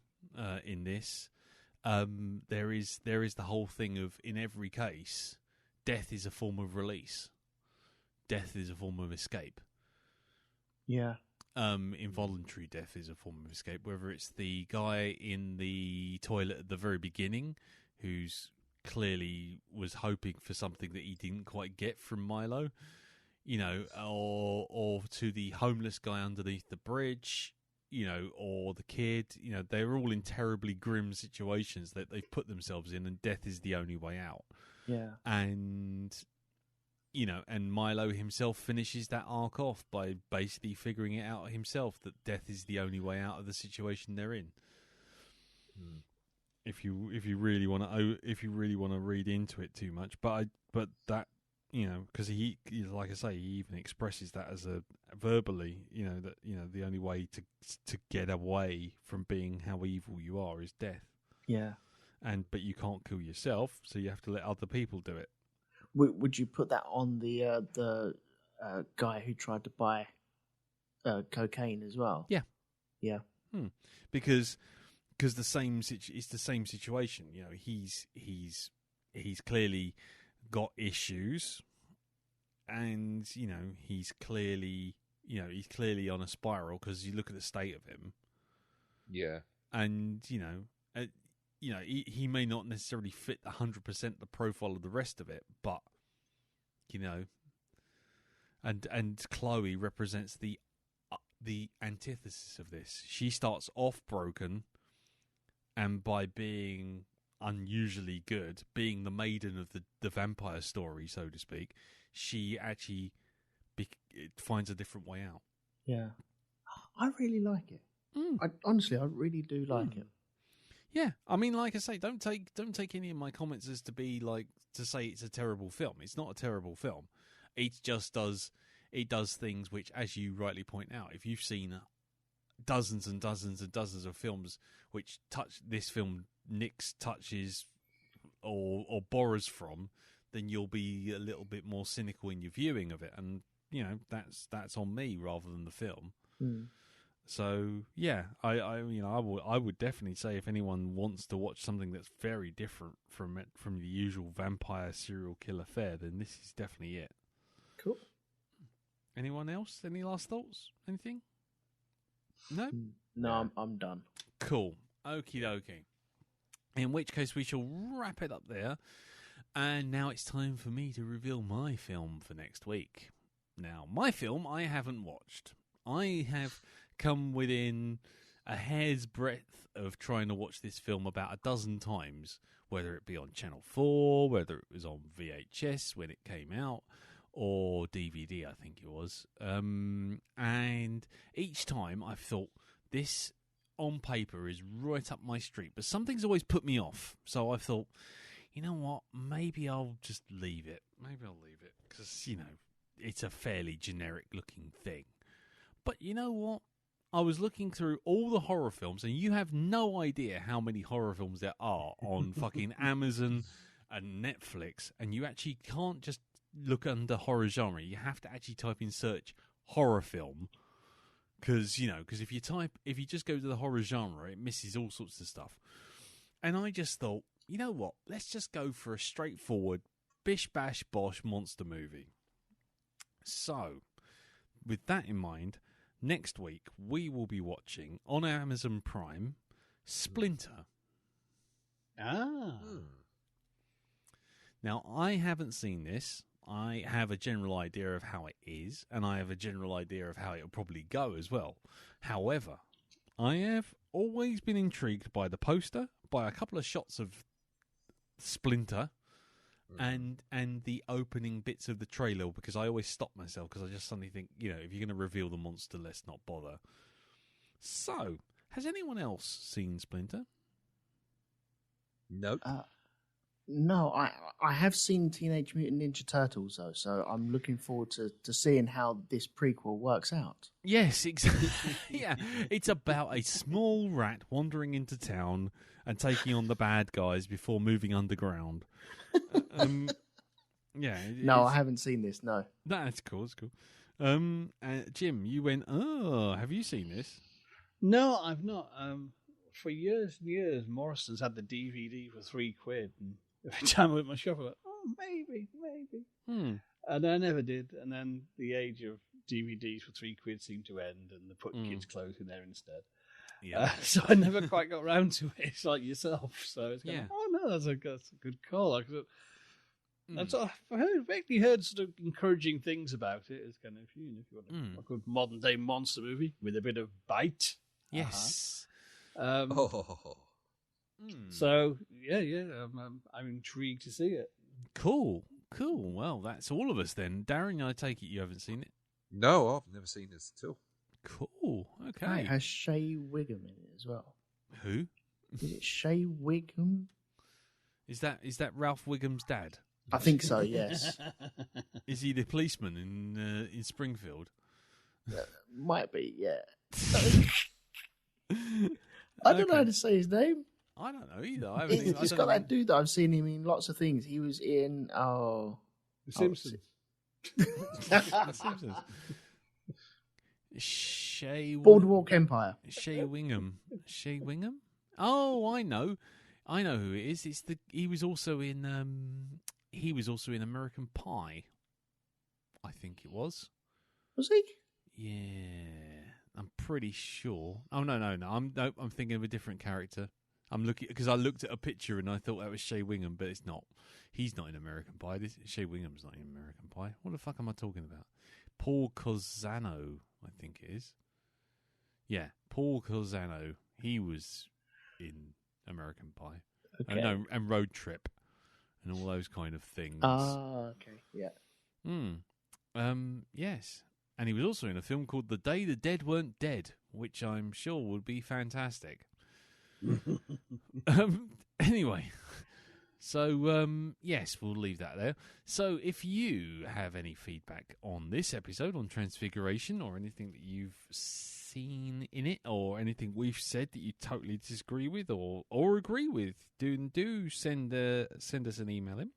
in this, there is the whole thing of, in every case, death is a form of release. Death is a form of escape. Yeah. Involuntary death is a form of escape. Whether it's the guy in the toilet at the very beginning, who's clearly was hoping for something that he didn't quite get from Milo, you know, or to the homeless guy underneath the bridge, you know, or the kid, you know, they're all in terribly grim situations that they've put themselves in, and death is the only way out. Yeah. And, you know, and Milo himself finishes that arc off by basically figuring it out himself, that death is the only way out of the situation they're in. If you really want to read into it too much, but that, you know, because he, like I say, he even expresses that as a verbally, you know, that, you know, the only way to get away from being how evil you are is death. Yeah. But you can't kill yourself, so you have to let other people do it. Would you put that on the guy who tried to buy cocaine as well? Yeah. Yeah. Because it's the same situation. You know, he's clearly got issues, and you know he's clearly on a spiral, because you look at the state of him. Yeah. And he may not necessarily fit 100% the profile of the rest of it, but you know, and Chloe represents the antithesis of this. She starts off broken, and by being unusually good, being the maiden of the vampire story, so to speak, she actually finds a different way out. Yeah, I really like it. Honestly, I really do like it. Yeah, I mean, like I say, don't take any of my comments as to be like to say it's a terrible film. It's not a terrible film. It just does things which, as you rightly point out, if you've seen dozens and dozens and dozens of films which touch this film, nicks, touches, or borrows from, then you'll be a little bit more cynical in your viewing of it, and you know that's on me rather than the film. So yeah, I would definitely say, if anyone wants to watch something that's very different from the usual vampire serial killer fare, then this is definitely it. Cool. Anyone else? Any last thoughts? Anything? No? No, I'm done. Cool. Okie dokie. In which case we shall wrap it up there. And now it's time for me to reveal my film for next week. Now, my film I haven't watched. I have come within a hair's breadth of trying to watch this film about a dozen times, whether it be on Channel 4, whether it was on VHS when it came out, or DVD, I think it was. And each time I've thought, this on paper is right up my street, but something's always put me off. So I thought, you know what, maybe I'll just leave it. Because, you know, it's a fairly generic looking thing. But you know what? I was looking through all the horror films, and you have no idea how many horror films there are on fucking Amazon and Netflix, and you actually can't just look under horror genre. You have to actually type in search horror film, because if you just go to the horror genre, it misses all sorts of stuff. And I just thought, you know what? Let's just go for a straightforward bish bash bosh monster movie. So, with that in mind, next week we will be watching on Amazon Prime Splinter. Now, I haven't seen this. I have a general idea of how it is, and I have a general idea of how it'll probably go as well. However, I have always been intrigued by the poster, by a couple of shots of Splinter, and the opening bits of the trailer, because I always stop myself, because I just suddenly think, you know, if you're going to reveal the monster, let's not bother. So, has anyone else seen Splinter? Nope. No, I have seen Teenage Mutant Ninja Turtles, though, so I'm looking forward to seeing how this prequel works out. Yes, exactly. Yeah, it's about a small rat wandering into town and taking on the bad guys before moving underground. Yeah. No, I haven't seen this, no. That's cool, it's cool. Jim, you went, have you seen this? No, I've not. For years and years, Morrison's had the DVD for £3, and every time I went to my shop, I went, maybe. And I never did. And then the age of DVDs for £3 seemed to end, and they put kids' clothes in there instead. Yeah. So I never quite got around to it. It's like yourself. So it's kind Yeah. of, oh no, that's a good call. I've actually heard sort of encouraging things about it. It's kind of, if you want a good modern day monster movie with a bit of bite. Yes. So yeah, I'm intrigued to see it. Cool. Well, that's all of us then. Darren, I take it you haven't seen it. No, I've never seen this at all. Cool. Okay. Hey, it has Shea Wiggum in it as well. Who? Is it Shea Wiggum? Is that Ralph Wiggum's dad? I think so. Yes. Is he the policeman in Springfield? Might be. Yeah. I don't know how to say his name. I don't know either. I haven't. He's got that dude that I've seen him in lots of things. He was in The Simpsons. The Simpsons. Boardwalk Empire. Shea Wingham. Oh, I know who it is. He was also in American Pie. I think it was. Was he? Yeah, I'm pretty sure. Oh no, I'm thinking of a different character. I'm looking because I looked at a picture and I thought that was Shea Wingham, but it's not. He's not in American Pie. Shea Wingham's not in American Pie. What the fuck am I talking about? Paul Cozzano, I think it is. Yeah, Paul Cozzano. He was in American Pie. Okay. And Road Trip and all those kind of things. Okay. Yeah. Yes. And he was also in a film called The Day the Dead Weren't Dead, which I'm sure would be fantastic. Anyway, so yes, we'll leave that there. So if you have any feedback on this episode on Transfiguration or anything that you've seen in it or anything we've said that you totally disagree with or agree with, do send us an email in.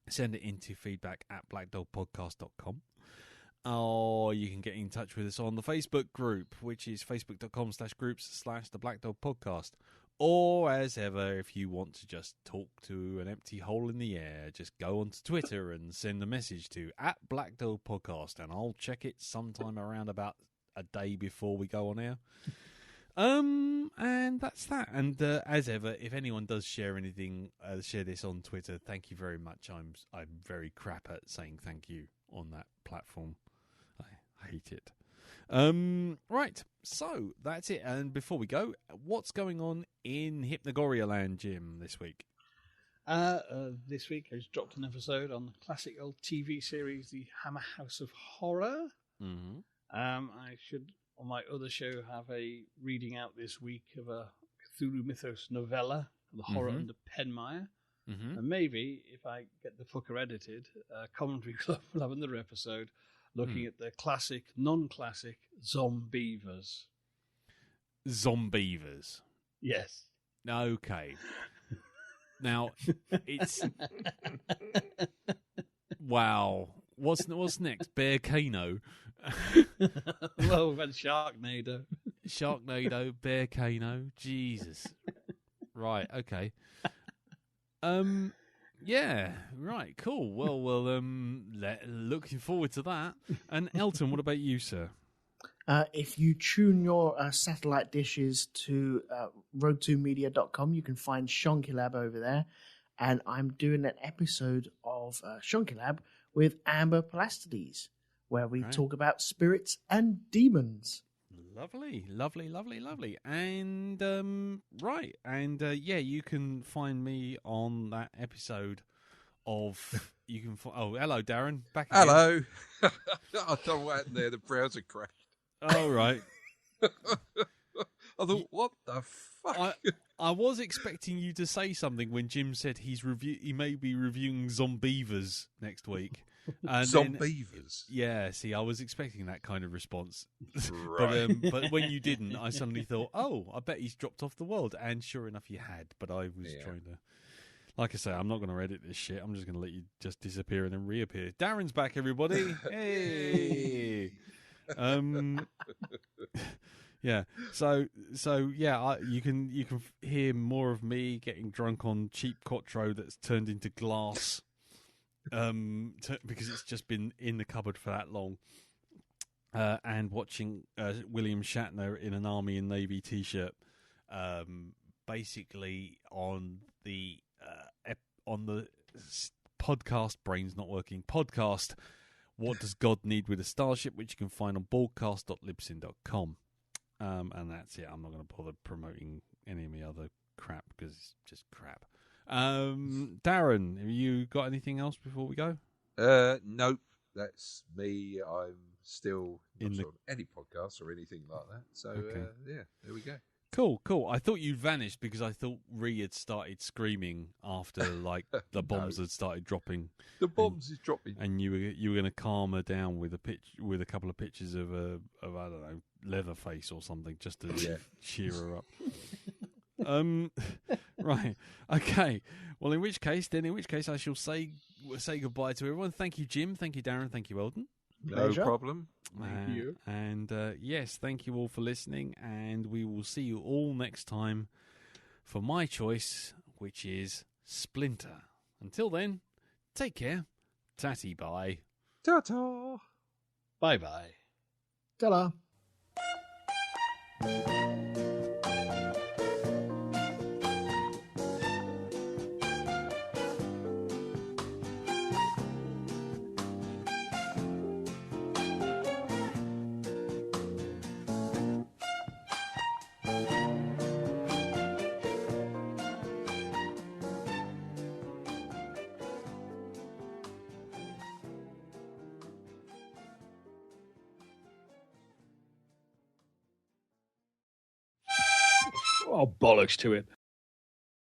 Send it into feedback@blackdogpodcast.com. Or you can get in touch with us on the Facebook group, which is facebook.com/groups/the Black Dog Podcast. Or, as ever, if you want to just talk to an empty hole in the air, just go onto Twitter and send a message to @BlackDogPodcast, and I'll check it sometime around about a day before we go on air. And that's that. And as ever, if anyone does share anything, share this on Twitter, thank you very much. I'm very crap at saying thank you on that platform. I hate it. Right, so that's it. And before we go, what's going on in Hypnagoria Land, Jim, this week? This week I just dropped an episode on the classic old TV series, The Hammer House of Horror. Mm-hmm. I should, on my other show, have a reading out this week of a Cthulhu Mythos novella, The Horror Under Penmire. Mm-hmm. And maybe, if I get the fucker edited, Commentary Club will have another episode looking at the classic, non-classic Zombievers. Zombievers. Yes. Okay. Now, it's... Wow. What's next? Bear Kano. Well, we've had Sharknado. Sharknado, Bear Kano. Jesus. Right, okay. Yeah, right, cool. Well, looking forward to that. And Elton, what about you, sir? If you tune your satellite dishes to road2media.com, you can find Shonkilab over there. And I'm doing an episode of Shonkilab with Amber Palastides, where we talk about spirits and demons. Lovely. And, right. And, yeah, you can find me on that episode of... Oh, hello, Darren. Back again. Hello. I don't know what happened there. The browser crashed. Oh, right. I thought, what the fuck? I was expecting you to say something when Jim said he may be reviewing Zombievers next week. And Zombievers? Yeah, see, I was expecting that kind of response. Right. But when you didn't, I suddenly thought, oh, I bet he's dropped off the world. And sure enough, you had. But I was trying to... Like I say, I'm not going to edit this shit. I'm just going to let you just disappear and then reappear. Darren's back, everybody. Hey! Yeah. So yeah, you can hear more of me getting drunk on cheap Quattro that's turned into glass, because it's just been in the cupboard for that long. and watching William Shatner in an Army and Navy T-shirt, basically on the podcast, brain's not working, podcast, What Does God Need with a Starship, which you can find on broadcast.libsyn.com. And that's it. I'm not going to bother promoting any of my other crap because it's just crap. Darren, have you got anything else before we go? Nope. That's me. I'm still not on any podcasts or anything like that. So, yeah, there we go. Cool. I thought you'd vanished because I thought Ree had started screaming after like the bombs had started dropping. The bombs is dropping, and you were going to calm her down with a couple of pictures of I don't know, Leatherface or something just to cheer her up. Right. Okay. Well, in which case I shall say goodbye to everyone. Thank you, Jim. Thank you, Darren. Thank you, Elton. No problem. Thank you. And yes, thank you all for listening. And we will see you all next time for my choice, which is Splinter. Until then, take care. Tatty bye. Ta-ta. Bye-bye. Ta-da. Oh, bollocks to it.